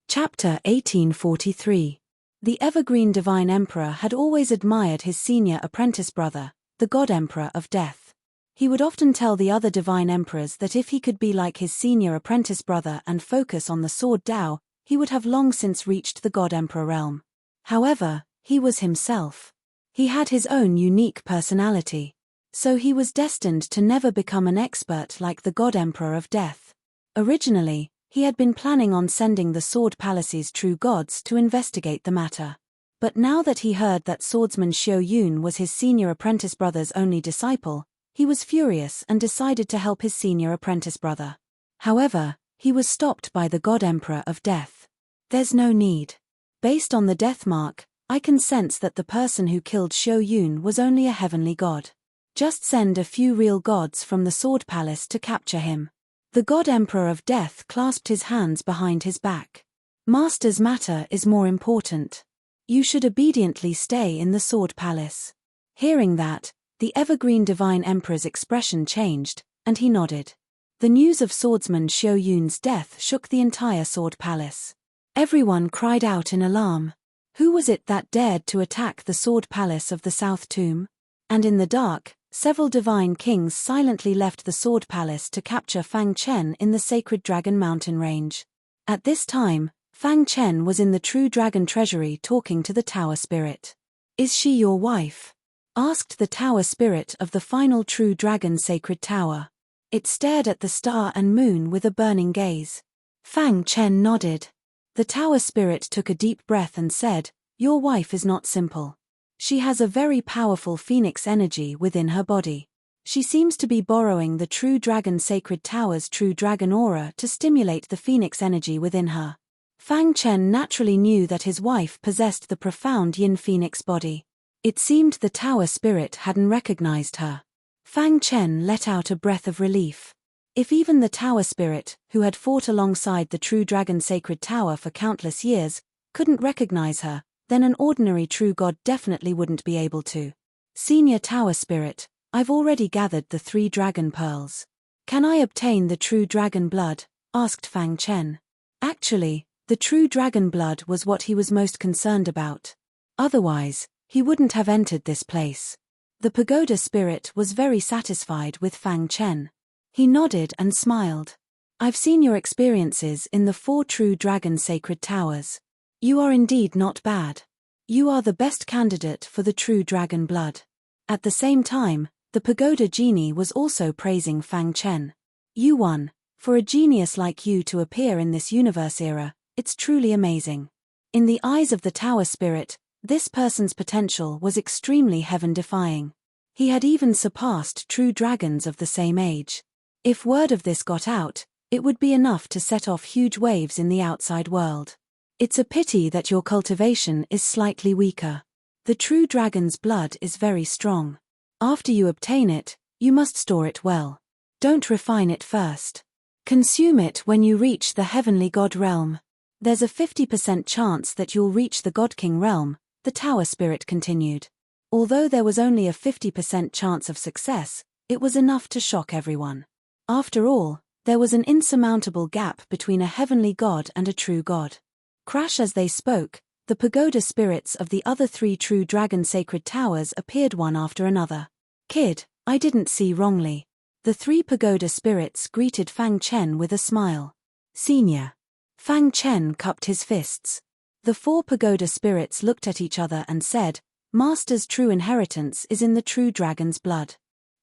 Chapter 1843. The Evergreen Divine Emperor had always admired his senior apprentice brother, the God Emperor of Death. He would often tell the other Divine Emperors that if he could be like his senior apprentice brother and focus on the Sword Tao, he would have long since reached the God Emperor realm. However, he was himself. He had his own unique personality. So he was destined to never become an expert like the God Emperor of Death. Originally, he had been planning on sending the Sword Palace's true gods to investigate the matter. But now that he heard that swordsman Xiao Yun was his senior apprentice brother's only disciple, he was furious and decided to help his senior apprentice brother. However, he was stopped by the God Emperor of Death. There's no need. Based on the death mark, I can sense that the person who killed Xiao Yun was only a heavenly god. Just send a few real gods from the Sword Palace to capture him. The God Emperor of Death clasped his hands behind his back. Master's matter is more important. You should obediently stay in the Sword Palace. Hearing that, the Evergreen Divine Emperor's expression changed, and he nodded. The news of swordsman Xiao Yun's death shook the entire Sword Palace. Everyone cried out in alarm. Who was it that dared to attack the Sword Palace of the South Tomb? And in the dark, several divine kings silently left the Sword Palace to capture Fang Chen in the sacred Dragon Mountain range. At this time, Fang Chen was in the True Dragon Treasury talking to the Tower Spirit. Is she your wife? Asked the Tower Spirit of the final True Dragon Sacred Tower. It stared at the star and moon with a burning gaze. Fang Chen nodded. The Tower Spirit took a deep breath and said, Your wife is not simple. She has a very powerful phoenix energy within her body. She seems to be borrowing the True Dragon Sacred Tower's True Dragon aura to stimulate the phoenix energy within her. Fang Chen naturally knew that his wife possessed the profound Yin Phoenix body. It seemed the Tower Spirit hadn't recognized her. Fang Chen let out a breath of relief. If even the Tower Spirit, who had fought alongside the True Dragon Sacred Tower for countless years, couldn't recognize her, then an ordinary true god definitely wouldn't be able to. Senior Tower Spirit, I've already gathered the 3 dragon pearls. Can I obtain the true dragon blood? Asked Fang Chen. Actually, the true dragon blood was what he was most concerned about. Otherwise, he wouldn't have entered this place. The pagoda spirit was very satisfied with Fang Chen. He nodded and smiled. I've seen your experiences in the 4 True Dragon Sacred Towers. You are indeed not bad. You are the best candidate for the true dragon blood. At the same time, the pagoda genie was also praising Fang Chen. You won. For a genius like you to appear in this universe era, it's truly amazing. In the eyes of the Tower Spirit, this person's potential was extremely heaven-defying. He had even surpassed true dragons of the same age. If word of this got out, it would be enough to set off huge waves in the outside world. It's a pity that your cultivation is slightly weaker. The true dragon's blood is very strong. After you obtain it, you must store it well. Don't refine it first. Consume it when you reach the heavenly god realm. There's a 50% chance that you'll reach the God King realm, the Tower Spirit continued. Although there was only a 50% chance of success, it was enough to shock everyone. After all, there was an insurmountable gap between a heavenly god and a true god. Crash as they spoke, the pagoda spirits of the other 3 True Dragon Sacred Towers appeared one after another. Kid, I didn't see wrongly. The 3 pagoda spirits greeted Fang Chen with a smile. Senior. Fang Chen cupped his fists. The 4 pagoda spirits looked at each other and said, Master's true inheritance is in the true dragon's blood.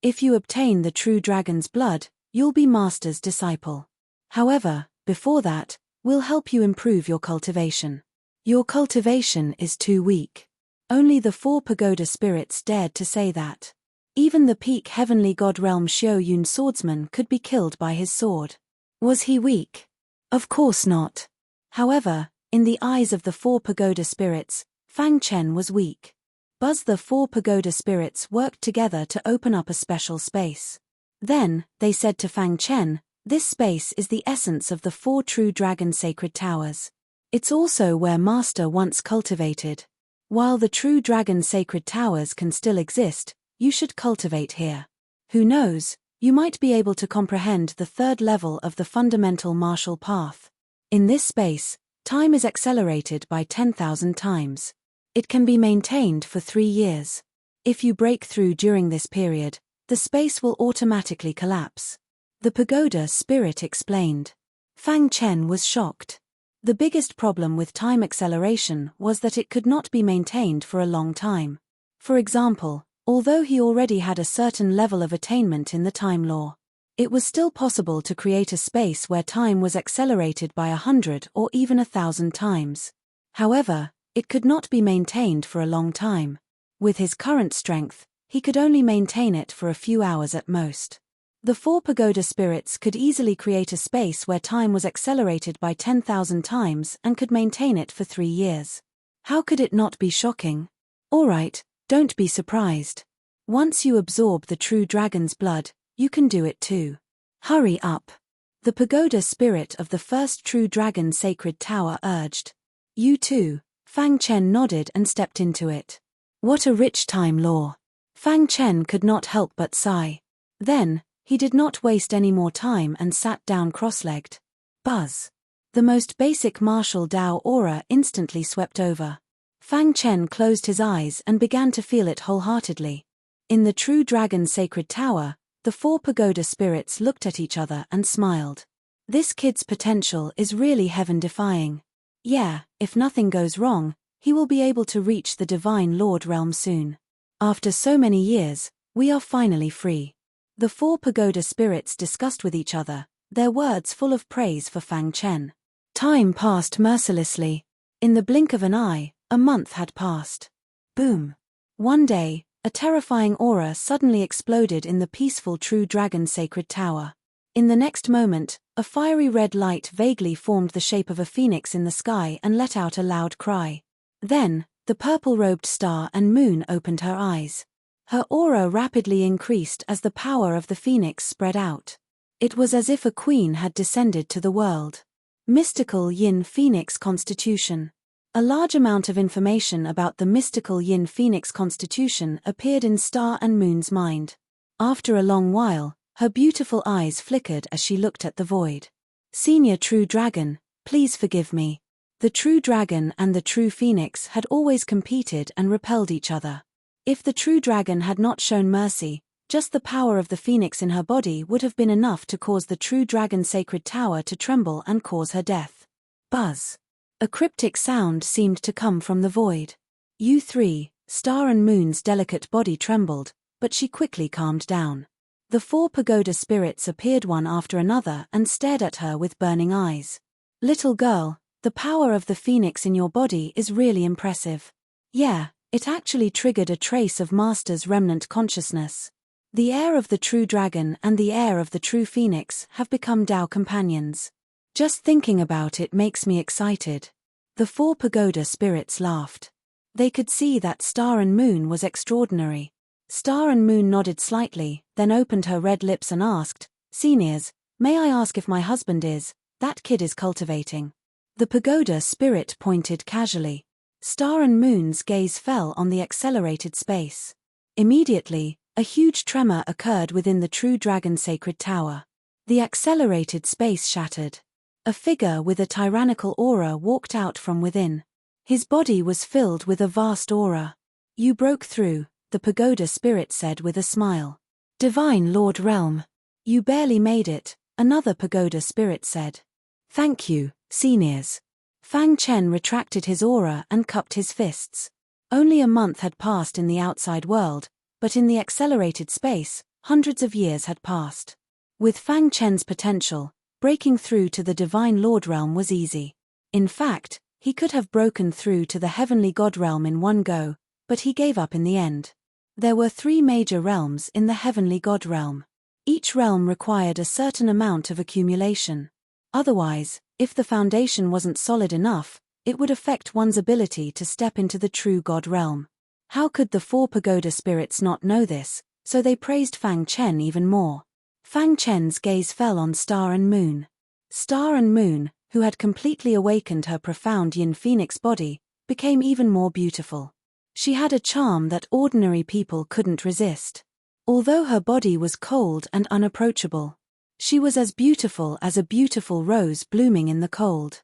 If you obtain the true dragon's blood, you'll be Master's disciple. However, before that, we'll help you improve your cultivation. Your cultivation is too weak. Only the 4 pagoda spirits dared to say that. Even the peak heavenly god realm Xiao Yun swordsman could be killed by his sword. Was he weak? Of course not. However, in the eyes of the 4 pagoda spirits, Fang Chen was weak. The 4 pagoda spirits worked together to open up a special space. Then, they said to Fang Chen, "This space is the essence of the 4 true dragon sacred towers. It's also where Master once cultivated. While the true dragon sacred towers can still exist, you should cultivate here. Who knows, you might be able to comprehend the 3rd level of the fundamental martial path. In this space, time is accelerated by 10,000 times. It can be maintained for 3 years. If you break through during this period, the space will automatically collapse." The pagoda spirit explained. Fang Chen was shocked. The biggest problem with time acceleration was that it could not be maintained for a long time. For example, although he already had a certain level of attainment in the time law, it was still possible to create a space where time was accelerated by 100 or even 1,000 times. However, it could not be maintained for a long time. With his current strength, he could only maintain it for a few hours at most. The 4 pagoda spirits could easily create a space where time was accelerated by 10,000 times and could maintain it for 3 years. How could it not be shocking? Alright, don't be surprised. Once you absorb the true dragon's blood, you can do it too. Hurry up. The pagoda spirit of the first true dragon sacred tower urged. You too. Fang Chen nodded and stepped into it. What a rich time law. Fang Chen could not help but sigh. Then, he did not waste any more time and sat down cross-legged. Buzz. The most basic martial Dao aura instantly swept over. Fang Chen closed his eyes and began to feel it wholeheartedly. In the true dragon sacred tower, the 4 pagoda spirits looked at each other and smiled. This kid's potential is really heaven-defying. Yeah, if nothing goes wrong, he will be able to reach the Divine Lord realm soon. After so many years, we are finally free. The 4 pagoda spirits discussed with each other, their words full of praise for Fang Chen. Time passed mercilessly. In the blink of an eye, a month had passed. Boom. One day, a terrifying aura suddenly exploded in the peaceful true dragon sacred tower. In the next moment, a fiery red light vaguely formed the shape of a phoenix in the sky and let out a loud cry. Then, the purple-robed star and moon opened her eyes. Her aura rapidly increased as the power of the phoenix spread out. It was as if a queen had descended to the world. Mystical Yin Phoenix Constitution. A large amount of information about the mystical Yin Phoenix Constitution appeared in Star and Moon's mind. After a long while, her beautiful eyes flickered as she looked at the void. Senior True Dragon, please forgive me. The True Dragon and the True Phoenix had always competed and repelled each other. If the True Dragon had not shown mercy, just the power of the Phoenix in her body would have been enough to cause the True Dragon Sacred Tower to tremble and cause her death. Buzz. A cryptic sound seemed to come from the void. U3, Star and Moon's delicate body trembled, but she quickly calmed down. The 4 pagoda spirits appeared one after another and stared at her with burning eyes. Little girl, the power of the Phoenix in your body is really impressive. Yeah, it actually triggered a trace of Master's remnant consciousness. The heir of the True Dragon and the heir of the True Phoenix have become Tao companions. Just thinking about it makes me excited. The 4 pagoda spirits laughed. They could see that Star and Moon was extraordinary. Star and Moon nodded slightly, then opened her red lips and asked, "Seniors, may I ask if my husband is, that kid is cultivating?" The pagoda spirit pointed casually. Star and Moon's gaze fell on the accelerated space. Immediately, a huge tremor occurred within the True Dragon Sacred Tower. The accelerated space shattered. A figure with a tyrannical aura walked out from within. His body was filled with a vast aura. "You broke through," the pagoda spirit said with a smile. "Divine Lord Realm. You barely made it," another pagoda spirit said. "Thank you, seniors." Fang Chen retracted his aura and cupped his fists. Only a month had passed in the outside world, but in the accelerated space, hundreds of years had passed. With Fang Chen's potential, breaking through to the Divine Lord realm was easy. In fact, he could have broken through to the Heavenly God realm in one go, but he gave up in the end. There were 3 major realms in the Heavenly God realm. Each realm required a certain amount of accumulation. Otherwise, if the foundation wasn't solid enough, it would affect one's ability to step into the true God realm. How could the 4 pagoda spirits not know this? So they praised Fang Chen even more. Fang Chen's gaze fell on Star and Moon. Star and Moon, who had completely awakened her profound yin phoenix body, became even more beautiful. She had a charm that ordinary people couldn't resist. Although her body was cold and unapproachable, she was as beautiful as a beautiful rose blooming in the cold.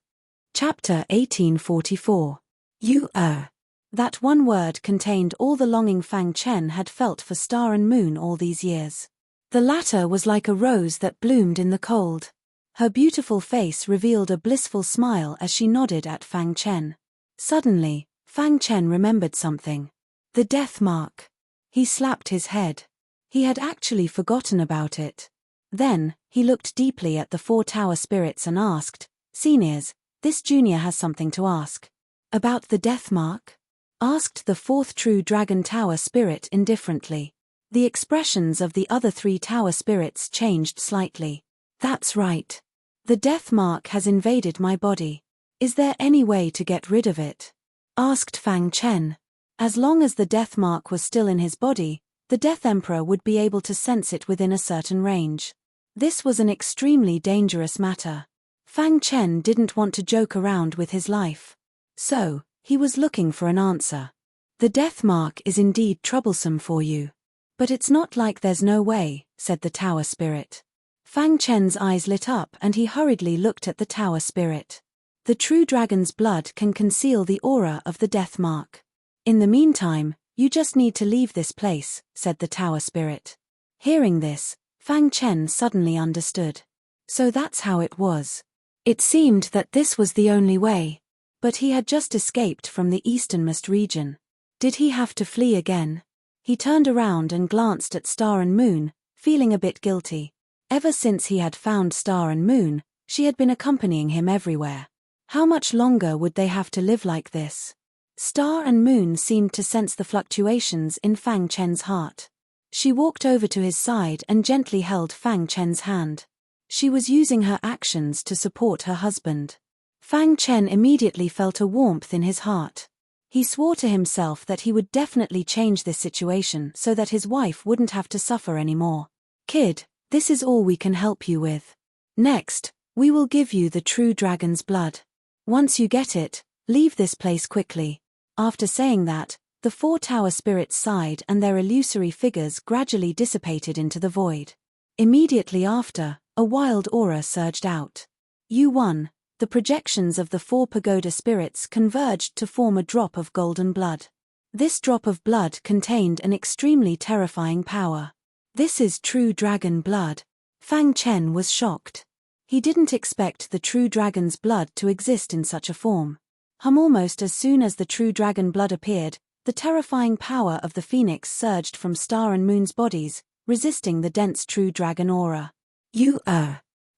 Chapter 1844. You er. That one word contained all the longing Fang Chen had felt for Star and Moon all these years. The latter was like a rose that bloomed in the cold. Her beautiful face revealed a blissful smile as she nodded at Fang Chen. Suddenly, Fang Chen remembered something. The death mark. He slapped his head. He had actually forgotten about it. Then, he looked deeply at the 4 tower spirits and asked, "Seniors, this junior has something to ask." "About the death mark?" asked the 4th true dragon tower spirit indifferently. The expressions of the other 3 tower spirits changed slightly. "That's right. The death mark has invaded my body. Is there any way to get rid of it?" asked Fang Chen. As long as the death mark was still in his body, the Death Emperor would be able to sense it within a certain range. This was an extremely dangerous matter. Fang Chen didn't want to joke around with his life. So, he was looking for an answer. "The death mark is indeed troublesome for you. But it's not like there's no way," said the tower spirit. Fang Chen's eyes lit up and he hurriedly looked at the tower spirit. "The true dragon's blood can conceal the aura of the death mark. In the meantime, you just need to leave this place," said the tower spirit. Hearing this, Fang Chen suddenly understood. So that's how it was. It seemed that this was the only way. But he had just escaped from the easternmost region. Did he have to flee again? He turned around and glanced at Star and Moon, feeling a bit guilty. Ever since he had found Star and Moon, she had been accompanying him everywhere. How much longer would they have to live like this? Star and Moon seemed to sense the fluctuations in Fang Chen's heart. She walked over to his side and gently held Fang Chen's hand. She was using her actions to support her husband. Fang Chen immediately felt a warmth in his heart. He swore to himself that he would definitely change this situation so that his wife wouldn't have to suffer anymore. "Kid, this is all we can help you with. Next, we will give you the true dragon's blood. Once you get it, leave this place quickly." After saying that, the 4 tower spirits sighed and their illusory figures gradually dissipated into the void. Immediately after, a wild aura surged out. U1, the projections of the 4 pagoda spirits converged to form a drop of golden blood. This drop of blood contained an extremely terrifying power. "This is true dragon blood." Fang Chen was shocked. He didn't expect the true dragon's blood to exist in such a form. Almost as soon as the true dragon blood appeared, the terrifying power of the phoenix surged from Star and Moon's bodies, resisting the dense true dragon aura. "You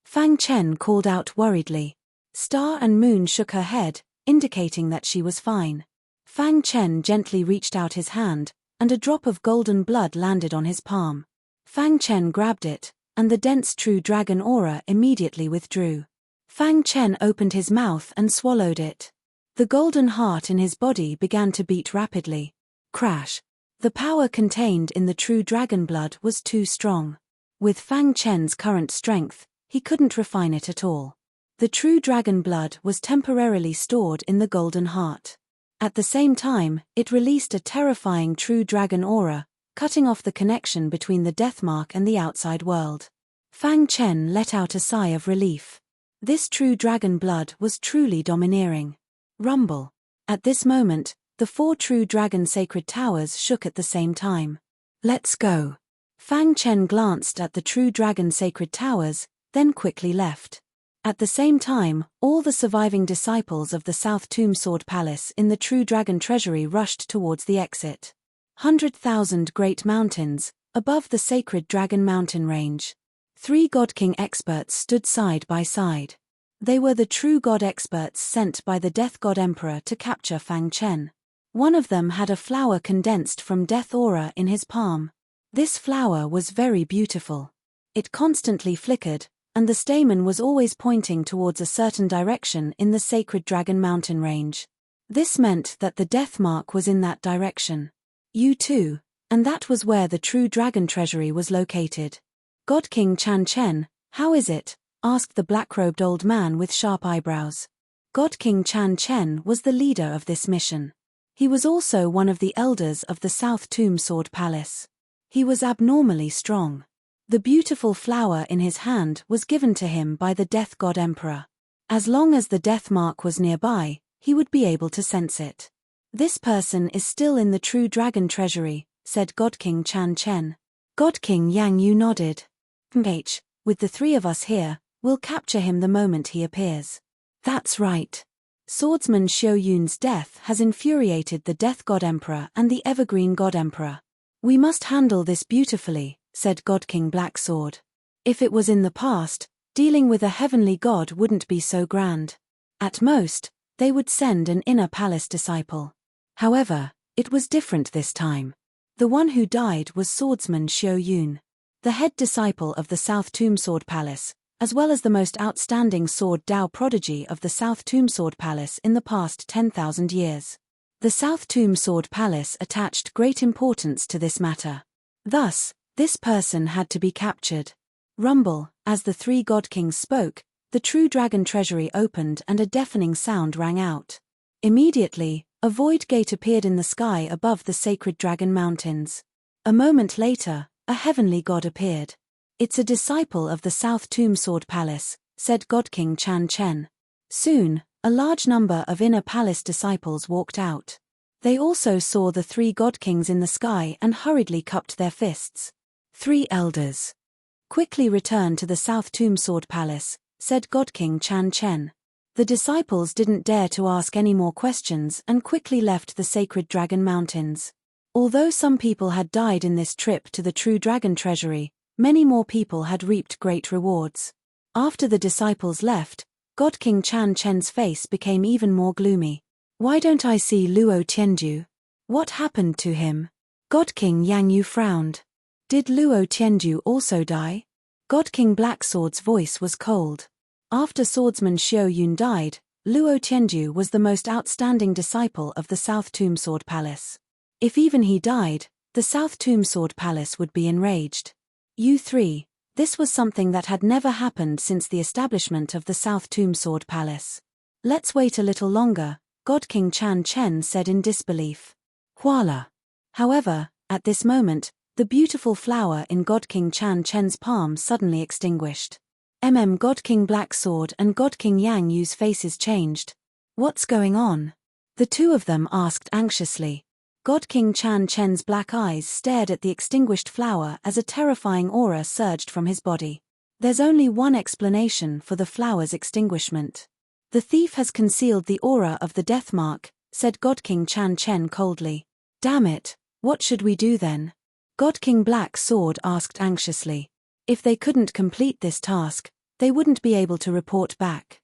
Fang Chen called out worriedly. Star and Moon shook her head, indicating that she was fine. Fang Chen gently reached out his hand, and a drop of golden blood landed on his palm. Fang Chen grabbed it, and the dense true dragon aura immediately withdrew. Fang Chen opened his mouth and swallowed it. The golden heart in his body began to beat rapidly. Crash! The power contained in the true dragon blood was too strong. With Fang Chen's current strength, he couldn't refine it at all. The true dragon blood was temporarily stored in the golden heart. At the same time, it released a terrifying true dragon aura, cutting off the connection between the deathmark and the outside world. Fang Chen let out a sigh of relief. This true dragon blood was truly domineering. Rumble. At this moment, the 4 true dragon sacred towers shook at the same time. "Let's go." Fang Chen glanced at the true dragon sacred towers, then quickly left. At the same time, all the surviving disciples of the South Tomb Sword Palace in the True Dragon Treasury rushed towards the exit. 100,000 great mountains, above the sacred Dragon Mountain range. 3 God King experts stood side by side. They were the true God experts sent by the Death God Emperor to capture Fang Chen. One of them had a flower condensed from Death Aura in his palm. This flower was very beautiful. It constantly flickered, and the stamen was always pointing towards a certain direction in the sacred Dragon Mountain range. This meant that the death mark was in that direction. You too, and that was where the true dragon treasury was located. God King Chan Chen, how is it? Asked the black-robed old man with sharp eyebrows. God King Chan Chen was the leader of this mission. He was also one of the elders of the South Tomb Sword Palace. He was abnormally strong. The beautiful flower in his hand was given to him by the Death God Emperor. As long as the death mark was nearby, he would be able to sense it. This person is still in the true dragon treasury, said God King Chan Chen. God King Yang Yu nodded. With the 3 of us here, we'll capture him the moment he appears. That's right. Swordsman Xiao Yun's death has infuriated the Death God Emperor and the Evergreen God Emperor. We must handle this beautifully, said God King Black Sword. If it was in the past, dealing with a heavenly god wouldn't be so grand. At most, they would send an inner palace disciple. However, it was different this time. The one who died was Swordsman Xiao Yun, the head disciple of the South Tomb Sword Palace, as well as the most outstanding sword Dao prodigy of the South Tomb Sword Palace in the past 10,000 years. The South Tomb Sword Palace attached great importance to this matter. Thus, this person had to be captured. Rumble, as the 3 God Kings spoke, the true dragon treasury opened and a deafening sound rang out. Immediately, a void gate appeared in the sky above the sacred Dragon Mountains. A moment later, a heavenly god appeared. It's a disciple of the South Tomb Sword Palace, said God King Chan Chen. Soon, a large number of inner palace disciples walked out. They also saw the 3 God Kings in the sky and hurriedly cupped their fists. 3 elders. Quickly return to the South Tomb Sword Palace, said God King Chan Chen. The disciples didn't dare to ask any more questions and quickly left the sacred Dragon Mountains. Although some people had died in this trip to the true dragon treasury, many more people had reaped great rewards. After the disciples left, God King Chan Chen's face became even more gloomy. Why don't I see Luo Tianju? What happened to him? God King Yang Yu frowned. Did Luo Tianju also die? God King Black Sword's voice was cold. After swordsman Xiao Yun died, Luo Tianju was the most outstanding disciple of the South Tomb Sword Palace. If even he died, the South Tomb Sword Palace would be enraged. U3, this was something that had never happened since the establishment of the South Tomb Sword Palace. Let's wait a little longer, God King Chan Chen said in disbelief. Huala. However, at this moment, the beautiful flower in God King Chan Chen's palm suddenly extinguished. God King Black Sword and God King Yang Yu's faces changed. What's going on? The 2 of them asked anxiously. God King Chan Chen's black eyes stared at the extinguished flower as a terrifying aura surged from his body. There's only one explanation for the flower's extinguishment. The thief has concealed the aura of the death mark, said God King Chan Chen coldly. Damn it, what should we do then? God King Black Sword asked anxiously. If they couldn't complete this task, they wouldn't be able to report back.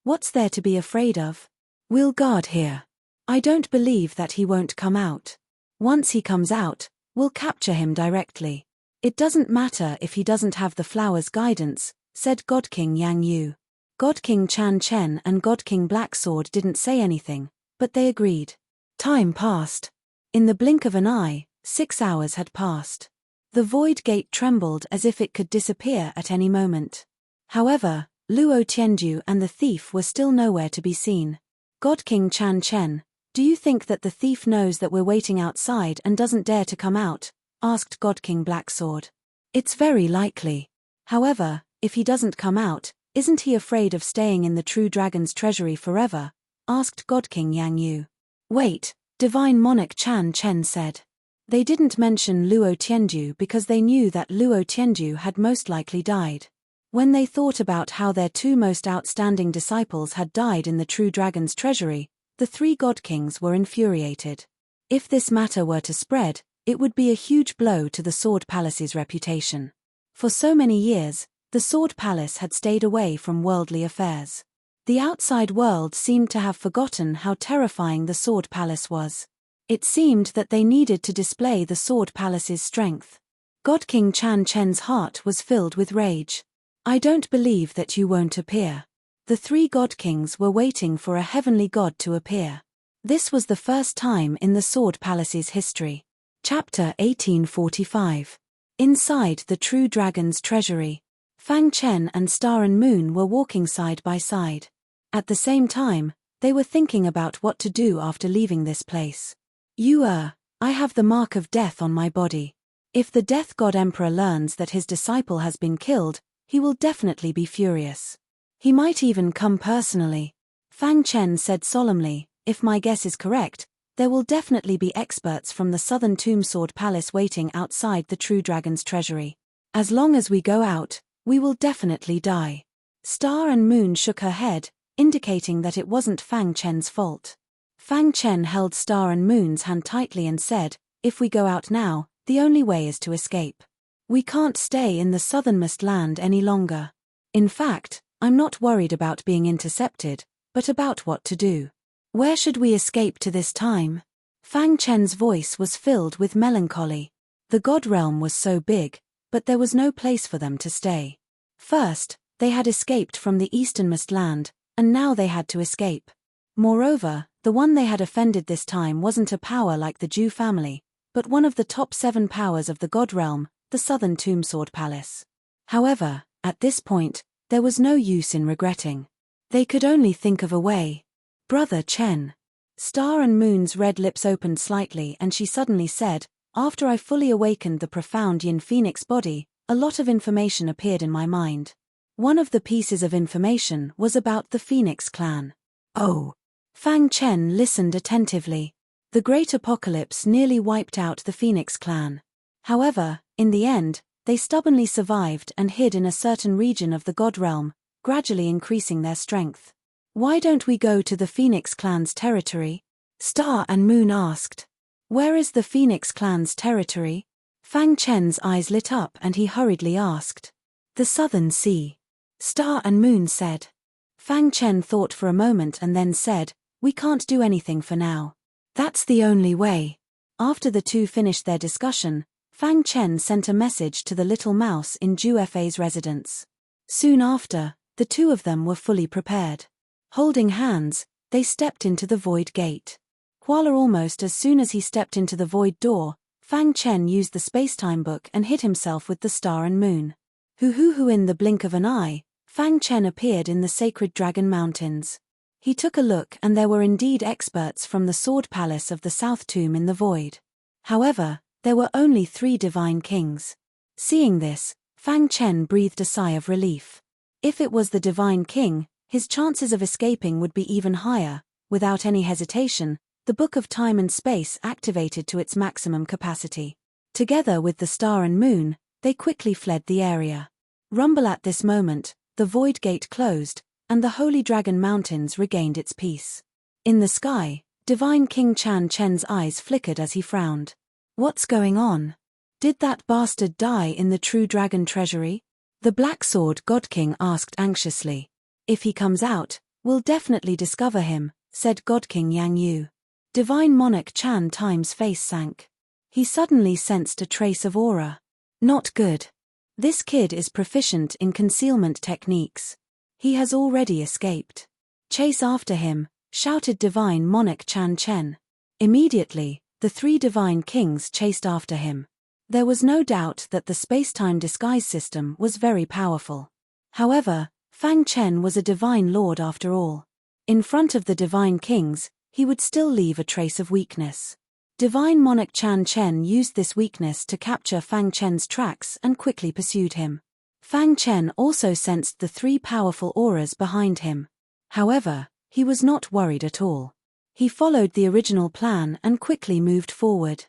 What's there to be afraid of? We'll guard here. I don't believe that he won't come out. Once he comes out, we'll capture him directly. It doesn't matter if he doesn't have the flower's guidance, said God King Yang Yu. God King Chan Chen and God King Black Sword didn't say anything, but they agreed. Time passed. In the blink of an eye, 6 hours had passed. The void gate trembled as if it could disappear at any moment. However, Luo Tianju and the thief were still nowhere to be seen. God King Chan Chen, do you think that the thief knows that we're waiting outside and doesn't dare to come out? Asked God King Black Sword. It's very likely. However, if he doesn't come out, isn't he afraid of staying in the true dragon's treasury forever? Asked God King Yang Yu. Wait, Divine Monarch Chan Chen said. They didn't mention Luo Tianju because they knew that Luo Tianju had most likely died. When they thought about how their two most outstanding disciples had died in the true dragon's treasury, the three god kings were infuriated. If this matter were to spread, it would be a huge blow to the Sword Palace's reputation. For so many years, the Sword Palace had stayed away from worldly affairs. The outside world seemed to have forgotten how terrifying the Sword Palace was. It seemed that they needed to display the Sword Palace's strength. God King Chan Chen's heart was filled with rage. I don't believe that you won't appear. The three god kings were waiting for a heavenly god to appear. This was the first time in the Sword Palace's history. Chapter 1845. Inside the True Dragon's Treasury. Fang Chen and Star and Moon were walking side by side. At the same time, they were thinking about what to do after leaving this place. I have the mark of death on my body. If the Death God Emperor learns that his disciple has been killed, he will definitely be furious. He might even come personally. Fang Chen said solemnly, if my guess is correct, there will definitely be experts from the Southern Tomb Sword Palace waiting outside the True Dragon's treasury. As long as we go out, we will definitely die. Star and Moon shook her head, indicating that it wasn't Fang Chen's fault. Fang Chen held Star and Moon's hand tightly and said, if we go out now, the only way is to escape. We can't stay in the southernmost land any longer. In fact, I'm not worried about being intercepted, but about what to do. Where should we escape to this time? Fang Chen's voice was filled with melancholy. The God realm was so big, but there was no place for them to stay. First, they had escaped from the easternmost land, and now they had to escape. Moreover, the one they had offended this time wasn't a power like the Zhu family, but one of the top 7 powers of the God realm, the Southern Tomb Sword Palace. However, at this point, there was no use in regretting. They could only think of a way. Brother Chen. Star and Moon's red lips opened slightly and she suddenly said, after I fully awakened the profound Yin Phoenix body, a lot of information appeared in my mind. One of the pieces of information was about the Phoenix clan. Oh. Fang Chen listened attentively. The Great Apocalypse nearly wiped out the Phoenix clan. However, in the end, they stubbornly survived and hid in a certain region of the God realm, gradually increasing their strength. Why don't we go to the Phoenix clan's territory? Star and Moon asked. Where is the Phoenix clan's territory? Fang Chen's eyes lit up and he hurriedly asked. The Southern Sea. Star and Moon said. Fang Chen thought for a moment and then said, we can't do anything for now. That's the only way. After the two finished their discussion, Fang Chen sent a message to the little mouse in Zhu Fei's residence. Soon after, the two of them were fully prepared. Holding hands, they stepped into the void gate. Almost as soon as he stepped into the void door, Fang Chen used the space-time book and hit himself with the Star and Moon. In the blink of an eye, Fang Chen appeared in the sacred Dragon Mountains. He took a look and there were indeed experts from the Sword Palace of the South Tomb in the void. However, there were only 3 divine kings. Seeing this, Fang Chen breathed a sigh of relief. If it was the divine king, his chances of escaping would be even higher. Without any hesitation, the Book of Time and Space activated to its maximum capacity. Together with the Star and Moon, they quickly fled the area. Rumble at this moment, the void gate closed, and the Holy Dragon Mountains regained its peace. In the sky, Divine King Chan Chen's eyes flickered as he frowned. What's going on? Did that bastard die in the True Dragon Treasury? The Black Sword God King asked anxiously. If he comes out, we'll definitely discover him, said God King Yang Yu. Divine Monarch Chan Time's face sank. He suddenly sensed a trace of aura. Not good. This kid is proficient in concealment techniques. He has already escaped. Chase after him, shouted Divine Monarch Chan Chen. Immediately, the 3 divine kings chased after him. There was no doubt that the space-time disguise system was very powerful. However, Fang Chen was a divine lord after all. In front of the divine kings, he would still leave a trace of weakness. Divine Monarch Chan Chen used this weakness to capture Fang Chen's tracks and quickly pursued him. Fang Chen also sensed the 3 powerful auras behind him. However, he was not worried at all. He followed the original plan and quickly moved forward.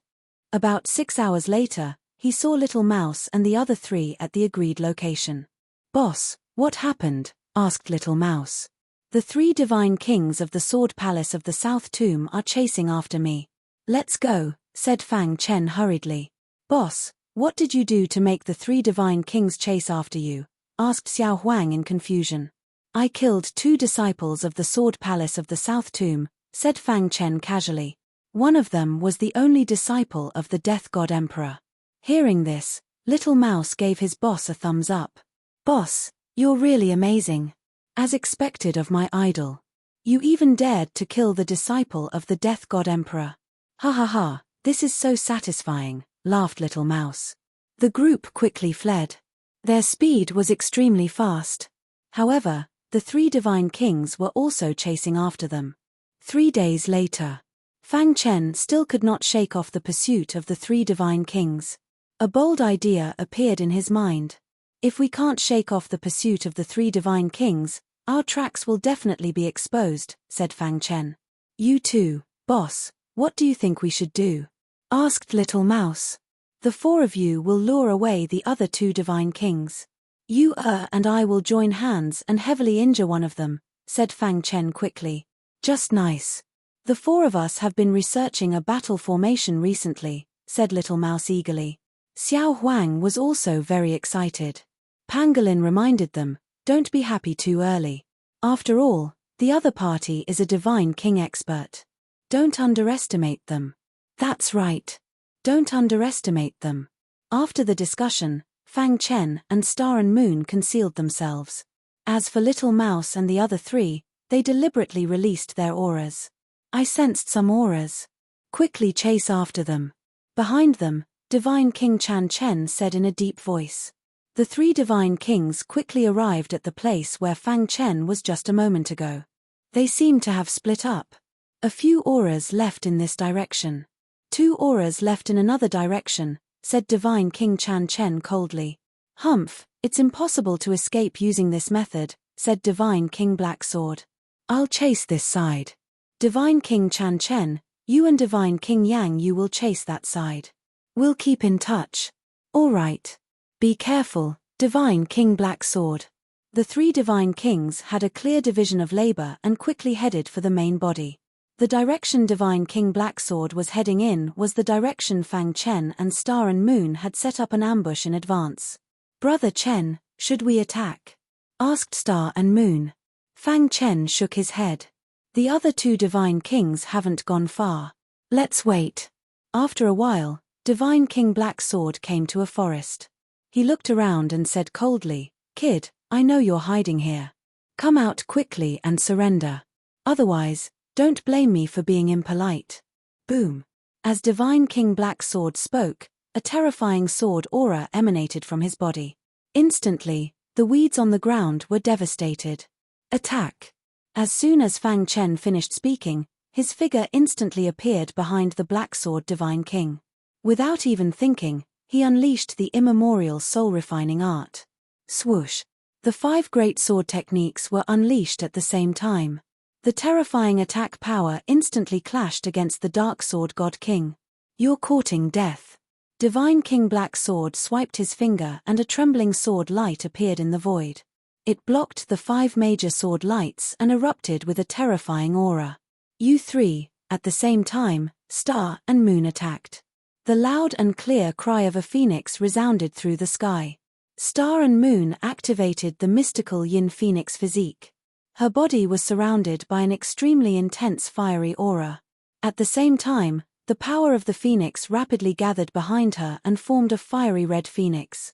About 6 hours later, he saw Little Mouse and the other 3 at the agreed location. Boss, what happened? Asked Little Mouse. The 3 divine kings of the Sword Palace of the South Tomb are chasing after me. Let's go, said Fang Chen hurriedly. Boss, what did you do to make the 3 divine kings chase after you? Asked Xiao Huang in confusion. I killed 2 disciples of the Sword Palace of the South Tomb, said Fang Chen casually. One of them was the only disciple of the Death God Emperor. Hearing this, Little Mouse gave his boss a thumbs up. Boss, you're really amazing. As expected of my idol. You even dared to kill the disciple of the Death God Emperor. Ha ha ha, this is so satisfying, laughed Little Mouse. The group quickly fled. Their speed was extremely fast. However, the 3 divine kings were also chasing after them. 3 days later. Fang Chen still could not shake off the pursuit of the 3 divine kings. A bold idea appeared in his mind. If we can't shake off the pursuit of the 3 divine kings, our tracks will definitely be exposed, said Fang Chen. You too, boss, what do you think we should do? Asked Little Mouse. The 4 of you will lure away the other 2 divine kings. You and I will join hands and heavily injure one of them, said Fang Chen quickly. Just nice. The 4 of us have been researching a battle formation recently, said Little Mouse eagerly. Xiao Huang was also very excited. Pangolin reminded them, don't be happy too early. After all, the other party is a divine king expert. Don't underestimate them. That's right. Don't underestimate them. After the discussion, Fang Chen and Star and Moon concealed themselves. As for Little Mouse and the other 3, they deliberately released their auras. I sensed some auras. Quickly chase after them. Behind them, Divine King Chan Chen said in a deep voice. The 3 divine kings quickly arrived at the place where Fang Chen was just a moment ago. They seemed to have split up. A few auras left in this direction. 2 auras left in another direction, said Divine King Chan Chen coldly. Humph, it's impossible to escape using this method, said Divine King Blacksword. I'll chase this side. Divine King Chan Chen, you and Divine King Yang Yu will chase that side. We'll keep in touch. All right. Be careful, Divine King Blacksword. The 3 divine kings had a clear division of labor and quickly headed for the main body. The direction Divine King Blacksword was heading in was the direction Fang Chen and Star and Moon had set up an ambush in advance. Brother Chen, should we attack? Asked Star and Moon. Fang Chen shook his head. The other 2 divine kings haven't gone far. Let's wait. After a while, Divine King Blacksword came to a forest. He looked around and said coldly, Kid, I know you're hiding here. Come out quickly and surrender. Otherwise, don't blame me for being impolite. Boom. As Divine King Blacksword spoke, a terrifying sword aura emanated from his body. Instantly, the weeds on the ground were devastated. Attack. As soon as Fang Chen finished speaking, his figure instantly appeared behind the Blacksword Divine King. Without even thinking, he unleashed the immemorial soul-refining art. Swoosh. The 5 great sword techniques were unleashed at the same time. The terrifying attack power instantly clashed against the Dark Sword God King. You're courting death. Divine King Blacksword swiped his finger and a trembling sword light appeared in the void. It blocked the 5 major sword lights and erupted with a terrifying aura. You 3, at the same time, Star and Moon attacked. The loud and clear cry of a phoenix resounded through the sky. Star and Moon activated the mystical Yin Phoenix physique. Her body was surrounded by an extremely intense fiery aura. At the same time, the power of the phoenix rapidly gathered behind her and formed a fiery red phoenix.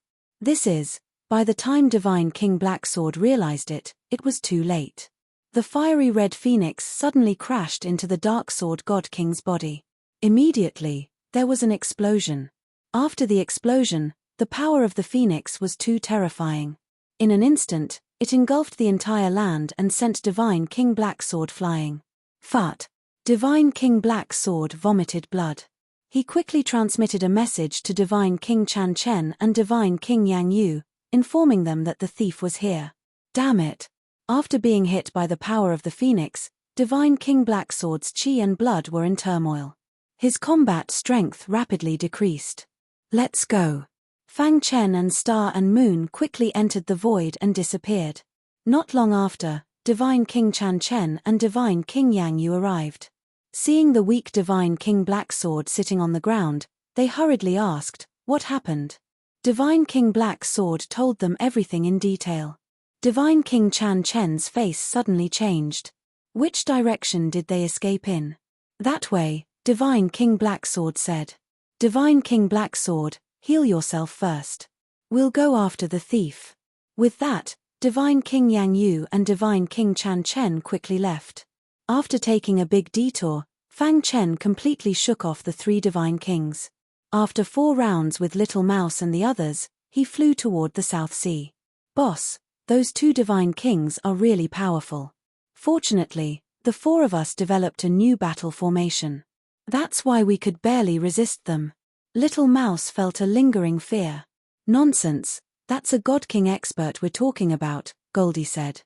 By the time Divine King Blacksword realized it, it was too late. The fiery red phoenix suddenly crashed into the Dark Sword God King's body. Immediately, there was an explosion. After the explosion, the power of the phoenix was too terrifying. In an instant, it engulfed the entire land and sent Divine King Blacksword flying. Fart. Divine King Blacksword vomited blood. He quickly transmitted a message to Divine King Chan Chen and Divine King Yang Yu, informing them that the thief was here. Damn it. After being hit by the power of the phoenix, Divine King Blacksword's chi and blood were in turmoil. His combat strength rapidly decreased. Let's go. Fang Chen and Star and Moon quickly entered the void and disappeared. Not long after, Divine King Chan Chen and Divine King Yang Yu arrived. Seeing the weak Divine King Black Sword sitting on the ground, they hurriedly asked, "What happened?" Divine King Black Sword told them everything in detail. Divine King Chan Chen's face suddenly changed. Which direction did they escape in? That way, Divine King Black Sword said. Divine King Black Sword, heal yourself first. We'll go after the thief. With that, Divine King Yang Yu and Divine King Chan Chen quickly left. After taking a big detour, Fang Chen completely shook off the three Divine Kings. After 4 rounds with Little Mouse and the others, he flew toward the South Sea. "Boss, those 2 Divine Kings are really powerful. Fortunately, the 4 of us developed a new battle formation. That's why we could barely resist them." Little Mouse felt a lingering fear. "Nonsense, that's a God King expert we're talking about," Goldie said.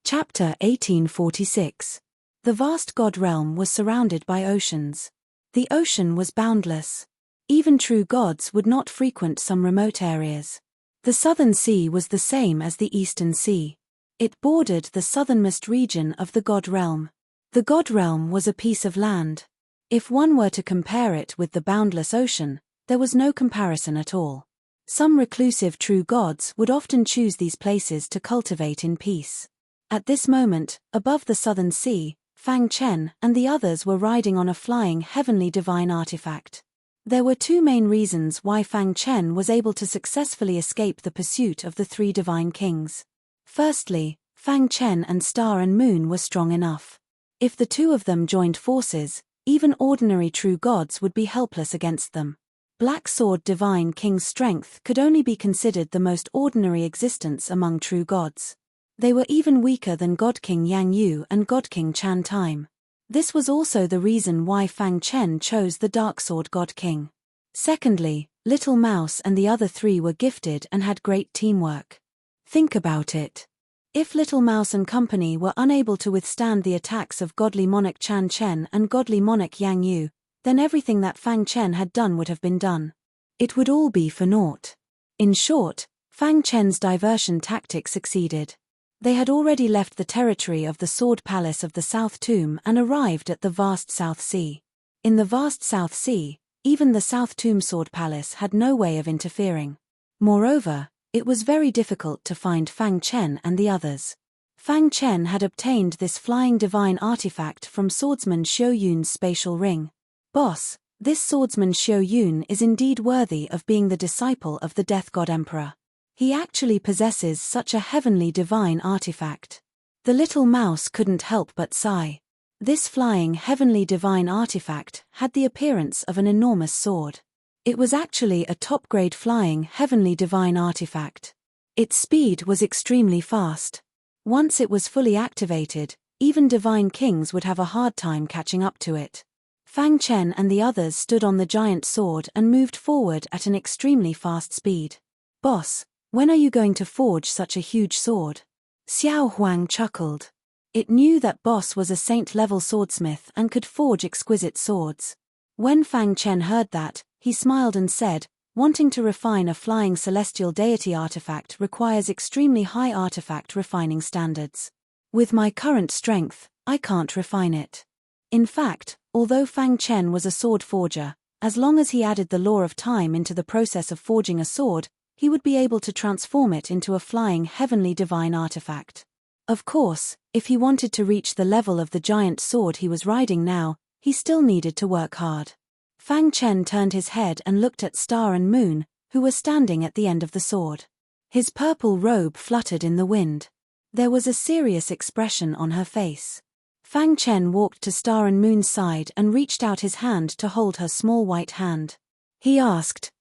Chapter 1846. The vast God realm was surrounded by oceans. The ocean was boundless. Even true gods would not frequent some remote areas. The southern sea was the same as the eastern sea. It bordered the southernmost region of the God realm. The God realm was a piece of land. If one were to compare it with the boundless ocean, there was no comparison at all. Some reclusive true gods would often choose these places to cultivate in peace. At this moment, above the southern sea, Fang Chen and the others were riding on a flying heavenly divine artifact. There were 2 main reasons why Fang Chen was able to successfully escape the pursuit of the 3 Divine Kings. Firstly, Fang Chen and Star and Moon were strong enough. If the 2 of them joined forces, even ordinary true gods would be helpless against them. Black Sword Divine King's strength could only be considered the most ordinary existence among true gods. They were even weaker than God King Yang Yu and God King Chan Time. This was also the reason why Fang Chen chose the Dark Sword God King. Secondly, Little Mouse and the other 3 were gifted and had great teamwork. Think about it. If Little Mouse and company were unable to withstand the attacks of Godly Monarch Chan Chen and Godly Monarch Yang Yu, then everything that Fang Chen had done would have been done. It would all be for naught. In short, Fang Chen's diversion tactic succeeded. They had already left the territory of the Sword Palace of the South Tomb and arrived at the vast South Sea. In the vast South Sea, even the South Tomb Sword Palace had no way of interfering. Moreover, it was very difficult to find Fang Chen and the others. Fang Chen had obtained this flying divine artifact from swordsman Xiao Yun's spatial ring. "Boss, this swordsman Xiao Yun is indeed worthy of being the disciple of the Death God Emperor. He actually possesses such a heavenly divine artifact." The Little Mouse couldn't help but sigh. This flying heavenly divine artifact had the appearance of an enormous sword. It was actually a top-grade flying heavenly divine artifact. Its speed was extremely fast. Once it was fully activated, even divine kings would have a hard time catching up to it. Fang Chen and the others stood on the giant sword and moved forward at an extremely fast speed. "Boss, when are you going to forge such a huge sword?" Xiao Huang chuckled. It knew that Boss was a saint-level swordsmith and could forge exquisite swords. When Fang Chen heard that, he smiled and said, "Wanting to refine a flying celestial deity artifact requires extremely high artifact refining standards. With my current strength, I can't refine it." In fact, although Fang Chen was a sword forger, as long as he added the law of time into the process of forging a sword, he would be able to transform it into a flying heavenly divine artifact. Of course, if he wanted to reach the level of the giant sword he was riding now, he still needed to work hard. Fang Chen turned his head and looked at Star and Moon, who were standing at the end of the sword. His purple robe fluttered in the wind. There was a serious expression on her face. Fang Chen walked to Star and Moon's side and reached out his hand to hold her small white hand. He asked,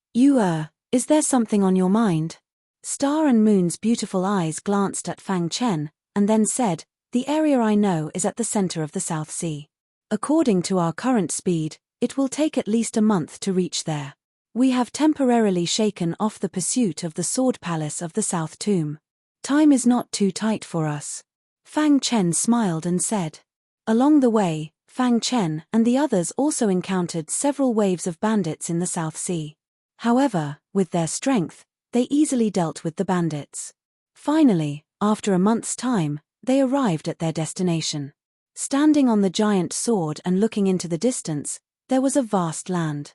Is there something on your mind?" Star and Moon's beautiful eyes glanced at Fang Chen, and then said, "The area I know is at the center of the South Sea. According to our current speed, it will take at least a month to reach there. We have temporarily shaken off the pursuit of the Sword Palace of the South Tomb. Time is not too tight for us." Fang Chen smiled and said. Along the way, Fang Chen and the others also encountered several waves of bandits in the South Sea. However, with their strength, They easily dealt with the bandits. Finally, after a month's time, they arrived at their destination. Standing on the giant sword and looking into the distance, there was a vast land.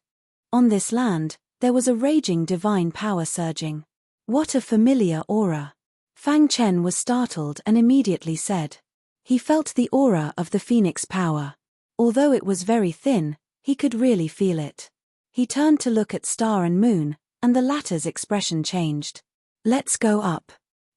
On this land, there was a raging divine power surging. What a familiar aura! Fang Chen was startled and immediately said. He felt the aura of the phoenix power. Although it was very thin, he could really feel it. He turned to look at Star and Moon, and the latter's expression changed. Let's go up.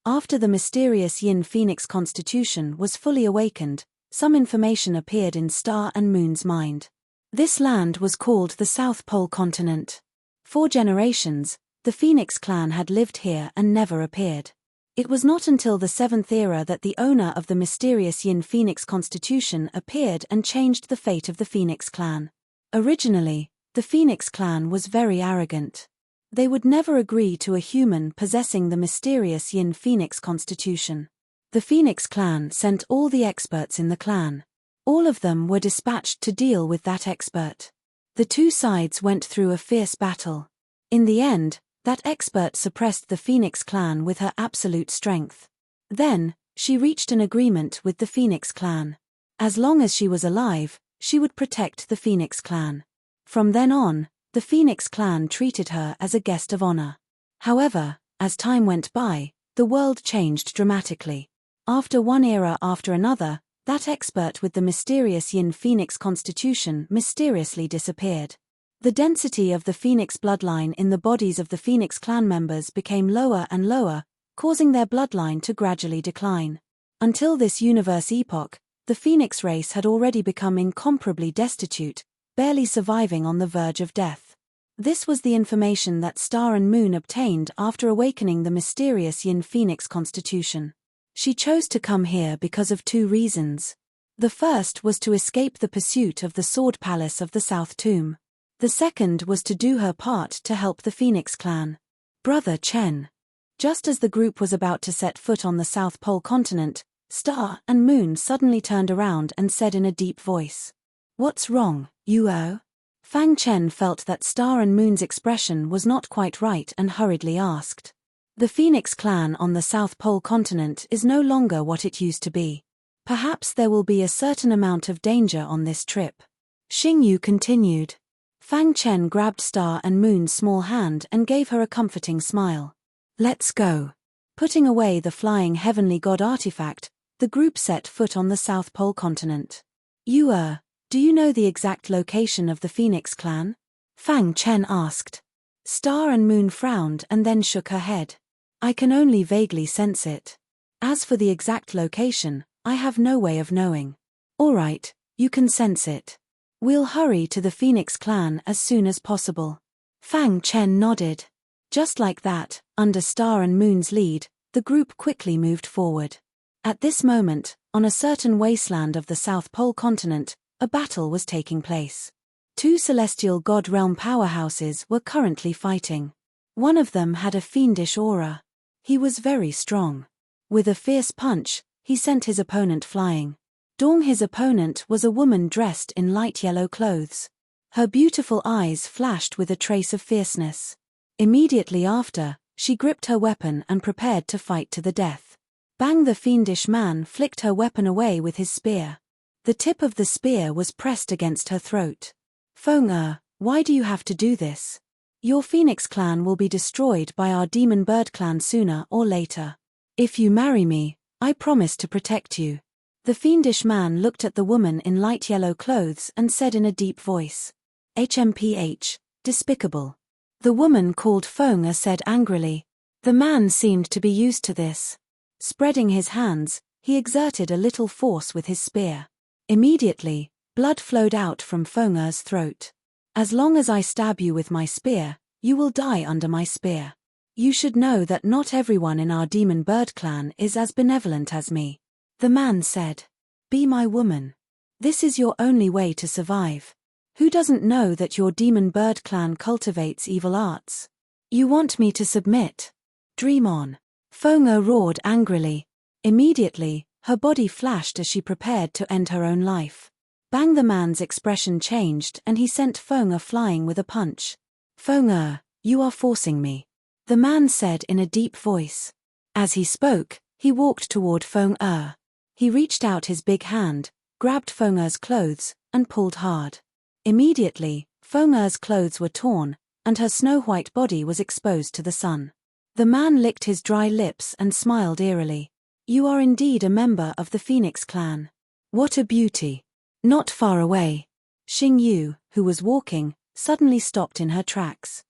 After the mysterious Yin Phoenix constitution was fully awakened, some information appeared in Star and Moon's mind. This land was called the South Pole Continent. For generations, the Phoenix clan had lived here and never appeared. It was not until the 7th era that the owner of the mysterious Yin Phoenix constitution appeared and changed the fate of the Phoenix clan. Originally, the Phoenix clan was very arrogant. They would never agree to a human possessing the mysterious Yin Phoenix constitution. The Phoenix clan sent all the experts in the clan. All of them were dispatched to deal with that expert. The two sides went through a fierce battle. In the end, that expert suppressed the Phoenix clan with her absolute strength. Then, she reached an agreement with the Phoenix clan. As long as she was alive, she would protect the Phoenix clan. From then on, the Phoenix clan treated her as a guest of honor. However, as time went by, the world changed dramatically. After one era after another, that expert with the mysterious Yin Phoenix constitution mysteriously disappeared. The density of the Phoenix bloodline in the bodies of the Phoenix clan members became lower and lower, causing their bloodline to gradually decline. Until this universe epoch, the Phoenix race had already become incomparably destitute, barely surviving on the verge of death. This was the information that Star and Moon obtained after awakening the mysterious Yin Phoenix constitution. She chose to come here because of two reasons. The first was to escape the pursuit of the Sword Palace of the South Tomb. The second was to do her part to help the Phoenix clan. Brother Chen. Just as the group was about to set foot on the South Pole continent, Star and Moon suddenly turned around and said in a deep voice, "What's wrong, Yuo?" Fang Chen felt that Star and Moon's expression was not quite right and hurriedly asked. The Phoenix clan on the South Pole continent is no longer what it used to be. Perhaps there will be a certain amount of danger on this trip. Xingyu continued. Fang Chen grabbed Star and Moon's small hand and gave her a comforting smile. Let's go. Putting away the flying heavenly god artifact, the group set foot on the South Pole continent. Yuo, do you know the exact location of the Phoenix clan? Fang Chen asked. Star and Moon frowned and then shook her head. I can only vaguely sense it. As for the exact location, I have no way of knowing. All right, you can sense it. We'll hurry to the Phoenix clan as soon as possible. Fang Chen nodded. Just like that, under Star and Moon's lead, the group quickly moved forward. At this moment, on a certain wasteland of the South Pole continent, a battle was taking place. Two celestial god realm powerhouses were currently fighting. One of them had a fiendish aura. He was very strong. With a fierce punch, he sent his opponent flying. His opponent was a woman dressed in light yellow clothes. Her beautiful eyes flashed with a trace of fierceness. Immediately after, she gripped her weapon and prepared to fight to the death. Bang! The fiendish man flicked her weapon away with his spear. The tip of the spear was pressed against her throat. Feng, why do you have to do this? Your Phoenix clan will be destroyed by our Demon Bird clan sooner or later. If you marry me, I promise to protect you. The fiendish man looked at the woman in light yellow clothes and said in a deep voice. HMPH, despicable. The woman called Feng said angrily. The man seemed to be used to this. Spreading his hands, he exerted a little force with his spear. Immediately, blood flowed out from Feng's throat. As long as I stab you with my spear, you will die under my spear. You should know that not everyone in our Demon Bird clan is as benevolent as me. The man said. Be my woman. This is your only way to survive. Who doesn't know that your Demon Bird clan cultivates evil arts? You want me to submit? Dream on. Feng roared angrily. Immediately, her body flashed as she prepared to end her own life. Bang! The man's expression changed and he sent Feng flying with a punch. Feng, you are forcing me. the man said in a deep voice. As he spoke, he walked toward Feng Er. He reached out his big hand, grabbed Feng Er's clothes, and pulled hard. Immediately, Feng Er's clothes were torn, and her snow-white body was exposed to the sun. The man licked his dry lips and smiled eerily. You are indeed a member of the Phoenix clan. What a beauty. Not far away, Xing Yu, who was walking, suddenly stopped in her tracks.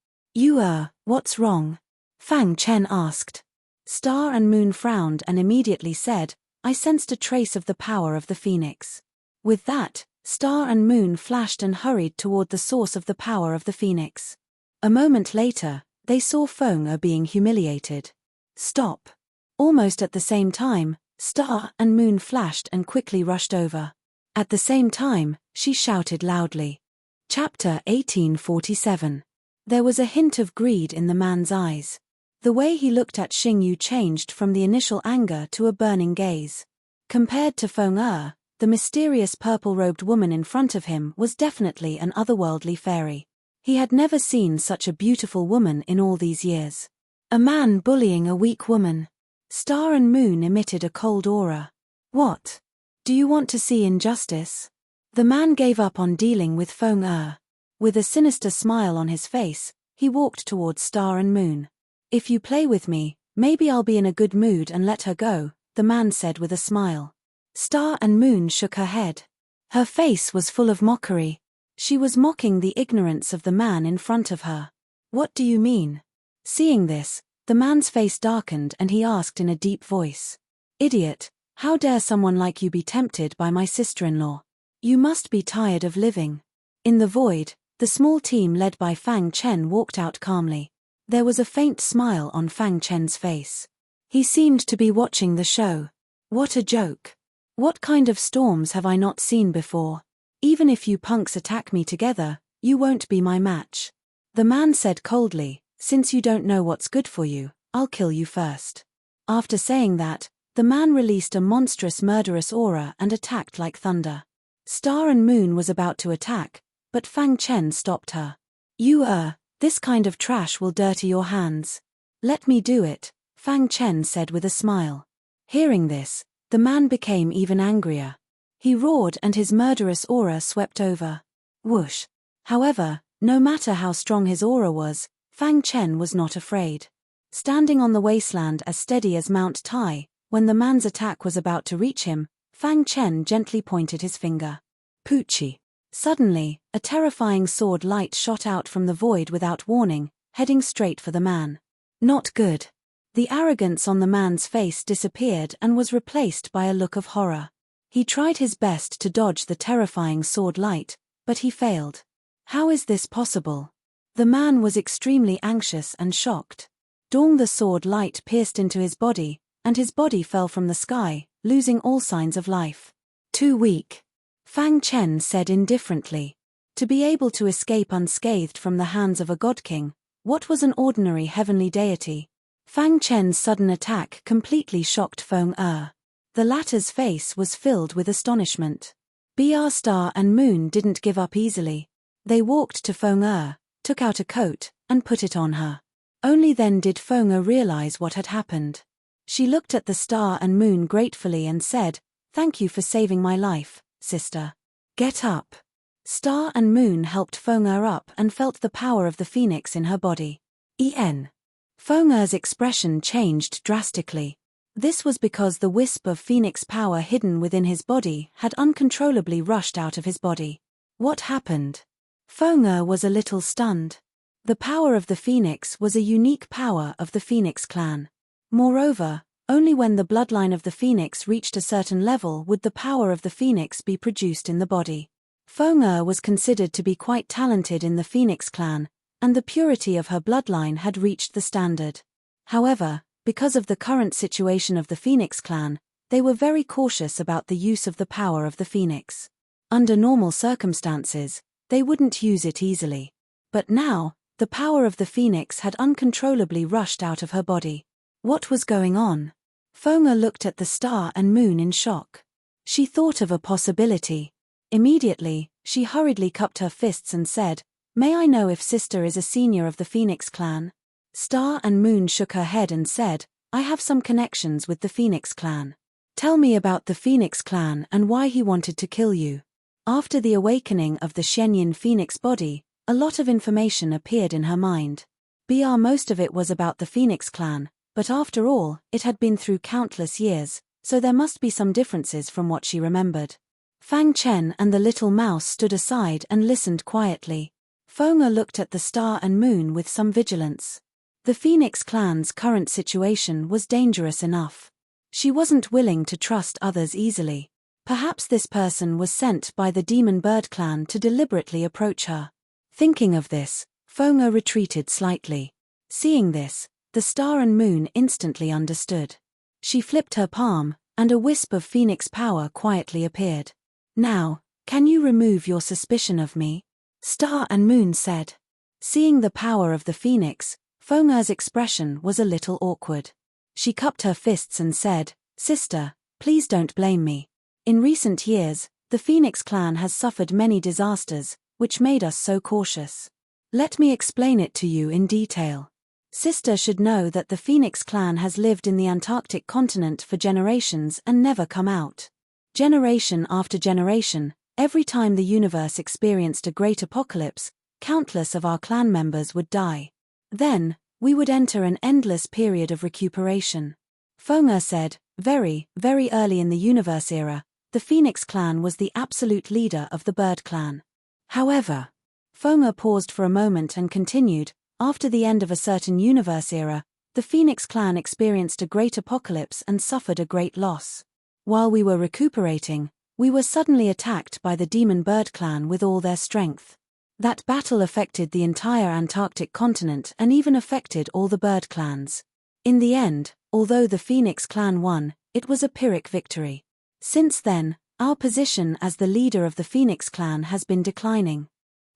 What's wrong? Fang Chen asked. Star and Moon frowned and immediately said, I sensed a trace of the power of the Phoenix. With that, Star and Moon flashed and hurried toward the source of the power of the Phoenix. A moment later, they saw Feng Er being humiliated. Stop. Almost at the same time, Star and Moon flashed and quickly rushed over. At the same time, she shouted loudly. Chapter 1847. There was a hint of greed in the man's eyes. The way he looked at Xing Yu changed from the initial anger to a burning gaze. Compared to Feng Er, the mysterious purple-robed woman in front of him was definitely an otherworldly fairy. He had never seen such a beautiful woman in all these years. A man bullying a weak woman. Star and Moon emitted a cold aura. What? Do you want to see injustice? The man gave up on dealing with Feng Er. With a sinister smile on his face, he walked towards Star and Moon. If you play with me, maybe I'll be in a good mood and let her go, the man said with a smile. Star and Moon shook her head. Her face was full of mockery. She was mocking the ignorance of the man in front of her. What do you mean? Seeing this, the man's face darkened and he asked in a deep voice. Idiot, how dare someone like you be tempted by my sister-in-law? You must be tired of living. In the void, the small team led by Fang Chen walked out calmly. There was a faint smile on Fang Chen's face. He seemed to be watching the show. What a joke. What kind of storms have I not seen before? Even if you punks attack me together, you won't be my match. The man said coldly, since you don't know what's good for you, I'll kill you first. After saying that, the man released a monstrous murderous aura and attacked like thunder. Star and Moon was about to attack, but Fang Chen stopped her. This kind of trash will dirty your hands. Let me do it, Fang Chen said with a smile. Hearing this, the man became even angrier. He roared and his murderous aura swept over. Whoosh. However, no matter how strong his aura was, Fang Chen was not afraid. Standing on the wasteland as steady as Mount Tai, when the man's attack was about to reach him, Fang Chen gently pointed his finger. Poochie. Suddenly, a terrifying sword light shot out from the void without warning, heading straight for the man. Not good. The arrogance on the man's face disappeared and was replaced by a look of horror. He tried his best to dodge the terrifying sword light, but he failed. How is this possible? The man was extremely anxious and shocked. Dong, the sword light pierced into his body, and his body fell from the sky, losing all signs of life. Too weak. Fang Chen said indifferently. To be able to escape unscathed from the hands of a god king, what was an ordinary heavenly deity? Fang Chen's sudden attack completely shocked Feng Er. The latter's face was filled with astonishment. Br Star and Moon didn't give up easily. They walked to Feng Er, took out a coat, and put it on her. Only then did Feng Er realize what had happened. She looked at the Star and Moon gratefully and said, "Thank you for saving my life, sister. Get up." Star and Moon helped Feng Er up and felt the power of the phoenix in her body. Feng Er's expression changed drastically. This was because the wisp of phoenix power hidden within his body had uncontrollably rushed out of his body. What happened? Feng Er was a little stunned. The power of the phoenix was a unique power of the Phoenix clan. Moreover, only when the bloodline of the phoenix reached a certain level would the power of the phoenix be produced in the body. Feng Er was considered to be quite talented in the Phoenix clan, and the purity of her bloodline had reached the standard. However, because of the current situation of the Phoenix clan, they were very cautious about the use of the power of the phoenix. Under normal circumstances, they wouldn't use it easily. But now, the power of the phoenix had uncontrollably rushed out of her body. What was going on? Feng Er looked at the Star and Moon in shock. She thought of a possibility. Immediately, she hurriedly cupped her fists and said, "May I know if sister is a senior of the Phoenix clan?" Star and Moon shook her head and said, I have some connections with the Phoenix clan. Tell me about the Phoenix clan and why he wanted to kill you. After the awakening of the Shenyin Phoenix body, a lot of information appeared in her mind. Most of it was about the Phoenix clan, but after all, it had been through countless years, so there must be some differences from what she remembered. Fang Chen and the little mouse stood aside and listened quietly. Feng looked at the Star and Moon with some vigilance. The Phoenix clan's current situation was dangerous enough. She wasn't willing to trust others easily. Perhaps this person was sent by the Demon Bird clan to deliberately approach her. Thinking of this, Feng retreated slightly. Seeing this, the Star and Moon instantly understood. She flipped her palm, and a wisp of Phoenix power quietly appeared. Now, can you remove your suspicion of me? Star and Moon said. Seeing the power of the Phoenix, Feng's expression was a little awkward. She cupped her fists and said, Sister, please don't blame me. In recent years, the Phoenix clan has suffered many disasters, which made us so cautious. Let me explain it to you in detail. Sister should know that the Phoenix clan has lived in the Antarctic continent for generations and never come out. Generation after generation, every time the universe experienced a great apocalypse, countless of our clan members would die. Then, we would enter an endless period of recuperation. Feng said, very early in the universe era, the Phoenix clan was the absolute leader of the Bird clan. However, Feng paused for a moment and continued, after the end of a certain universe era, the Phoenix clan experienced a great apocalypse and suffered a great loss. While we were recuperating, we were suddenly attacked by the Demon Bird clan with all their strength. That battle affected the entire Antarctic continent and even affected all the bird clans. In the end, although the Phoenix clan won, it was a Pyrrhic victory. Since then, our position as the leader of the Phoenix clan has been declining.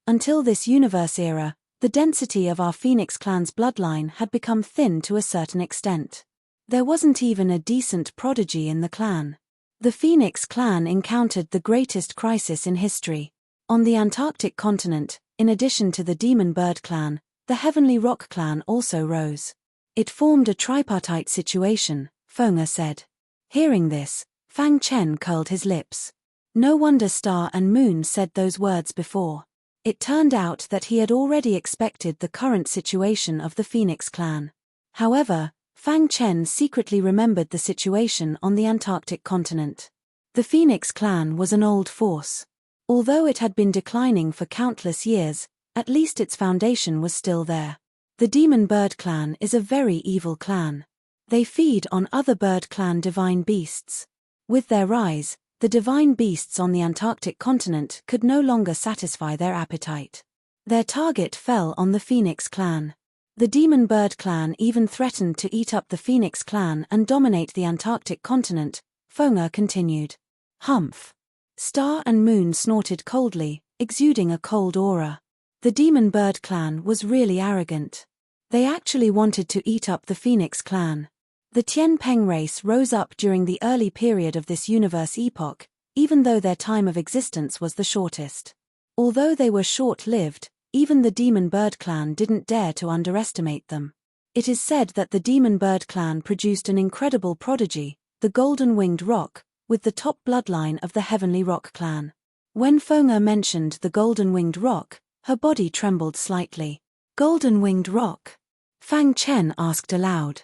Until this universe era, the density of our Phoenix clan's bloodline had become thin to a certain extent. There wasn't even a decent prodigy in the clan. The Phoenix clan encountered the greatest crisis in history. On the Antarctic continent, in addition to the Demon Bird clan, the Heavenly Rock clan also rose. It formed a tripartite situation, Feng said. Hearing this, Fang Chen curled his lips. No wonder Star and Moon said those words before. It turned out that he had already expected the current situation of the Phoenix clan. However, Fang Chen secretly remembered the situation on the Antarctic continent. The Phoenix clan was an old force. Although it had been declining for countless years, at least its foundation was still there. The Demon Bird clan is a very evil clan. They feed on other bird clan divine beasts. With their rise, the divine beasts on the Antarctic continent could no longer satisfy their appetite. Their target fell on the Phoenix clan. The Demon Bird clan even threatened to eat up the Phoenix clan and dominate the Antarctic continent, Feng continued. Humph. Star and Moon snorted coldly, exuding a cold aura. The Demon Bird clan was really arrogant. They actually wanted to eat up the Phoenix clan. The Tian Peng race rose up during the early period of this universe epoch, even though their time of existence was the shortest. Although they were short-lived, even the Demon Bird clan didn't dare to underestimate them. It is said that the Demon Bird clan produced an incredible prodigy, the Golden-Winged Roc, with the top bloodline of the Heavenly Rock clan. When Feng mentioned the Golden-Winged Roc, her body trembled slightly. Golden-Winged Roc? Fang Chen asked aloud.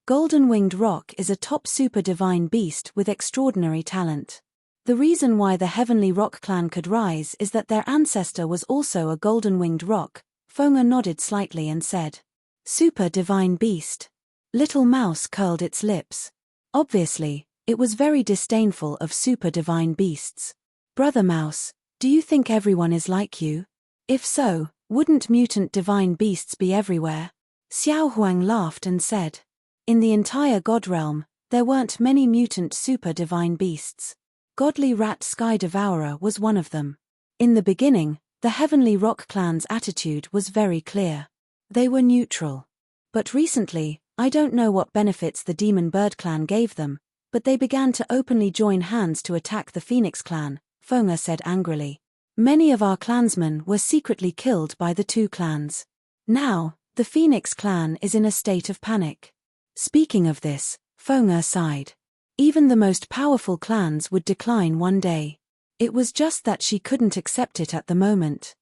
Golden-Winged Roc is a top super divine beast with extraordinary talent. The reason why the Heavenly Rock clan could rise is that their ancestor was also a Golden-Winged Roc. Feng nodded slightly and said, Super divine beast. Little Mouse curled its lips. Obviously, it was very disdainful of super divine beasts. Brother Mouse, do you think everyone is like you? If so, wouldn't mutant divine beasts be everywhere? Xiao Huang laughed and said, in the entire God realm, there weren't many mutant super divine beasts. Godly Rat Sky Devourer was one of them. In the beginning, the Heavenly Rock clan's attitude was very clear. They were neutral. But recently, I don't know what benefits the Demon Bird clan gave them, but they began to openly join hands to attack the Phoenix clan, Feng said angrily. Many of our clansmen were secretly killed by the two clans. Now, The Phoenix clan is in a state of panic. Speaking of this, Feng sighed. Even the most powerful clans would decline one day. It was just that she couldn't accept it at the moment.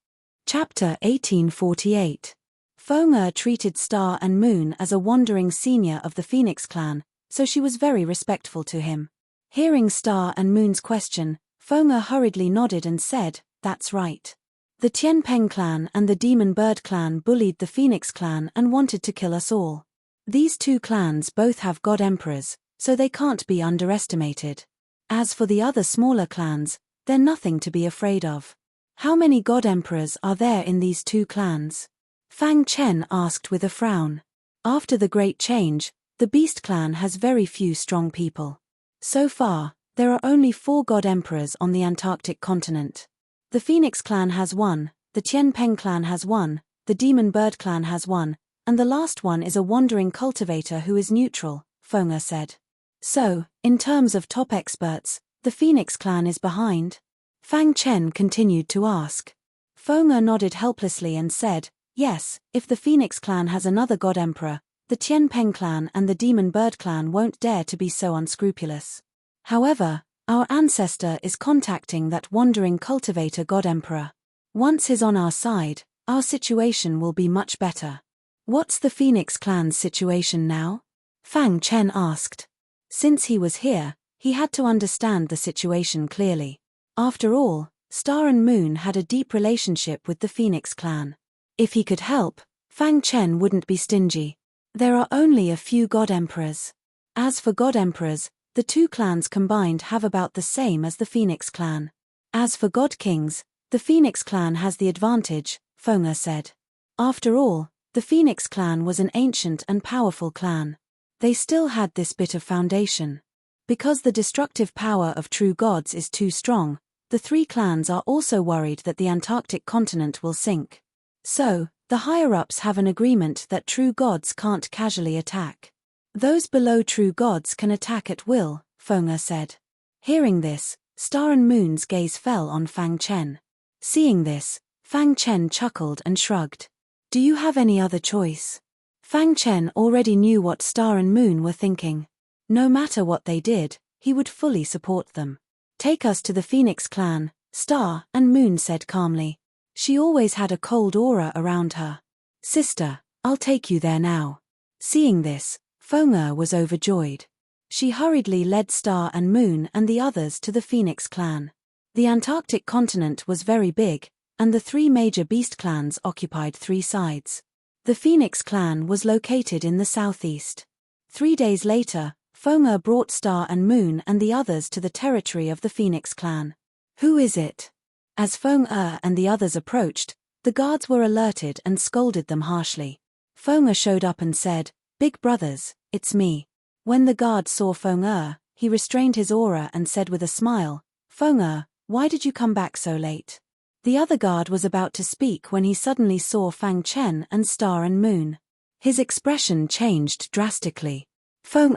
Chapter 1848. Feng treated Star and Moon as a wandering senior of the Phoenix clan, so she was very respectful to him. Hearing Star and Moon's question, Feng hurriedly nodded and said, "That's right. The Tianpeng clan and the Demon Bird clan bullied the Phoenix clan and wanted to kill us all. These two clans both have god emperors, so they can't be underestimated. As for the other smaller clans, they're nothing to be afraid of." "How many god emperors are there in these two clans?" Fang Chen asked with a frown. After the Great Change, the Beast clan has very few strong people. So far, there are only 4 god emperors on the Antarctic continent. The Phoenix clan has 1, the Tianpeng clan has 1, the Demon Bird clan has 1, and the last one is a wandering cultivator who is neutral, Feng said. "So, in terms of top experts, the Phoenix clan is behind?" Fang Chen continued to ask. Feng nodded helplessly and said, "Yes, if the Phoenix clan has another god emperor, the Tianpeng clan and the Demon Bird clan won't dare to be so unscrupulous. However, our ancestor is contacting that wandering cultivator god emperor. Once he's on our side, our situation will be much better." "What's the Phoenix clan's situation now?" Fang Chen asked. Since he was here, he had to understand the situation clearly. After all, Star and Moon had a deep relationship with the Phoenix clan. If he could help, Fang Chen wouldn't be stingy. There are only a few god emperors. As for god emperors, the two clans combined have about the same as the Phoenix clan. As for god kings, the Phoenix clan has the advantage, Feng said. After all, the Phoenix clan was an ancient and powerful clan. They still had this bit of foundation. Because the destructive power of true gods is too strong, the 3 clans are also worried that the Antarctic continent will sink. So, the higher-ups have an agreement that true gods can't casually attack. Those below true gods can attack at will, Feng said. Hearing this, Star and Moon's gaze fell on Fang Chen. Seeing this, Fang Chen chuckled and shrugged. "Do you have any other choice?" Fang Chen already knew what Star and Moon were thinking. No matter what they did, he would fully support them. "Take us to the Phoenix clan," Star and Moon said calmly. She always had a cold aura around her. "Sister, I'll take you there now." Seeing this, Feng was overjoyed. She hurriedly led Star and Moon and the others to the Phoenix clan. The Antarctic continent was very big, and the 3 major beast clans occupied 3 sides. The Phoenix clan was located in the southeast. 3 days later, Feng brought Star and Moon and the others to the territory of the Phoenix clan. "Who is it?" As Feng and the others approached, the guards were alerted and scolded them harshly. Feng showed up and said, "Big brothers, it's me." When the guard saw Feng he restrained his aura and said with a smile, "Feng, why did you come back so late?" The other guard was about to speak when he suddenly saw Fang Chen and Star and Moon. His expression changed drastically. "Feng,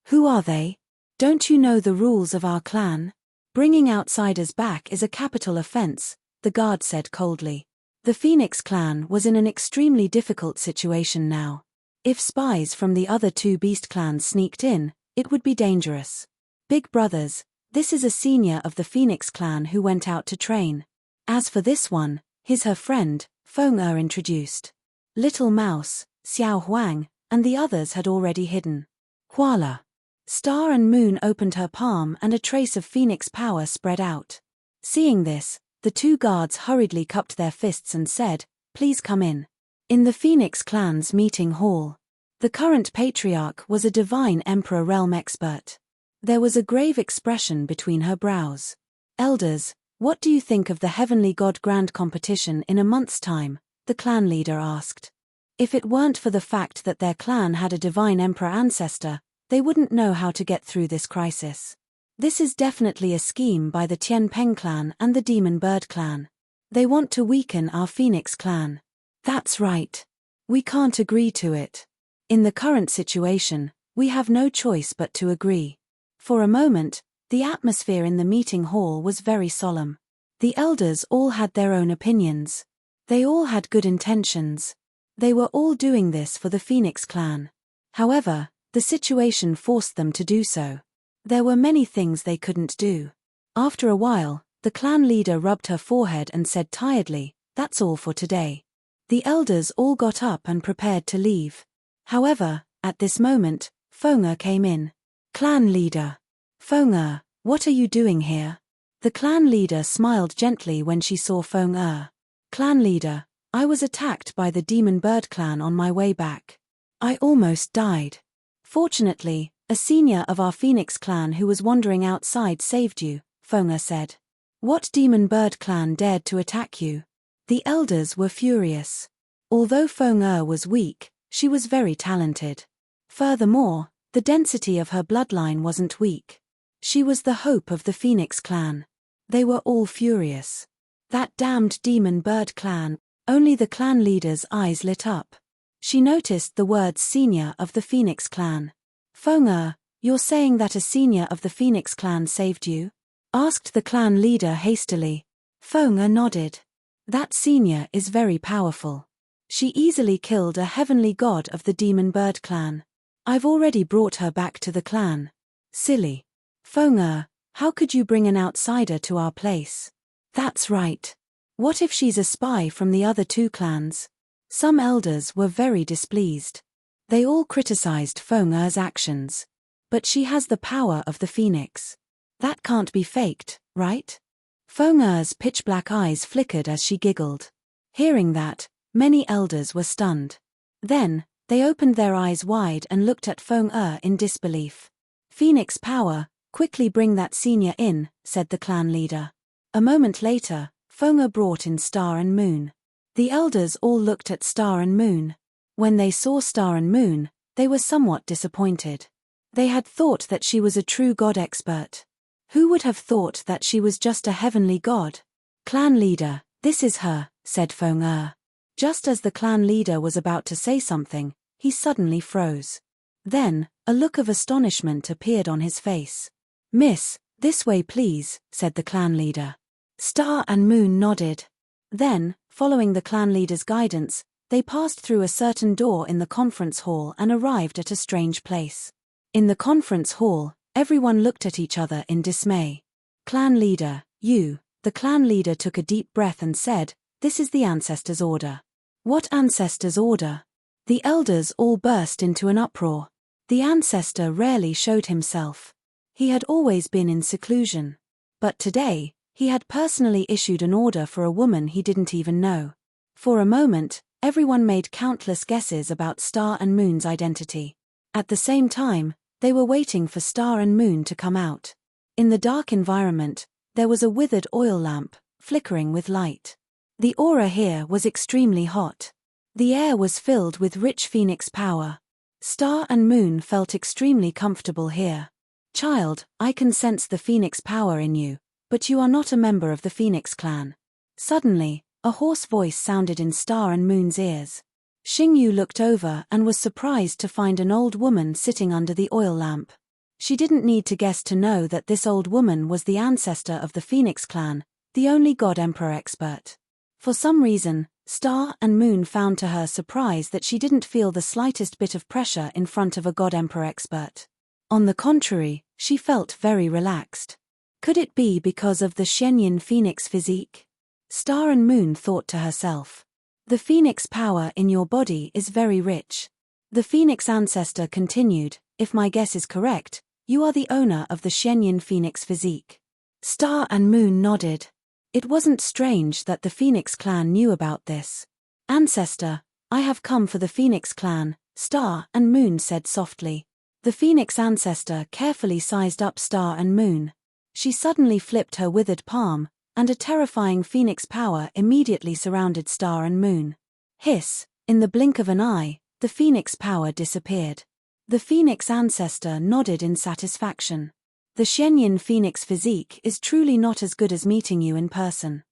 who are they? Don't you know the rules of our clan? Bringing outsiders back is a capital offense," the guard said coldly. The Phoenix clan was in an extremely difficult situation now. If spies from the other 2 beast clans sneaked in, it would be dangerous. "Big brothers, this is a senior of the Phoenix clan who went out to train. As for this one, he's her friend," Feng introduced. Little Mouse, Xiao Huang, and the others had already hidden. "Huala." Star and Moon opened her palm and a trace of Phoenix power spread out. Seeing this, the 2 guards hurriedly cupped their fists and said, "Please come in." In the Phoenix clan's meeting hall, the current patriarch was a divine emperor realm expert. There was a grave expression between her brows. "Elders, what do you think of the Heavenly God Grand competition in a month's time?" the clan leader asked. If it weren't for the fact that their clan had a divine emperor ancestor, they wouldn't know how to get through this crisis. This is definitely a scheme by the Tianpeng clan and the Demon Bird clan. They want to weaken our Phoenix clan. That's right. We can't agree to it. In the current situation, we have no choice but to agree. For a moment, the atmosphere in the meeting hall was very solemn. The elders all had their own opinions. They all had good intentions. They were all doing this for the Phoenix clan. However, the situation forced them to do so. There were many things they couldn't do. After a while, the clan leader rubbed her forehead and said tiredly, "That's all for today." The elders all got up and prepared to leave. However, at this moment, Feng came in. Clan leader. Feng, what are you doing here? The clan leader smiled gently when she saw Feng. Clan leader, I was attacked by the demon bird clan on my way back. I almost died. Fortunately, a senior of our Phoenix clan who was wandering outside saved you, Feng said. What demon bird clan dared to attack you? The elders were furious. Although Feng was weak, she was very talented. Furthermore, the density of her bloodline wasn't weak. She was the hope of the Phoenix clan. They were all furious. That damned demon bird clan. Only the clan leader's eyes lit up. She noticed the words senior of the Phoenix clan. Feng, you're saying that a senior of the Phoenix clan saved you? Asked the clan leader hastily. Feng nodded. That senior is very powerful. She easily killed a heavenly god of the demon bird clan. I've already brought her back to the clan. Silly. Feng, how could you bring an outsider to our place? That's right. What if she's a spy from the other two clans? Some elders were very displeased. They all criticized Feng's actions. But she has the power of the phoenix. That can't be faked, right? Feng's pitch-black eyes flickered as she giggled. Hearing that, many elders were stunned. Then, they opened their eyes wide and looked at Feng in disbelief. Phoenix power, quickly bring that senior in, said the clan leader. A moment later, Feng brought in Star and Moon. The elders all looked at Star and Moon. When they saw Star and Moon, they were somewhat disappointed. They had thought that she was a true god expert. Who would have thought that she was just a heavenly god? Clan leader, this is her, said Feng. Just as the clan leader was about to say something, he suddenly froze. Then, a look of astonishment appeared on his face. Miss, this way please, said the clan leader. Star and Moon nodded. Then, following the clan leader's guidance, they passed through a certain door in the conference hall and arrived at a strange place. In the conference hall, everyone looked at each other in dismay. Clan leader, you, the clan leader took a deep breath and said, this is the ancestor's order. What ancestor's order? The elders all burst into an uproar. The ancestor rarely showed himself. He had always been in seclusion. But today, he had personally issued an order for a woman he didn't even know. For a moment, everyone made countless guesses about Star and Moon's identity. At the same time, they were waiting for Star and Moon to come out. In the dark environment, there was a withered oil lamp, flickering with light. The aura here was extremely hot. The air was filled with rich phoenix power. Star and Moon felt extremely comfortable here. Child, I can sense the phoenix power in you, but you are not a member of the Phoenix clan. Suddenly, a hoarse voice sounded in Star and Moon's ears. Xingyu looked over and was surprised to find an old woman sitting under the oil lamp. She didn't need to guess to know that this old woman was the ancestor of the Phoenix clan, the only god emperor expert. For some reason, Star and Moon found to her surprise that she didn't feel the slightest bit of pressure in front of a god emperor expert. On the contrary, she felt very relaxed. Could it be because of the Shenyang phoenix physique? Star and Moon thought to herself. The phoenix power in your body is very rich. The phoenix ancestor continued, if my guess is correct, you are the owner of the Shenyang phoenix physique. Star and Moon nodded. It wasn't strange that the Phoenix clan knew about this. Ancestor, I have come for the Phoenix clan, Star and Moon said softly. The Phoenix ancestor carefully sized up Star and Moon. She suddenly flipped her withered palm, and a terrifying phoenix power immediately surrounded Star and Moon. Hiss, in the blink of an eye, the phoenix power disappeared. The Phoenix ancestor nodded in satisfaction. The Shenyang phoenix physique is truly not as good as meeting you in person.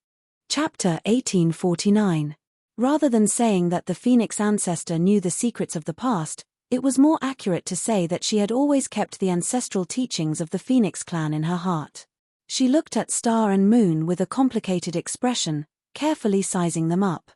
Chapter 1849. Rather than saying that the Phoenix ancestor knew the secrets of the past, it was more accurate to say that she had always kept the ancestral teachings of the Phoenix clan in her heart. She looked at Star and Moon with a complicated expression, carefully sizing them up.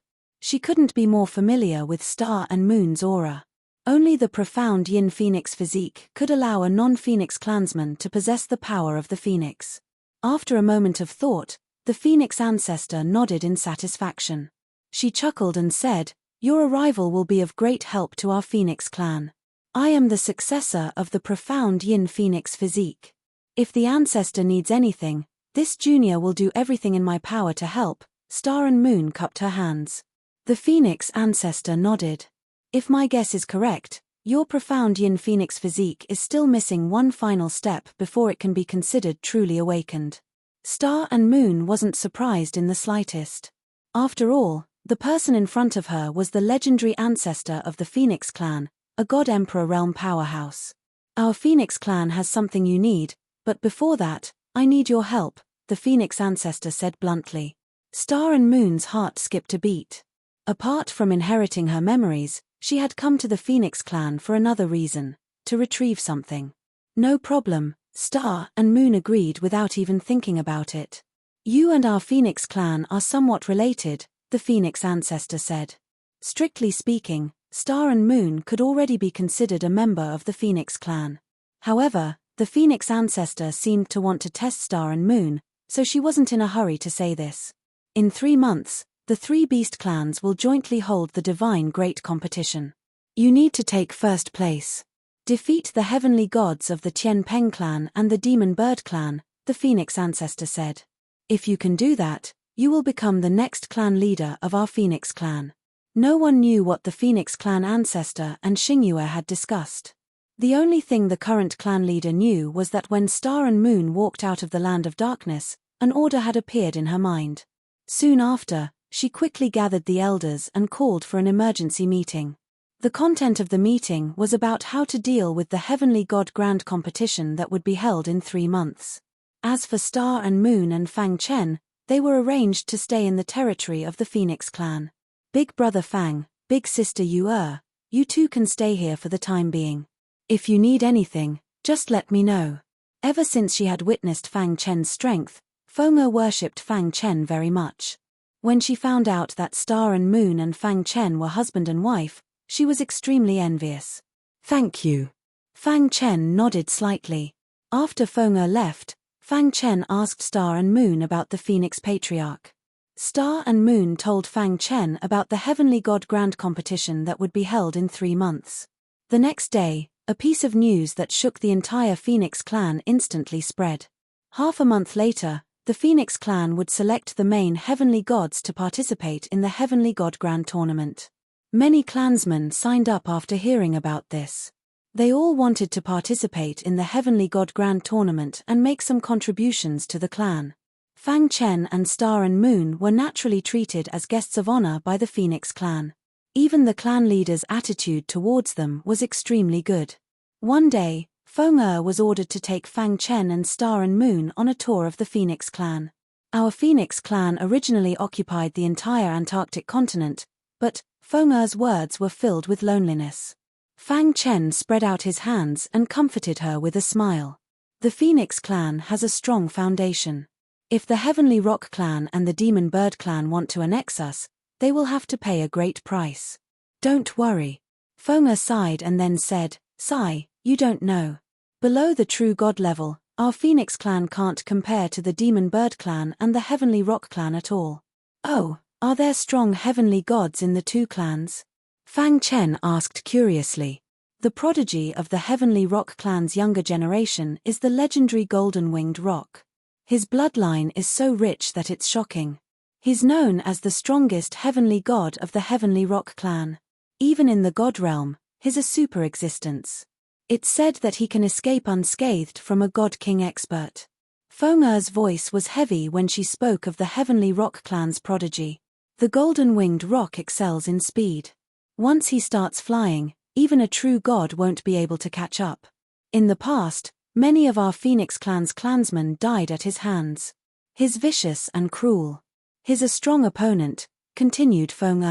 She couldn't be more familiar with Star and Moon's aura. Only the profound Yin Phoenix physique could allow a non-Phoenix clansman to possess the power of the Phoenix. After a moment of thought, the Phoenix ancestor nodded in satisfaction. She chuckled and said, "Your arrival will be of great help to our Phoenix clan. I am the successor of the profound Yin Phoenix physique. If the ancestor needs anything, this junior will do everything in my power to help." Star and Moon cupped her hands. The Phoenix ancestor nodded. "If my guess is correct, your profound Yin Phoenix physique is still missing one final step before it can be considered truly awakened." Star and Moon wasn't surprised in the slightest. After all, the person in front of her was the legendary ancestor of the Phoenix clan, a God Emperor realm powerhouse. "Our Phoenix clan has something you need, but before that, I need your help," the Phoenix ancestor said bluntly. Star and Moon's heart skipped a beat. Apart from inheriting her memories, she had come to the Phoenix clan for another reason: to retrieve something. "No problem," Star and Moon agreed without even thinking about it. "You and our Phoenix clan are somewhat related," the Phoenix ancestor said. Strictly speaking, Star and Moon could already be considered a member of the Phoenix clan. However, the Phoenix ancestor seemed to want to test Star and Moon, so she wasn't in a hurry to say this. In 3 months, the 3 beast clans will jointly hold the Divine Great Competition. You need to take first place. Defeat the heavenly gods of the Tien Peng clan and the Demon Bird clan, the Phoenix ancestor said. If you can do that, you will become the next clan leader of our Phoenix clan. No one knew what the Phoenix clan ancestor and Xingyue had discussed. The only thing the current clan leader knew was that when Star and Moon walked out of the Land of Darkness, an order had appeared in her mind. Soon after, she quickly gathered the elders and called for an emergency meeting. The content of the meeting was about how to deal with the Heavenly God Grand Competition that would be held in 3 months. As for Star and Moon and Fang Chen, they were arranged to stay in the territory of the Phoenix clan. "Big brother Fang, big sister Yu, you two can stay here for the time being. If you need anything, just let me know." Ever since she had witnessed Fang Chen's strength, Feng worshipped Fang Chen very much. When she found out that Star and Moon and Fang Chen were husband and wife, she was extremely envious. "Thank you." Fang Chen nodded slightly. After Feng left, Fang Chen asked Star and Moon about the Phoenix Patriarch. Star and Moon told Fang Chen about the Heavenly God Grand Competition that would be held in 3 months. The next day, a piece of news that shook the entire Phoenix clan instantly spread. Half a month later, the Phoenix clan would select the main heavenly gods to participate in the Heavenly God Grand Tournament. Many clansmen signed up after hearing about this. They all wanted to participate in the Heavenly God Grand Tournament and make some contributions to the clan. Fang Chen and Star and Moon were naturally treated as guests of honor by the Phoenix clan. Even the clan leader's attitude towards them was extremely good. One day, Feng was ordered to take Fang Chen and Star and Moon on a tour of the Phoenix clan. "Our Phoenix clan originally occupied the entire Antarctic continent, but Feng's words were filled with loneliness." Fang Chen spread out his hands and comforted her with a smile. "The Phoenix clan has a strong foundation. If the Heavenly Rock clan and the Demon Bird clan want to annex us, they will have to pay a great price." "Don't worry." Feng sighed and then said, "Sigh, you don't know. Below the true god level, our Phoenix clan can't compare to the Demon Bird clan and the Heavenly Rock clan at all." "Oh, are there strong heavenly gods in the 2 clans?" Fang Chen asked curiously. The prodigy of the Heavenly Rock clan's younger generation is the legendary golden-winged rock. His bloodline is so rich that it's shocking. He's known as the strongest heavenly god of the Heavenly Rock clan. Even in the god realm, he's a super existence. It's said that he can escape unscathed from a God King expert. Feng's voice was heavy when she spoke of the Heavenly Rock clan's prodigy. The golden-winged rock excels in speed. Once he starts flying, even a true god won't be able to catch up. In the past, many of our Phoenix clan's clansmen died at his hands. He's vicious and cruel. He's a strong opponent, continued Feng.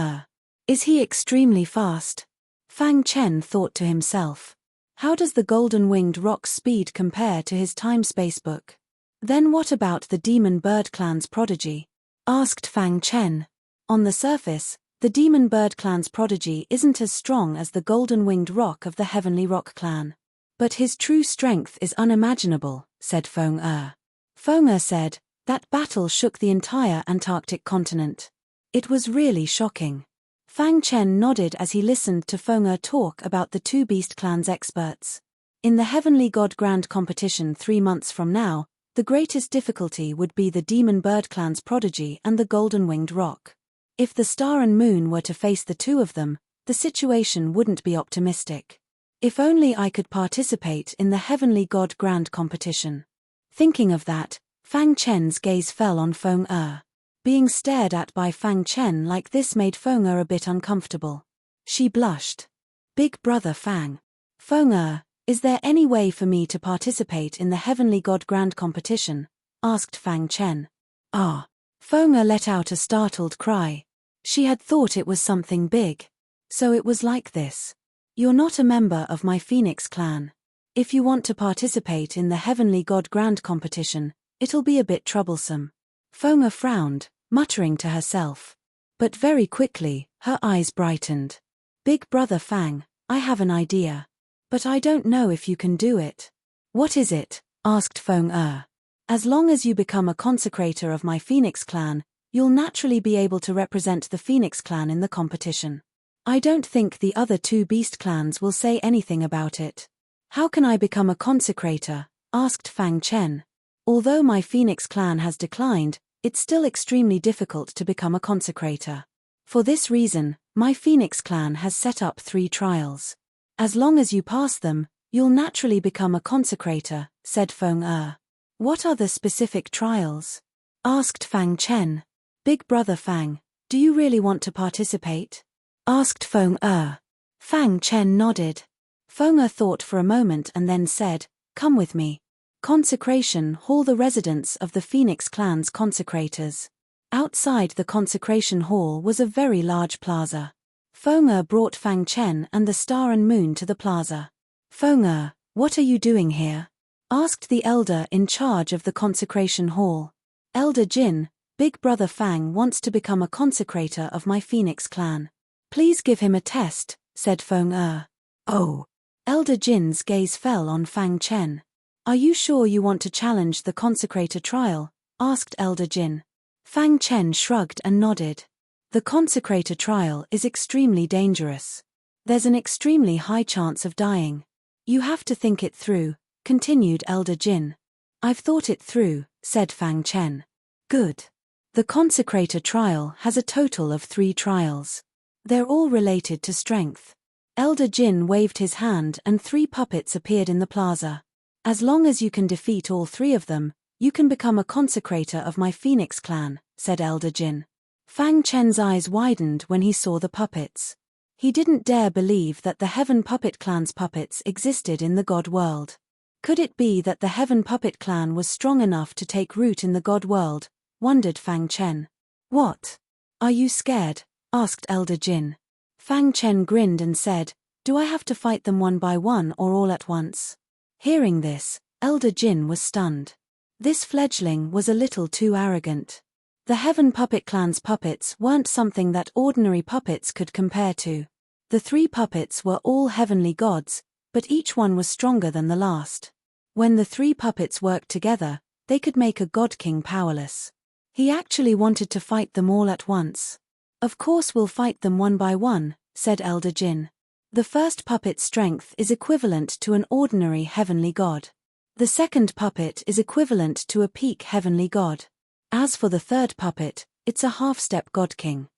Is he extremely fast? Fang Chen thought to himself. How does the golden-winged rock's speed compare to his time-space book? Then what about the Demon Bird clan's prodigy? Asked Fang Chen. On the surface, The Demon Bird Clan's prodigy isn't as strong as the golden-winged rock of the Heavenly Rock Clan. But his true strength is unimaginable, said Feng-er. Feng-er said, that battle shook the entire Antarctic continent. It was really shocking. Fang Chen nodded as he listened to Feng-er talk about the two Beast Clan's experts. In the Heavenly God Grand competition 3 months from now, the greatest difficulty would be the Demon Bird Clan's prodigy and the golden-winged rock. If the Star and Moon were to face the two of them, the situation wouldn't be optimistic. If only I could participate in the Heavenly God Grand competition. Thinking of that, Fang Chen's gaze fell on Feng-er. Being stared at by Fang Chen like this made Feng-er a bit uncomfortable. She blushed. Big brother Fang. Feng-er, is there any way for me to participate in the Heavenly God Grand competition? Asked Fang Chen. Ah. Feng-er let out a startled cry. She had thought it was something big. So it was like this. You're not a member of my Phoenix clan. If you want to participate in the Heavenly God Grand competition, it'll be a bit troublesome. Feng-er frowned, muttering to herself. But very quickly, her eyes brightened. Big brother Fang, I have an idea. But I don't know if you can do it. What is it? Asked Feng-er. As long as you become a consecrator of my Phoenix clan, you'll naturally be able to represent the Phoenix clan in the competition. I don't think the other two Beast clans will say anything about it. How can I become a consecrator? Asked Fang Chen. Although my Phoenix clan has declined, it's still extremely difficult to become a consecrator. For this reason, my Phoenix clan has set up 3 trials. As long as you pass them, you'll naturally become a consecrator, said Feng-er. What are the specific trials? Asked Fang Chen. Big brother Fang, do you really want to participate? Asked Feng-er. Fang Chen nodded. Feng-er thought for a moment and then said, come with me. Consecration Hall. The residence of the Phoenix clan's consecrators. Outside the consecration hall was a very large plaza. Feng-er brought Fang Chen and the Star and Moon to the plaza. Feng-er, what are you doing here? Asked the elder in charge of the consecration hall. Elder Jin, Big brother Fang wants to become a consecrator of my Phoenix clan. Please give him a test, said Feng-er. Oh. Elder Jin's gaze fell on Fang Chen. Are you sure you want to challenge the consecrator trial? Asked Elder Jin. Fang Chen shrugged and nodded. The consecrator trial is extremely dangerous. There's an extremely high chance of dying. You have to think it through, continued Elder Jin. I've thought it through, said Fang Chen. Good. The consecrator trial has a total of 3 trials. They're all related to strength. Elder Jin waved his hand and 3 puppets appeared in the plaza. As long as you can defeat all 3 of them, you can become a consecrator of my Phoenix clan, said Elder Jin. Fang Chen's eyes widened when he saw the puppets. He didn't dare believe that the Heaven Puppet Clan's puppets existed in the God world. Could it be that the Heaven Puppet Clan was strong enough to take root in the God world? Wondered Fang Chen. What? Are you scared? Asked Elder Jin. Fang Chen grinned and said, do I have to fight them one by one or all at once? Hearing this, Elder Jin was stunned. This fledgling was a little too arrogant. The Heaven Puppet Clan's puppets weren't something that ordinary puppets could compare to. The 3 puppets were all heavenly gods, but each one was stronger than the last. When the 3 puppets worked together, they could make a god king powerless. He actually wanted to fight them all at once. Of course we'll fight them one by one, said Elder Jin. The first puppet's strength is equivalent to an ordinary heavenly god. The second puppet is equivalent to a peak heavenly god. As for the third puppet, it's a half-step god king.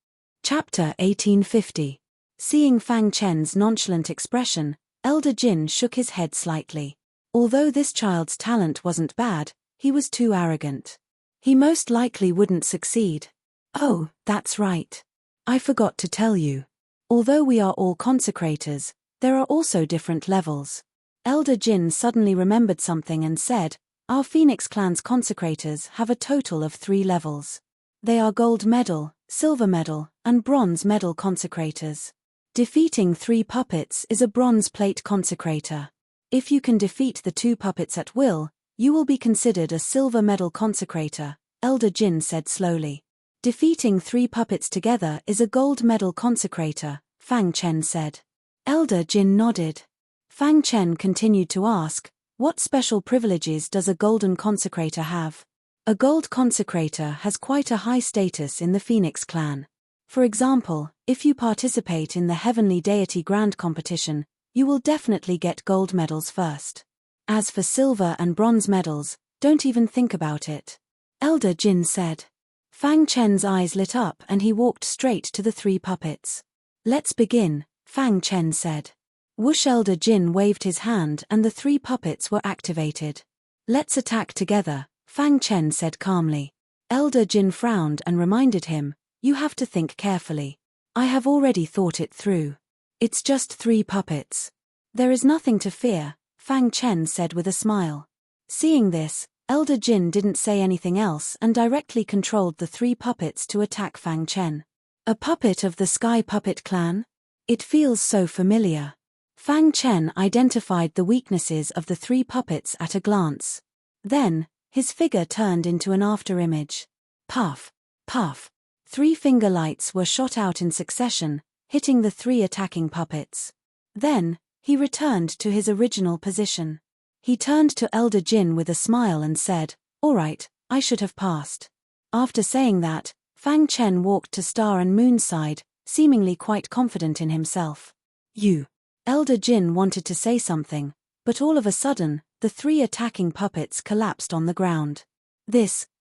Chapter 1850. Seeing Fang Chen's nonchalant expression, Elder Jin shook his head slightly. Although this child's talent wasn't bad, he was too arrogant. He most likely wouldn't succeed. Oh, that's right. I forgot to tell you. Although we are all consecrators, there are also different levels. Elder Jin suddenly remembered something and said, our Phoenix clan's consecrators have a total of 3 levels. They are gold medal, silver medal, and bronze medal consecrators. Defeating 3 puppets is a bronze plate consecrator. If you can defeat the 2 puppets at will, you will be considered a silver medal consecrator, Elder Jin said slowly. Defeating 3 puppets together is a gold medal consecrator, Fang Chen said. Elder Jin nodded. Fang Chen continued to ask, what special privileges does a golden consecrator have? A gold consecrator has quite a high status in the Phoenix clan. For example, if you participate in the Heavenly Deity Grand Competition, you will definitely get gold medals first. As for silver and bronze medals, don't even think about it. Elder Jin said. Fang Chen's eyes lit up and he walked straight to the 3 puppets. Let's begin, Fang Chen said. Whoosh! Elder Jin waved his hand and the 3 puppets were activated. Let's attack together, Fang Chen said calmly. Elder Jin frowned and reminded him, you have to think carefully. I have already thought it through. It's just 3 puppets. There is nothing to fear, Fang Chen said with a smile. Seeing this, Elder Jin didn't say anything else and directly controlled the 3 puppets to attack Fang Chen. A puppet of the Sky Puppet Clan? It feels so familiar. Fang Chen identified the weaknesses of the 3 puppets at a glance. Then, his figure turned into an afterimage. Puff, puff. 3 finger lights were shot out in succession, hitting the 3 attacking puppets. Then, he returned to his original position. He turned to Elder Jin with a smile and said, all right, I should have passed. After saying that, Fang Chen walked to Star and Moon's side, seemingly quite confident in himself. You. Elder Jin wanted to say something, but all of a sudden, the 3 attacking puppets collapsed on the ground.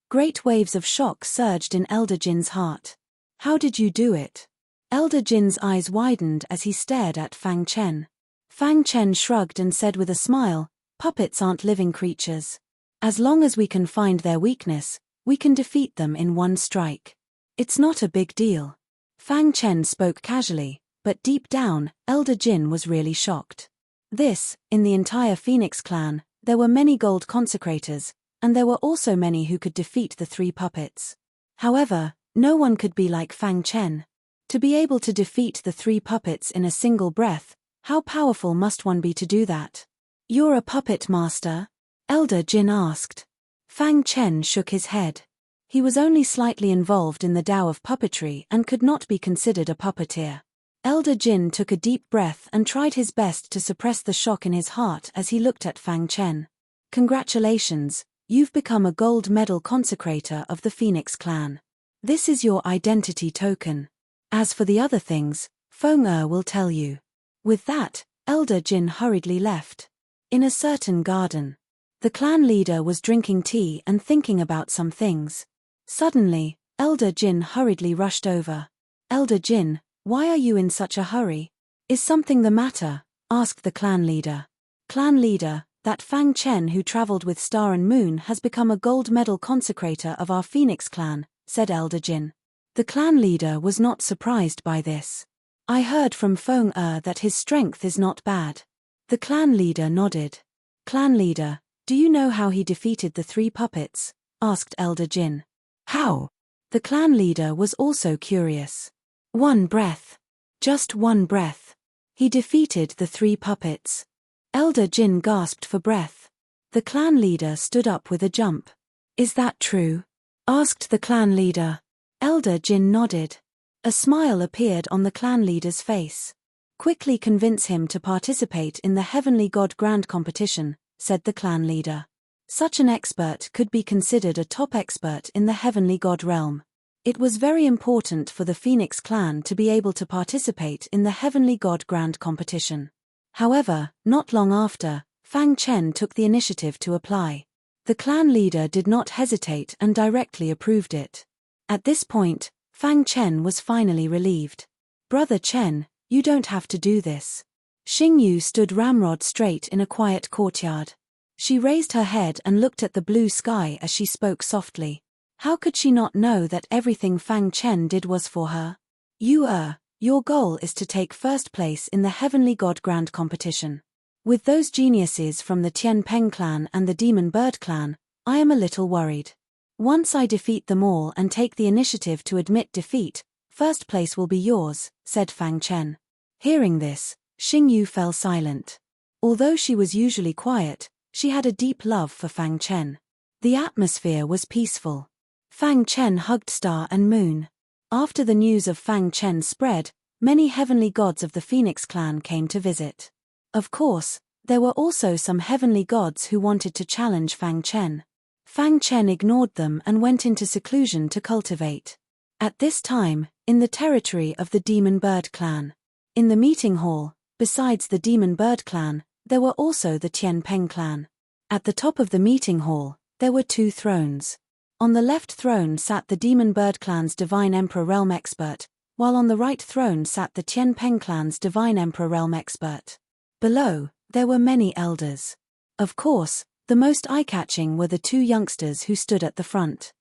Great waves of shock surged in Elder Jin's heart. How did you do it? Elder Jin's eyes widened as he stared at Fang Chen. Fang Chen shrugged and said with a smile, puppets aren't living creatures. As long as we can find their weakness, we can defeat them in one strike. It's not a big deal. Fang Chen spoke casually, but deep down, Elder Jin was really shocked. In the entire Phoenix clan, there were many gold consecrators, and there were also many who could defeat the 3 puppets. However, no one could be like Fang Chen. To be able to defeat the 3 puppets in a single breath, how powerful must one be to do that? You're a puppet master? Elder Jin asked. Fang Chen shook his head. He was only slightly involved in the Tao of puppetry and could not be considered a puppeteer. Elder Jin took a deep breath and tried his best to suppress the shock in his heart as he looked at Fang Chen. Congratulations, you've become a gold medal consecrator of the Phoenix clan. This is your identity token. As for the other things, Feng will tell you. With that, Elder Jin hurriedly left. In a certain garden, the clan leader was drinking tea and thinking about some things. Suddenly, Elder Jin hurriedly rushed over. Elder Jin, why are you in such a hurry? Is something the matter? Asked the clan leader. Clan leader, that Fang Chen who traveled with Star and Moon has become a gold medal consecrator of our Phoenix clan, said Elder Jin. The clan leader was not surprised by this. I heard from Feng that his strength is not bad. The clan leader nodded. Clan leader, do you know how he defeated the 3 puppets? Asked Elder Jin. How? The clan leader was also curious. 1 breath. Just 1 breath. He defeated the 3 puppets. Elder Jin gasped for breath. The clan leader stood up with a jump. Is that true? Asked the clan leader. Elder Jin nodded. A smile appeared on the clan leader's face. Quickly convince him to participate in the Heavenly God Grand Competition, said the clan leader. Such an expert could be considered a top expert in the Heavenly God realm. It was very important for the Phoenix clan to be able to participate in the Heavenly God Grand Competition. However, not long after, Fang Chen took the initiative to apply. The clan leader did not hesitate and directly approved it. At this point, Fang Chen was finally relieved. Brother Chen, you don't have to do this. Xingyu stood ramrod straight in a quiet courtyard. She raised her head and looked at the blue sky as she spoke softly. How could she not know that everything Fang Chen did was for her? Your goal is to take first place in the Heavenly God Grand Competition. With those geniuses from the Tian Peng clan and the Demon Bird clan, I am a little worried. Once I defeat them all and take the initiative to admit defeat, first place will be yours, said Fang Chen. Hearing this, Xingyu fell silent. Although she was usually quiet, she had a deep love for Fang Chen. The atmosphere was peaceful. Fang Chen hugged Star and Moon. After the news of Fang Chen spread, many heavenly gods of the Phoenix clan came to visit. Of course, there were also some heavenly gods who wanted to challenge Fang Chen. Fang Chen ignored them and went into seclusion to cultivate. At this time, in the territory of the Demon Bird clan. In the meeting hall, besides the Demon Bird clan, there were also the Tian Peng clan. At the top of the meeting hall, there were 2 thrones. On the left throne sat the Demon Bird clan's Divine Emperor Realm Expert, while on the right throne sat the Tian Peng clan's Divine Emperor Realm Expert. Below, there were many elders. Of course, the most eye-catching were the 2 youngsters who stood at the front.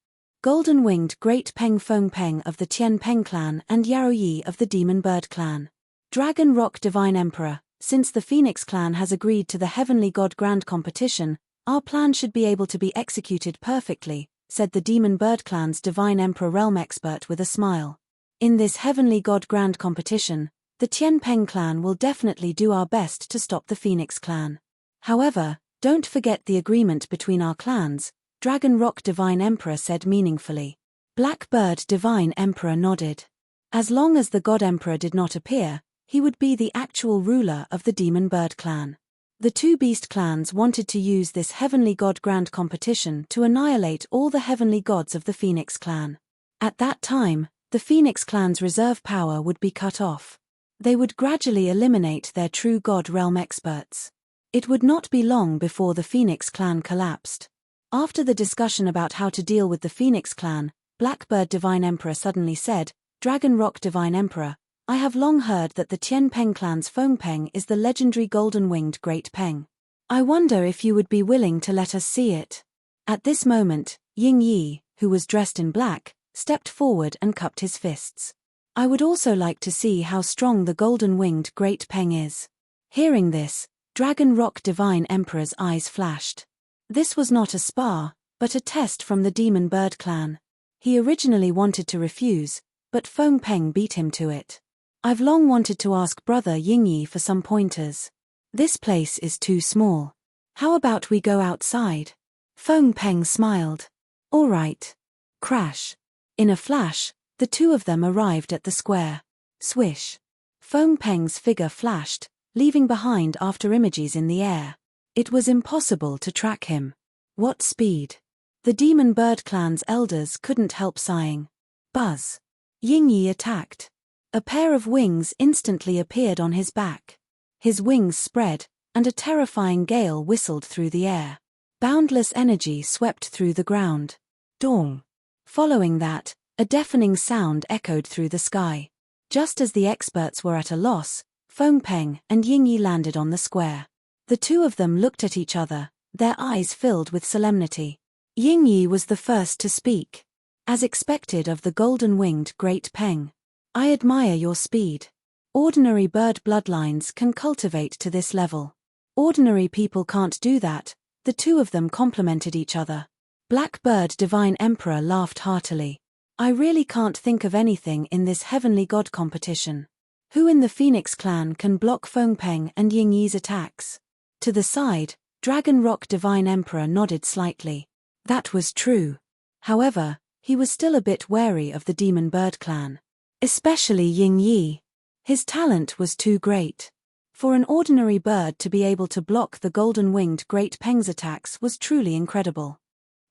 Golden-winged Great Peng Feng Peng of the Tian Peng clan and Yao Yi of the Demon Bird clan. Dragon Rock Divine Emperor, since the Phoenix clan has agreed to the Heavenly God Grand competition, our plan should be able to be executed perfectly, said the Demon Bird clan's Divine Emperor Realm Expert with a smile. In this Heavenly God Grand competition, the Tian Peng clan will definitely do our best to stop the Phoenix clan. However, don't forget the agreement between our clans, Dragon Rock Divine Emperor said meaningfully. Blackbird Divine Emperor nodded. As long as the God Emperor did not appear, he would be the actual ruler of the Demon Bird clan. The 2 beast clans wanted to use this Heavenly God Grand competition to annihilate all the heavenly gods of the Phoenix clan. At that time, the Phoenix clan's reserve power would be cut off. They would gradually eliminate their true God realm experts. It would not be long before the Phoenix clan collapsed. After the discussion about how to deal with the Phoenix clan, Blackbird Divine Emperor suddenly said, Dragon Rock Divine Emperor, I have long heard that the Tian Peng clan's Feng Peng is the legendary golden-winged Great Peng. I wonder if you would be willing to let us see it. At this moment, Ying Yi, who was dressed in black, stepped forward and cupped his fists. I would also like to see how strong the golden-winged Great Peng is. Hearing this, Dragon Rock Divine Emperor's eyes flashed. This was not a spar, but a test from the Demon Bird clan. He originally wanted to refuse, but Feng Peng beat him to it. I've long wanted to ask brother Yingyi for some pointers. This place is too small. How about we go outside? Feng Peng smiled. All right. Crash. In a flash, the 2 of them arrived at the square. Swish. Feng Peng's figure flashed, leaving behind afterimages in the air. It was impossible to track him. What speed! The Demon Bird clan's elders couldn't help sighing. Buzz. Yingyi attacked. A pair of wings instantly appeared on his back. His wings spread, and a terrifying gale whistled through the air. Boundless energy swept through the ground. Dong. Following that, a deafening sound echoed through the sky. Just as the experts were at a loss, Feng Peng and Yingyi landed on the square. The 2 of them looked at each other, their eyes filled with solemnity. Yingyi was the first to speak. As expected of the golden-winged Great Peng. I admire your speed. Ordinary bird bloodlines can cultivate to this level. Ordinary people can't do that. The 2 of them complimented each other. Blackbird Divine Emperor laughed heartily. I really can't think of anything in this heavenly god competition. Who in the Phoenix clan can block Feng Peng and Yingyi's attacks? To the side, Dragon Rock Divine Emperor nodded slightly. That was true. However, he was still a bit wary of the Demon Bird clan. Especially Ying Yi. His talent was too great. For an ordinary bird to be able to block the golden-winged Great Peng's attacks was truly incredible.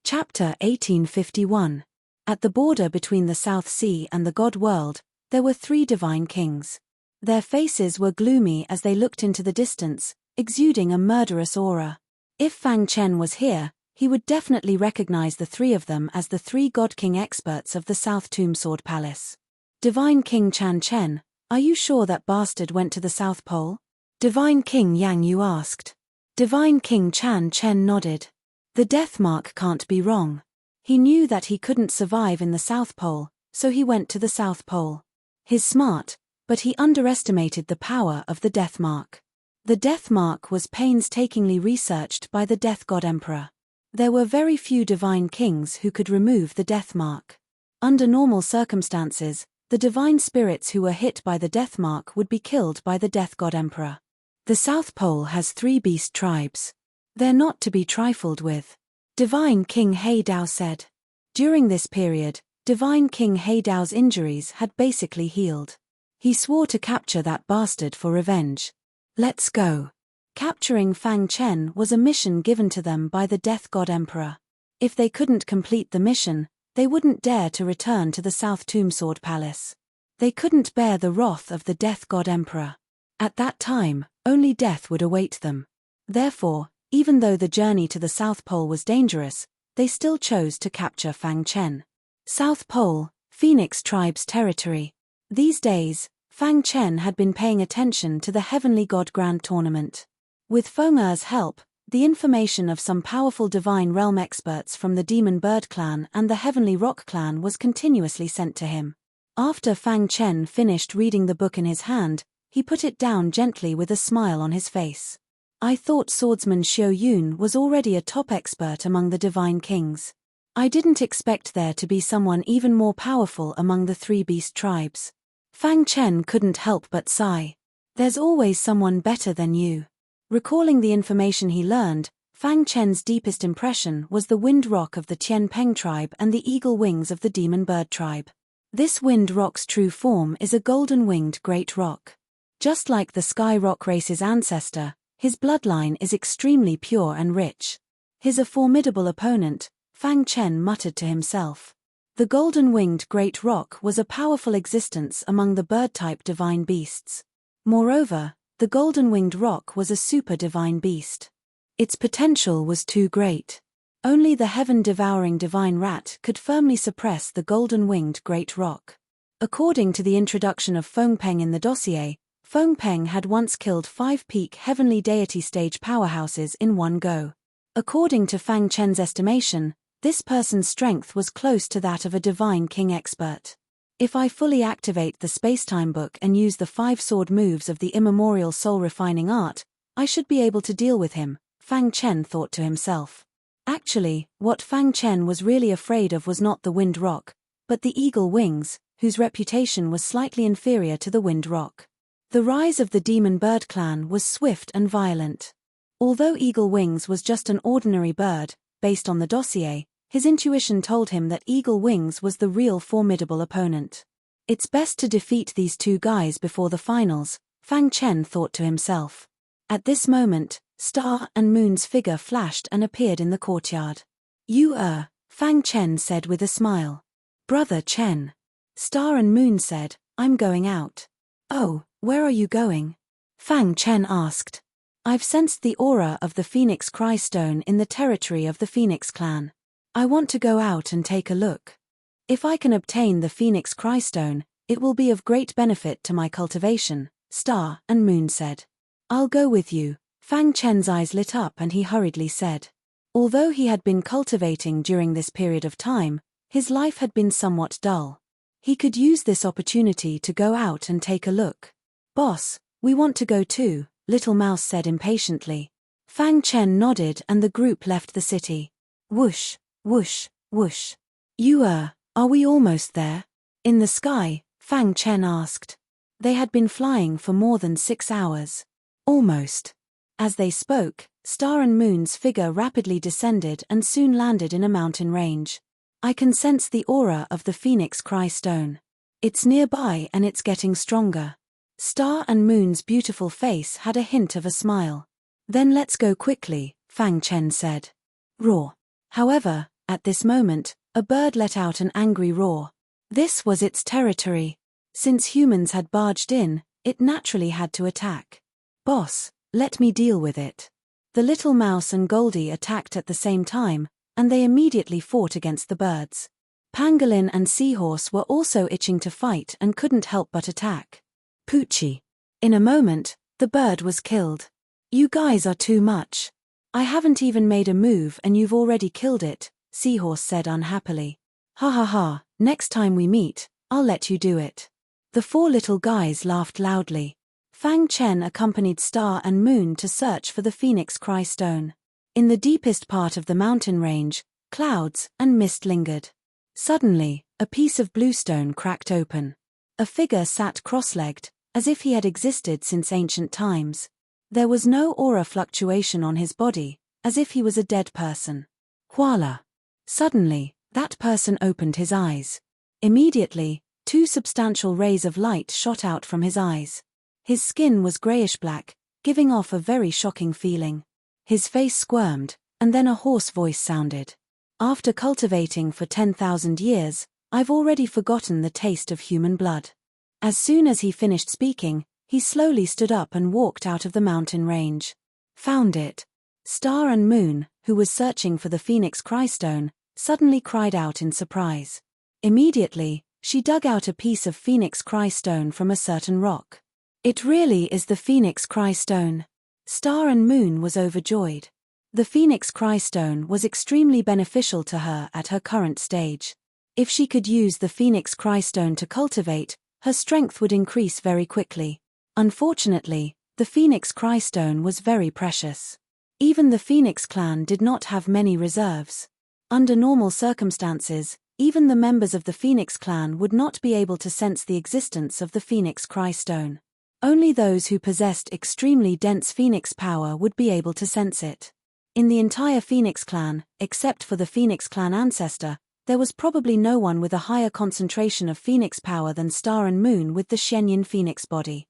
Chapter 1851. At the border between the South Sea and the God World, there were 3 divine kings. Their faces were gloomy as they looked into the distance, exuding a murderous aura. If Fang Chen was here, he would definitely recognize the 3 of them as the 3 God King experts of the South Tomb Sword Palace. Divine King Chan Chen, are you sure that bastard went to the South Pole? Divine King Yang Yu asked. Divine King Chan Chen nodded. The death mark can't be wrong. He knew that he couldn't survive in the South Pole, so he went to the South Pole. He's smart, but he underestimated the power of the death mark. The death mark was painstakingly researched by the Death God Emperor. There were very few divine kings who could remove the death mark. Under normal circumstances, the divine spirits who were hit by the death mark would be killed by the Death God Emperor. The South Pole has 3 beast tribes. They're not to be trifled with. Divine King He Dao said. During this period, Divine King Heidao's injuries had basically healed. He swore to capture that bastard for revenge. Let's go. Capturing Fang Chen was a mission given to them by the Death God Emperor. If they couldn't complete the mission, they wouldn't dare to return to the South Tombsword Palace. They couldn't bear the wrath of the Death God Emperor. At that time, only death would await them. Therefore, even though the journey to the South Pole was dangerous, they still chose to capture Fang Chen. South Pole, Phoenix Tribe's territory. These days, Fang Chen had been paying attention to the Heavenly God Grand Tournament. With Feng Er's help, the information of some powerful Divine Realm experts from the Demon Bird Clan and the Heavenly Rock Clan was continuously sent to him. After Fang Chen finished reading the book in his hand, he put it down gently with a smile on his face. I thought swordsman Xiao Yun was already a top expert among the Divine Kings. I didn't expect there to be someone even more powerful among the three beast tribes. Fang Chen couldn't help but sigh. There's always someone better than you. Recalling the information he learned, Fang Chen's deepest impression was the wind rock of the Tian Peng tribe and the eagle wings of the Demon Bird tribe. This wind rock's true form is a golden-winged great rock. Just like the sky rock race's ancestor, his bloodline is extremely pure and rich. He's a formidable opponent, Fang Chen muttered to himself. The golden-winged great rock was a powerful existence among the bird-type divine beasts. Moreover, the golden-winged rock was a super-divine beast. Its potential was too great. Only the heaven-devouring divine rat could firmly suppress the golden-winged great rock. According to the introduction of Feng Peng in the dossier, Feng Peng had once killed 5 peak heavenly deity stage powerhouses in one go. According to Fang Chen's estimation, this person's strength was close to that of a divine king expert. If I fully activate the spacetime book and use the 5 sword moves of the immemorial soul-refining art, I should be able to deal with him, Fang Chen thought to himself. Actually, what Fang Chen was really afraid of was not the wind rock, but the eagle wings, whose reputation was slightly inferior to the wind rock. The rise of the Demon Bird Clan was swift and violent. Although Eagle Wings was just an ordinary bird, based on the dossier, his intuition told him that Eagle Wings was the real formidable opponent. It's best to defeat these two guys before the finals, Fang Chen thought to himself. At this moment, Star and Moon's figure flashed and appeared in the courtyard. Fang Chen said with a smile. Brother Chen. Star and Moon said, I'm going out. Oh, where are you going? Fang Chen asked. I've sensed the aura of the Phoenix Cry Stone in the territory of the Phoenix Clan. I want to go out and take a look. If I can obtain the Phoenix Cry Stone, it will be of great benefit to my cultivation, Star and Moon said. I'll go with you. Fang Chen's eyes lit up and he hurriedly said. Although he had been cultivating during this period of time, his life had been somewhat dull. He could use this opportunity to go out and take a look. Boss, we want to go too, Little Mouse said impatiently. Fang Chen nodded and the group left the city. Whoosh, whoosh, whoosh. Are we almost there? In the sky, Fang Chen asked. They had been flying for more than 6 hours. Almost. As they spoke, Star and Moon's figure rapidly descended and soon landed in a mountain range. I can sense the aura of the Phoenix Cry Stone. It's nearby and it's getting stronger. Star and Moon's beautiful face had a hint of a smile. Then let's go quickly, Fang Chen said. Roar. However, at this moment, a bird let out an angry roar. This was its territory. Since humans had barged in, it naturally had to attack. Boss, let me deal with it. The little mouse and Goldie attacked at the same time, and they immediately fought against the birds. Pangolin and Seahorse were also itching to fight and couldn't help but attack. Poochie. In a moment, the bird was killed. You guys are too much. I haven't even made a move and you've already killed it, Seahorse said unhappily. Ha ha ha, next time we meet, I'll let you do it. The 4 little guys laughed loudly. Fang Chen accompanied Star and Moon to search for the Phoenix Cry Stone. In the deepest part of the mountain range, clouds and mist lingered. Suddenly, a piece of bluestone cracked open. A figure sat cross-legged, as if he had existed since ancient times. There was no aura fluctuation on his body, as if he was a dead person. Voila! Suddenly, That person opened his eyes. Immediately, two substantial rays of light shot out from his eyes. His skin was grayish-black, giving off a very shocking feeling. His face squirmed, and then a hoarse voice sounded. After cultivating for 10,000 years, I've already forgotten the taste of human blood. As soon as he finished speaking, he slowly stood up and walked out of the mountain range. Found it. Star and Moon, who was searching for the Phoenix Crystone, suddenly cried out in surprise. Immediately, she dug out a piece of Phoenix Crystone from a certain rock. It really is the Phoenix Crystone. Star and Moon was overjoyed. The Phoenix Crystone was extremely beneficial to her at her current stage. If she could use the Phoenix Crystone to cultivate, her strength would increase very quickly. Unfortunately, the Phoenix Crystone was very precious. Even the Phoenix clan did not have many reserves. Under normal circumstances, even the members of the Phoenix clan would not be able to sense the existence of the Phoenix Crystone. Only those who possessed extremely dense Phoenix power would be able to sense it. In the entire Phoenix clan, except for the Phoenix clan ancestor, there was probably no one with a higher concentration of Phoenix power than Star and Moon with the Shenyan Phoenix body.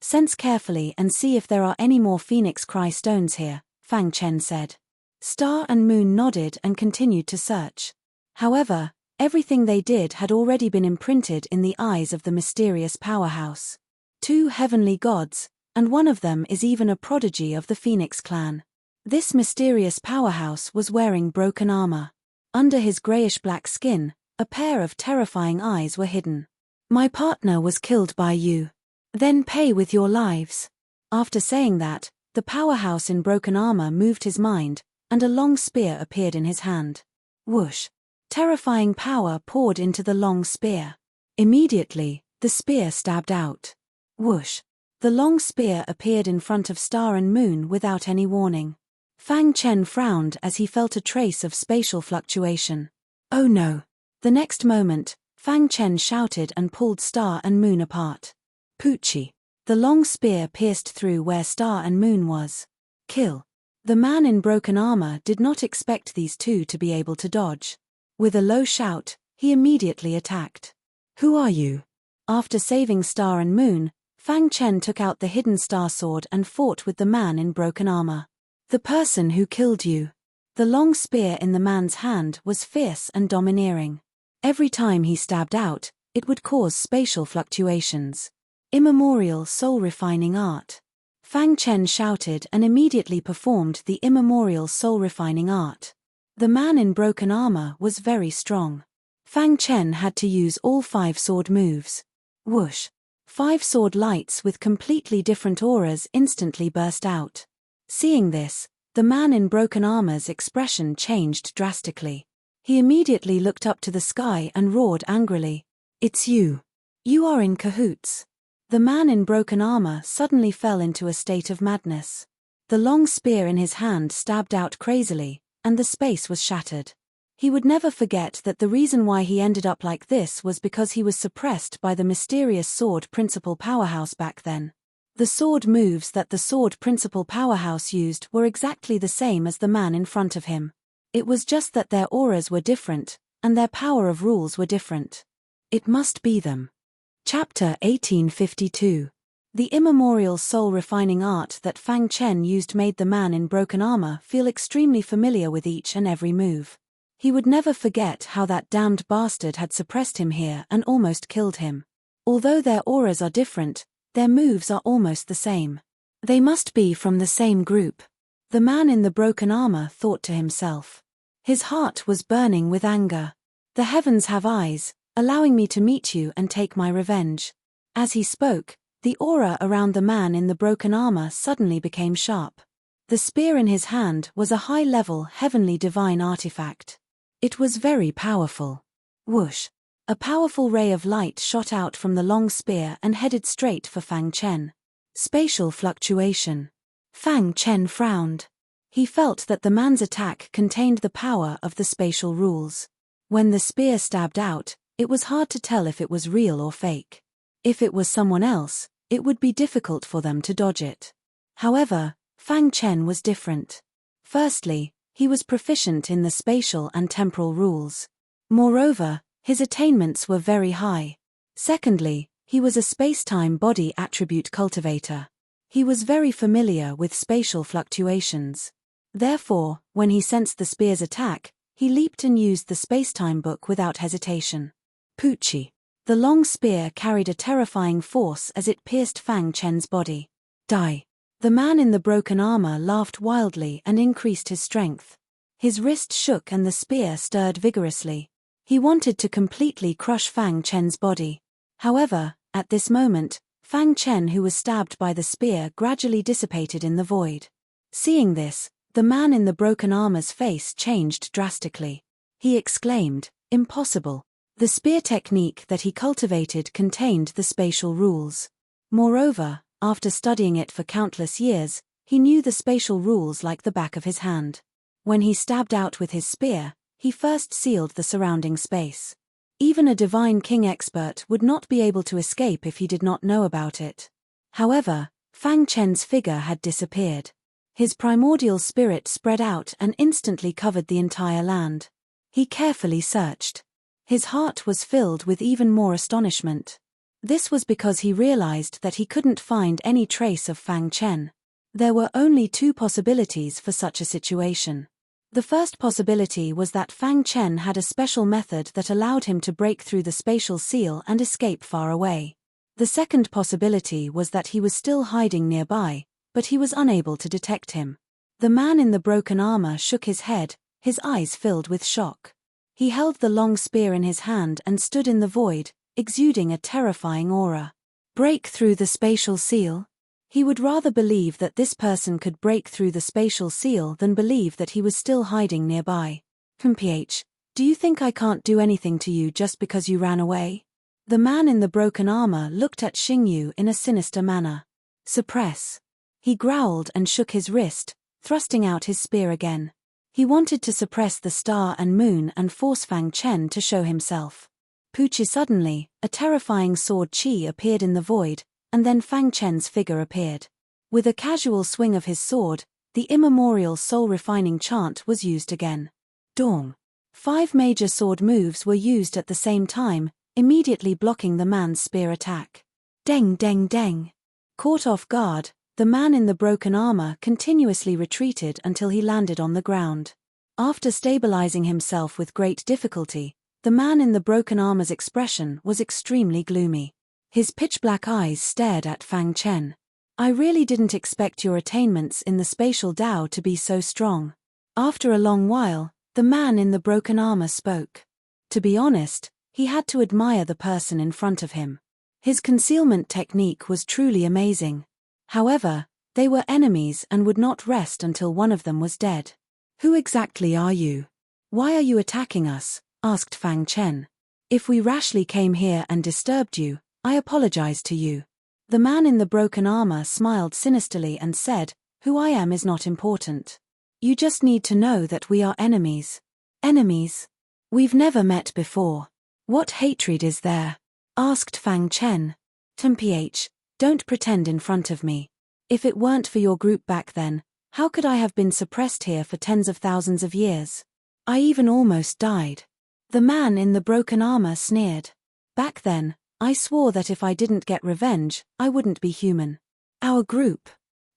Sense carefully and see if there are any more Phoenix Crystones here, Fang Chen said. Star and Moon nodded and continued to search. However, everything they did had already been imprinted in the eyes of the mysterious powerhouse. Two heavenly gods, and one of them is even a prodigy of the Phoenix clan. This mysterious powerhouse was wearing broken armor. Under his grayish-black skin, a pair of terrifying eyes were hidden. My partner was killed by you. Then pay with your lives. After saying that, the powerhouse in broken armor moved his mind, and a long spear appeared in his hand. Whoosh! Terrifying power poured into the long spear. Immediately, the spear stabbed out. Whoosh! The long spear appeared in front of Star and Moon without any warning. Fang Chen frowned as he felt a trace of spatial fluctuation. Oh no! The next moment, Fang Chen shouted and pulled Star and Moon apart. Poochie! The long spear pierced through where Star and Moon was. Kill! The man in broken armor did not expect these two to be able to dodge. With a low shout, he immediately attacked. Who are you? After saving Star and Moon, Fang Chen took out the hidden star sword and fought with the man in broken armor. The person who killed you. The long spear in the man's hand was fierce and domineering. Every time he stabbed out, it would cause spatial fluctuations. Immemorial soul-refining art. Fang Chen shouted and immediately performed the immemorial soul-refining art. The man in broken armor was very strong. Fang Chen had to use all 5 sword moves. Whoosh! 5 sword lights with completely different auras instantly burst out. Seeing this, the man in broken armor's expression changed drastically. He immediately looked up to the sky and roared angrily. It's you. You are in cahoots. The man in broken armor suddenly fell into a state of madness. The long spear in his hand stabbed out crazily, and the space was shattered. He would never forget that the reason why he ended up like this was because he was suppressed by the mysterious sword principal powerhouse back then. The sword moves that the sword principal powerhouse used were exactly the same as the man in front of him. It was just that their auras were different, and their power of rules were different. It must be them. Chapter 1852. The immemorial soul-refining art that Fang Chen used made the man in broken armor feel extremely familiar with each and every move. He would never forget how that damned bastard had suppressed him here and almost killed him. Although their auras are different, their moves are almost the same. They must be from the same group. The man in the broken armor thought to himself. His heart was burning with anger. The heavens have eyes, allowing me to meet you and take my revenge. As he spoke, the aura around the man in the broken armor suddenly became sharp. The spear in his hand was a high-level heavenly divine artifact. It was very powerful. Whoosh! A powerful ray of light shot out from the long spear and headed straight for Fang Chen. Spatial fluctuation. Fang Chen frowned. He felt that the man's attack contained the power of the spatial rules. When the spear stabbed out, it was hard to tell if it was real or fake. If it was someone else, it would be difficult for them to dodge it. However, Fang Chen was different. Firstly, He was proficient in the spatial and temporal rules. Moreover, his attainments were very high. Secondly, he was a space-time body attribute cultivator. He was very familiar with spatial fluctuations. Therefore, when he sensed the spear's attack, he leaped and used the space-time book without hesitation. Pucci. The long spear carried a terrifying force as it pierced Fang Chen's body. Die. The man in the broken armor laughed wildly and increased his strength. His wrist shook and the spear stirred vigorously. He wanted to completely crush Fang Chen's body. However, at this moment, Fang Chen, who was stabbed by the spear, gradually dissipated in the void. Seeing this, the man in the broken armor's face changed drastically. He exclaimed, "Impossible." The spear technique that he cultivated contained the spatial rules. Moreover, after studying it for countless years, he knew the spatial rules like the back of his hand. When he stabbed out with his spear, he first sealed the surrounding space. Even a divine king expert would not be able to escape if he did not know about it. However, Fang Chen's figure had disappeared. His primordial spirit spread out and instantly covered the entire land. He carefully searched. His heart was filled with even more astonishment. This was because he realized that he couldn't find any trace of Fang Chen. There were only two possibilities for such a situation. The first possibility was that Fang Chen had a special method that allowed him to break through the spatial seal and escape far away. The second possibility was that he was still hiding nearby, but he was unable to detect him. The man in the broken armor shook his head, his eyes filled with shock. He held the long spear in his hand and stood in the void, exuding a terrifying aura. Break through the spatial seal? He would rather believe that this person could break through the spatial seal than believe that he was still hiding nearby. "PH, do you think I can't do anything to you just because you ran away?" The man in the broken armor looked at Xingyu in a sinister manner. "Suppress." He growled and shook his wrist, thrusting out his spear again. He wanted to suppress the star and moon and force Fang Chen to show himself. Pucci. Suddenly, a terrifying sword chi appeared in the void, and then Fang Chen's figure appeared. With a casual swing of his sword, the immemorial soul-refining chant was used again. Dong. 5 major sword moves were used at the same time, immediately blocking the man's spear attack. Deng deng deng. Caught off guard, the man in the broken armor continuously retreated until he landed on the ground. After stabilizing himself with great difficulty, the man in the broken armor's expression was extremely gloomy. His pitch-black eyes stared at Fang Chen. "I really didn't expect your attainments in the spatial Tao to be so strong." After a long while, the man in the broken armor spoke. To be honest, he had to admire the person in front of him. His concealment technique was truly amazing. However, they were enemies and would not rest until one of them was dead. "Who exactly are you? Why are you attacking us?" asked Fang Chen. "If we rashly came here and disturbed you, I apologize to you." The man in the broken armor smiled sinisterly and said, "Who I am is not important. You just need to know that we are enemies." "Enemies? We've never met before. What hatred is there?" asked Fang Chen. "PH, don't pretend in front of me. If it weren't for your group back then, how could I have been suppressed here for tens of thousands of years? I even almost died." The man in the broken armor sneered. "Back then, I swore that if I didn't get revenge, I wouldn't be human." "Our group?"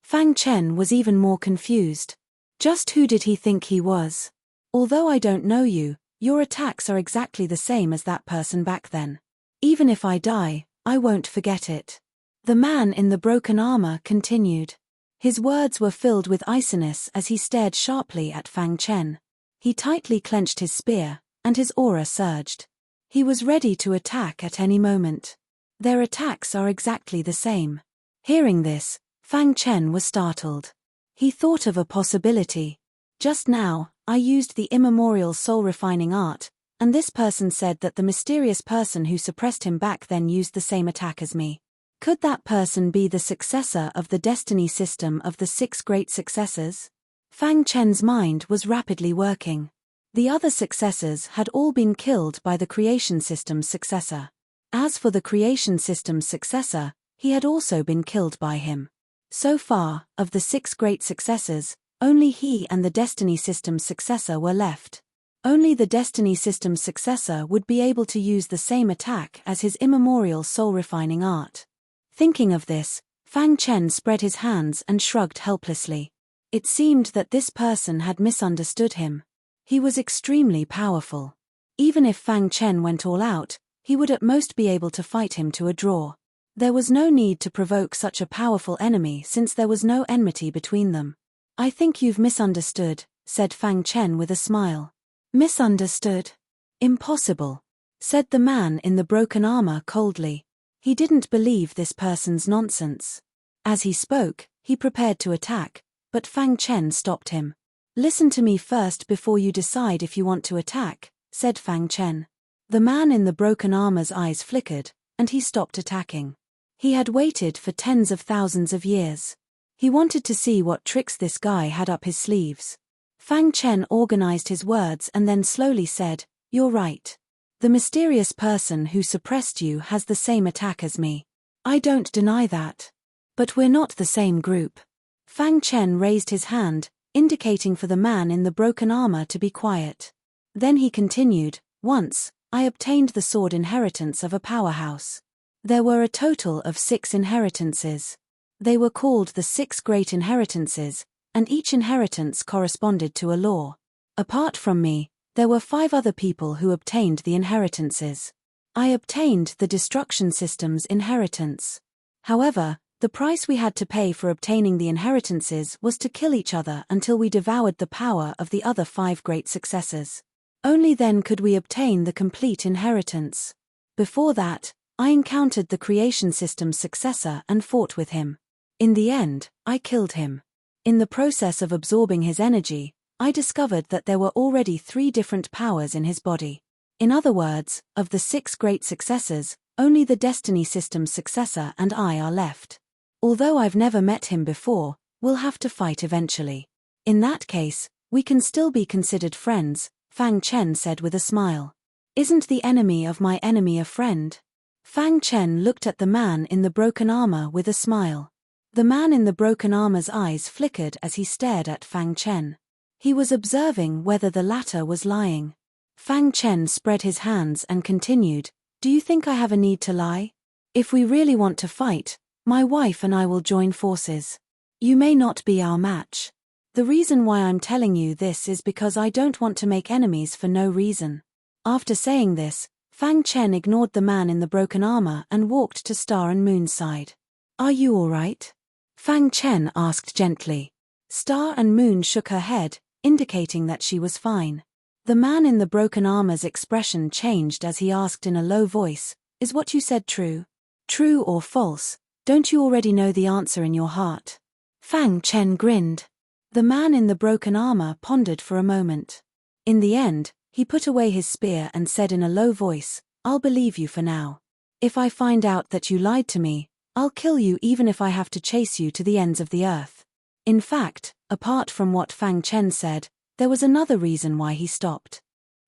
Fang Chen was even more confused. Just who did he think he was? "Although I don't know you, your attacks are exactly the same as that person back then. Even if I die, I won't forget it." The man in the broken armor continued. His words were filled with iciness as he stared sharply at Fang Chen. He tightly clenched his spear, and his aura surged. He was ready to attack at any moment. Their attacks are exactly the same. Hearing this, Fang Chen was startled. He thought of a possibility. "Just now, I used the immemorial soul-refining art, and this person said that the mysterious person who suppressed him back then used the same attack as me. Could that person be the successor of the destiny system of the 6 great successors?" Fang Chen's mind was rapidly working. The other successors had all been killed by the creation system's successor. As for the creation system's successor, he had also been killed by him. So far, of the 6 great successors, Only he and the Destiny System's successor were left. Only the Destiny System's successor would be able to use the same attack as his immemorial soul-refining art. Thinking of this, Fang Chen spread his hands and shrugged helplessly. It seemed that this person had misunderstood him. He was extremely powerful. Even if Fang Chen went all out, he would at most be able to fight him to a draw. There was no need to provoke such a powerful enemy since there was no enmity between them. "I think you've misunderstood," said Fang Chen with a smile. "Misunderstood? Impossible," said the man in the broken armor coldly. He didn't believe this person's nonsense. As he spoke, he prepared to attack, but Fang Chen stopped him. "Listen to me first before you decide if you want to attack," said Fang Chen. The man in the broken armor's eyes flickered, and he stopped attacking. He had waited for tens of thousands of years. He wanted to see what tricks this guy had up his sleeves. Fang Chen organized his words and then slowly said, "You're right. The mysterious person who suppressed you has the same attack as me. I don't deny that. But we're not the same group." Fang Chen raised his hand, indicating for the man in the broken armor to be quiet. Then he continued, "Once, I obtained the sword inheritance of a powerhouse. There were a total of 6 inheritances. They were called the 6 Great Inheritances, and each inheritance corresponded to a law. Apart from me, there were 5 other people who obtained the inheritances. I obtained the Destruction System's inheritance. However, the price we had to pay for obtaining the inheritances was to kill each other until we devoured the power of the other 5 great successors. Only then could we obtain the complete inheritance. Before that, I encountered the Creation System's successor and fought with him. In the end, I killed him. In the process of absorbing his energy, I discovered that there were already 3 different powers in his body. In other words, of the 6 great successors, only the Destiny System's successor and I are left. Although I've never met him before, we'll have to fight eventually. In that case, we can still be considered friends," Fang Chen said with a smile. "Isn't the enemy of my enemy a friend?" Fang Chen looked at the man in the broken armor with a smile. The man in the broken armor's eyes flickered as he stared at Fang Chen. He was observing whether the latter was lying. Fang Chen spread his hands and continued, "Do you think I have a need to lie? If we really want to fight, my wife and I will join forces. You may not be our match. The reason why I'm telling you this is because I don't want to make enemies for no reason." After saying this, Fang Chen ignored the man in the broken armor and walked to Star and Moon's side. "Are you all right?" Fang Chen asked gently. Star and Moon shook her head, indicating that she was fine. The man in the broken armor's expression changed as he asked in a low voice, "Is what you said true? True or false? Don't you already know the answer in your heart?" Fang Chen grinned. The man in the broken armor pondered for a moment. In the end, he put away his spear and said in a low voice, "I'll believe you for now. If I find out that you lied to me, I'll kill you even if I have to chase you to the ends of the earth." In fact, apart from what Fang Chen said, there was another reason why he stopped.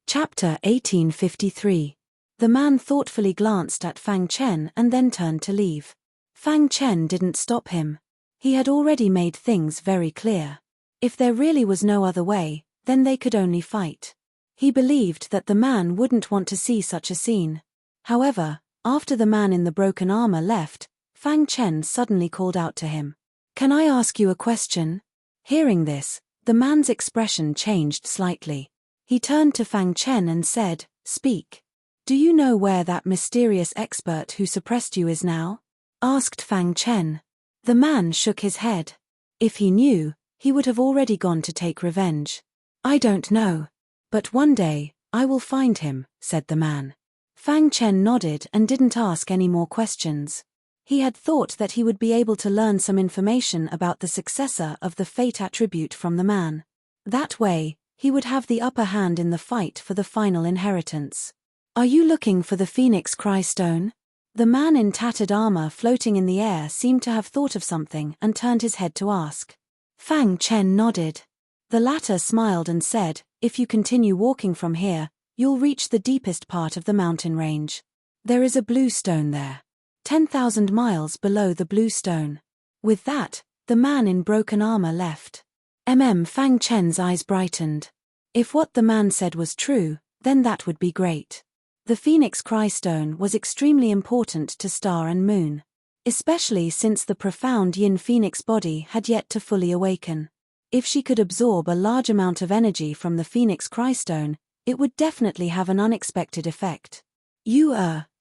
Chapter 1853. The man thoughtfully glanced at Fang Chen and then turned to leave. Fang Chen didn't stop him. He had already made things very clear. If there really was no other way, then they could only fight. He believed that the man wouldn't want to see such a scene. However, after the man in the broken armor left, Fang Chen suddenly called out to him, "Can I ask you a question?" Hearing this, the man's expression changed slightly. He turned to Fang Chen and said, "Speak. Do you know where that mysterious expert who suppressed you is now?" asked Fang Chen. The man shook his head. If he knew, he would have already gone to take revenge. "I don't know. But one day, I will find him," said the man. Fang Chen nodded and didn't ask any more questions. He had thought that he would be able to learn some information about the successor of the fate attribute from the man. That way, he would have the upper hand in the fight for the final inheritance. "Are you looking for the Phoenix Cry Stone?" The man in tattered armor floating in the air seemed to have thought of something and turned his head to ask. Fang Chen nodded. The latter smiled and said, "If you continue walking from here, you'll reach the deepest part of the mountain range. There is a blue stone there. 10,000 miles below the blue stone." With that, the man in broken armor left. Fang Chen's eyes brightened. If what the man said was true, then that would be great. The Phoenix Cry Stone was extremely important to Star and Moon, especially since the profound Yin Phoenix body had yet to fully awaken. If she could absorb a large amount of energy from the Phoenix Cry Stone, it would definitely have an unexpected effect.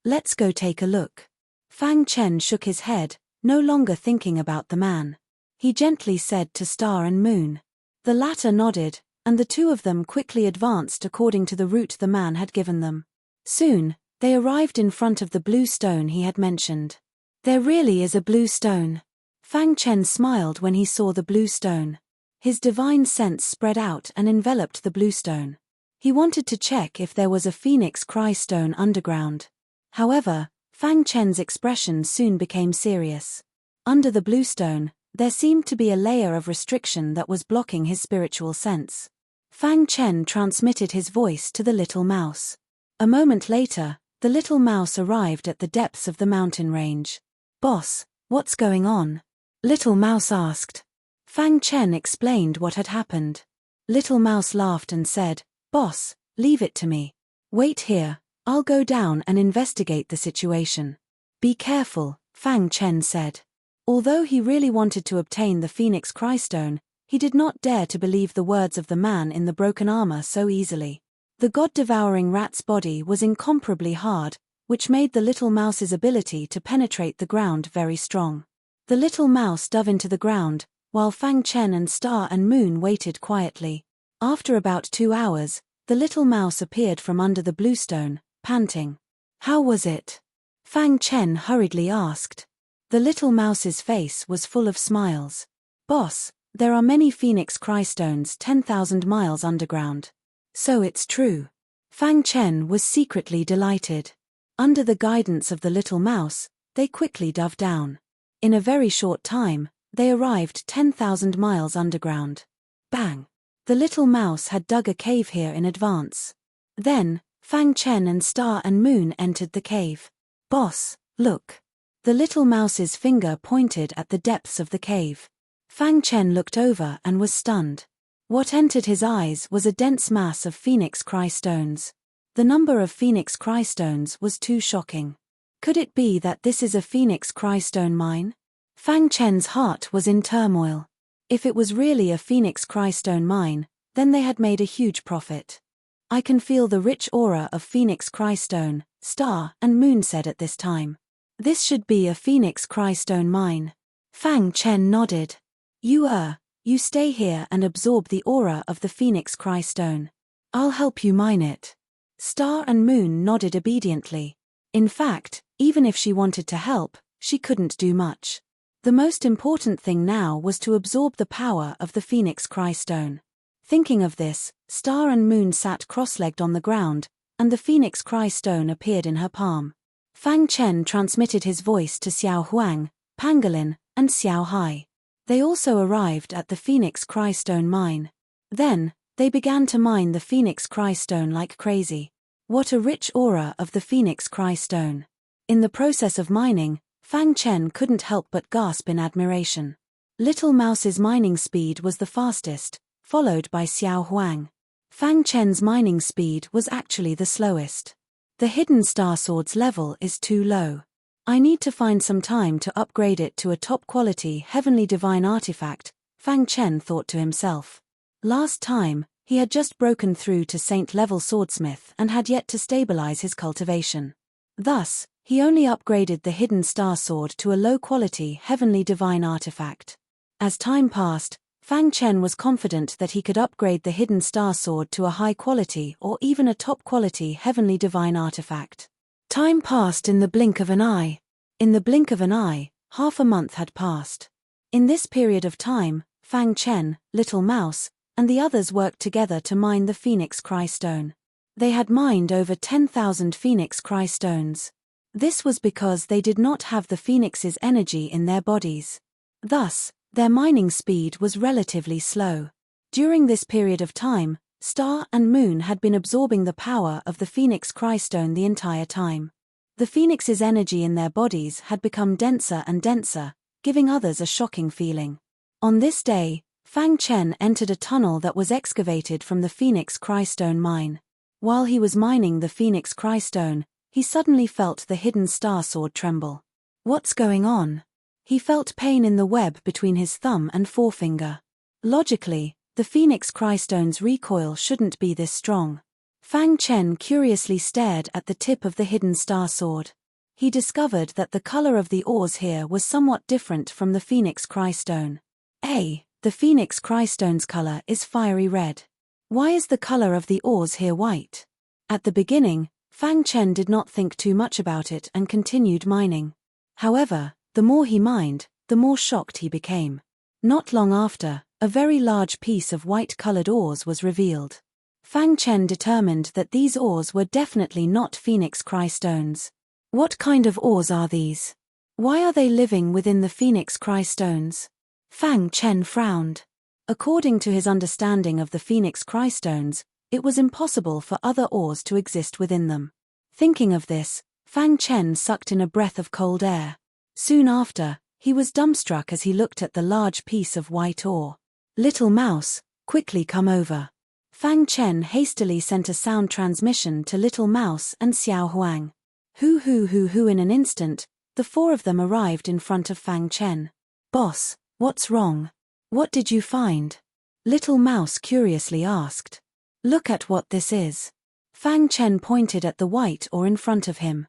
Let's go take a look. Fang Chen shook his head, no longer thinking about the man. He gently said to Star and Moon. The latter nodded, and the two of them quickly advanced according to the route the man had given them. Soon, they arrived in front of the blue stone he had mentioned. There really is a blue stone. Fang Chen smiled when he saw the blue stone. His divine sense spread out and enveloped the blue stone. He wanted to check if there was a Phoenix Cry Stone underground. However, Fang Chen's expression soon became serious. Under the blue stone, there seemed to be a layer of restriction that was blocking his spiritual sense. Fang Chen transmitted his voice to the little mouse. A moment later, the little mouse arrived at the depths of the mountain range. "Boss, what's going on?" Little Mouse asked. Fang Chen explained what had happened. Little Mouse laughed and said, "Boss, leave it to me. Wait here, I'll go down and investigate the situation." "Be careful," Fang Chen said. Although he really wanted to obtain the Phoenix Cry Stone, he did not dare to believe the words of the man in the broken armor so easily. The god-devouring rat's body was incomparably hard, which made the little mouse's ability to penetrate the ground very strong. The little mouse dove into the ground, while Fang Chen and Star and Moon waited quietly. After about 2 hours, the little mouse appeared from under the blue stone, panting. "How was it?" Fang Chen hurriedly asked. The little mouse's face was full of smiles. "Boss, there are many Phoenix Cry Stones 10,000 miles underground." "So it's true." Fang Chen was secretly delighted. Under the guidance of the little mouse, they quickly dove down. In a very short time, they arrived 10,000 miles underground. Bang! The little mouse had dug a cave here in advance. Then, Fang Chen and Star and Moon entered the cave. "Boss, look." The little mouse's finger pointed at the depths of the cave. Fang Chen looked over and was stunned. What entered his eyes was a dense mass of Phoenix Cry Stones. The number of Phoenix Cry Stones was too shocking. Could it be that this is a Phoenix Cry Stone mine? Fang Chen's heart was in turmoil. If it was really a Phoenix Cry Stone mine, then they had made a huge profit. "I can feel the rich aura of Phoenix Cry Stone," Star and Moon said at this time. "This should be a Phoenix Cry Stone mine." Fang Chen nodded. You stay here and absorb the aura of the Phoenix Cry Stone. I'll help you mine it." Star and Moon nodded obediently. In fact, even if she wanted to help, she couldn't do much. The most important thing now was to absorb the power of the Phoenix Cry Stone. Thinking of this, Star and Moon sat cross-legged on the ground, and the Phoenix Cry Stone appeared in her palm. Fang Chen transmitted his voice to Xiao Huang, Pangolin, and Xiao Hai. They also arrived at the Phoenix Cry Stone mine. Then, they began to mine the Phoenix Cry Stone like crazy. What a rich aura of the Phoenix Cry Stone. In the process of mining, Fang Chen couldn't help but gasp in admiration. Little Mouse's mining speed was the fastest, followed by Xiao Huang. Fang Chen's mining speed was actually the slowest. The hidden star sword's level is too low. I need to find some time to upgrade it to a top-quality heavenly divine artifact, Fang Chen thought to himself. Last time, he had just broken through to Saint-level swordsmith and had yet to stabilize his cultivation. Thus, he only upgraded the hidden star sword to a low-quality heavenly divine artifact. As time passed, Fang Chen was confident that he could upgrade the hidden star sword to a high-quality or even a top-quality heavenly divine artifact. Time passed in the blink of an eye. In the blink of an eye, half a month had passed. In this period of time, Fang Chen, Little Mouse, and the others worked together to mine the Phoenix Cry Stone. They had mined over 10,000 Phoenix Cry Stones. This was because they did not have the Phoenix's energy in their bodies. Thus, their mining speed was relatively slow. During this period of time, Star and Moon had been absorbing the power of the Phoenix Cry Stone the entire time. The Phoenix's energy in their bodies had become denser and denser, giving others a shocking feeling. On this day, Fang Chen entered a tunnel that was excavated from the Phoenix Crystone mine. While he was mining the Phoenix Crystone, he suddenly felt the hidden star sword tremble. What's going on? He felt pain in the web between his thumb and forefinger. Logically, the Phoenix Crystone's recoil shouldn't be this strong. Fang Chen curiously stared at the tip of the hidden star sword. He discovered that the color of the ores here was somewhat different from the Phoenix Crystone. The Phoenix Crystone's color is fiery red. Why is the color of the ores here white? At the beginning, Fang Chen did not think too much about it and continued mining. However, the more he mined, the more shocked he became. Not long after, a very large piece of white-colored ores was revealed. Fang Chen determined that these ores were definitely not Phoenix Crystones. What kind of ores are these? Why are they living within the Phoenix Crystones? Fang Chen frowned. According to his understanding of the Phoenix Crystones, it was impossible for other ores to exist within them. Thinking of this, Fang Chen sucked in a breath of cold air. Soon after, he was dumbstruck as he looked at the large piece of white ore. Little mouse, quickly come over. Fang Chen hastily sent a sound transmission to Little Mouse and Xiao Huang. Hoo in an instant, the four of them arrived in front of Fang Chen. Boss, what's wrong? What did you find? Little Mouse curiously asked. Look at what this is. Fang Chen pointed at the white ore in front of him.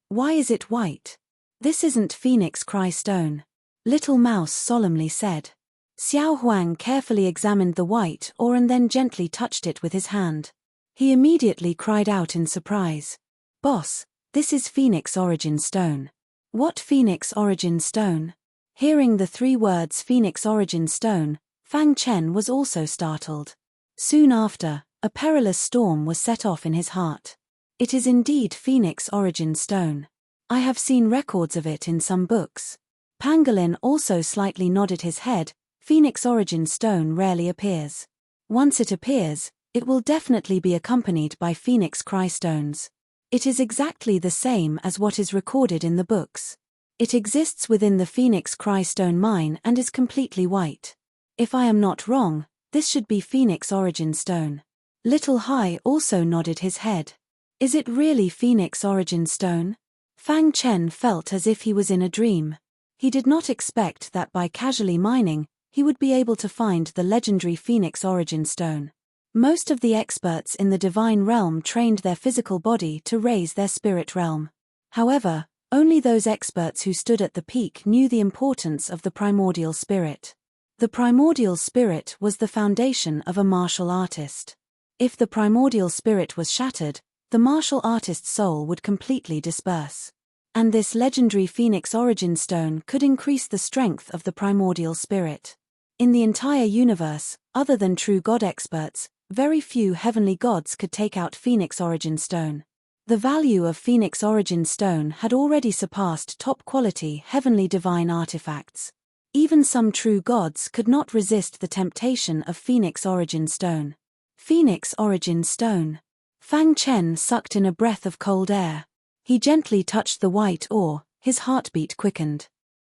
Why is it white? This isn't Phoenix Crystone. Little Mouse solemnly said. Xiao Huang carefully examined the white ore and then gently touched it with his hand. He immediately cried out in surprise. Boss, this is Phoenix Origin Stone. What Phoenix Origin Stone? Hearing the three words Phoenix Origin Stone, Fang Chen was also startled. Soon after, a perilous storm was set off in his heart. It is indeed Phoenix Origin Stone. I have seen records of it in some books. Pangolin also slightly nodded his head. Phoenix Origin Stone rarely appears. Once it appears, it will definitely be accompanied by Phoenix Crystones. It is exactly the same as what is recorded in the books. It exists within the Phoenix Crystone mine and is completely white. If I am not wrong, this should be Phoenix Origin Stone. Little Hai also nodded his head. Is it really Phoenix Origin Stone? Fang Chen felt as if he was in a dream. He did not expect that by casually mining, he would be able to find the legendary Phoenix Origin Stone. Most of the experts in the divine realm trained their physical body to raise their spirit realm. However, only those experts who stood at the peak knew the importance of the primordial spirit. The primordial spirit was the foundation of a martial artist. If the primordial spirit was shattered, the martial artist's soul would completely disperse. And this legendary Phoenix Origin Stone could increase the strength of the primordial spirit. In the entire universe, other than true god experts, very few heavenly gods could take out Phoenix Origin Stone. The value of Phoenix Origin Stone had already surpassed top-quality heavenly divine artifacts. Even some true gods could not resist the temptation of Phoenix Origin Stone. Phoenix Origin Stone. Fang Chen sucked in a breath of cold air. He gently touched the white ore, his heartbeat quickened.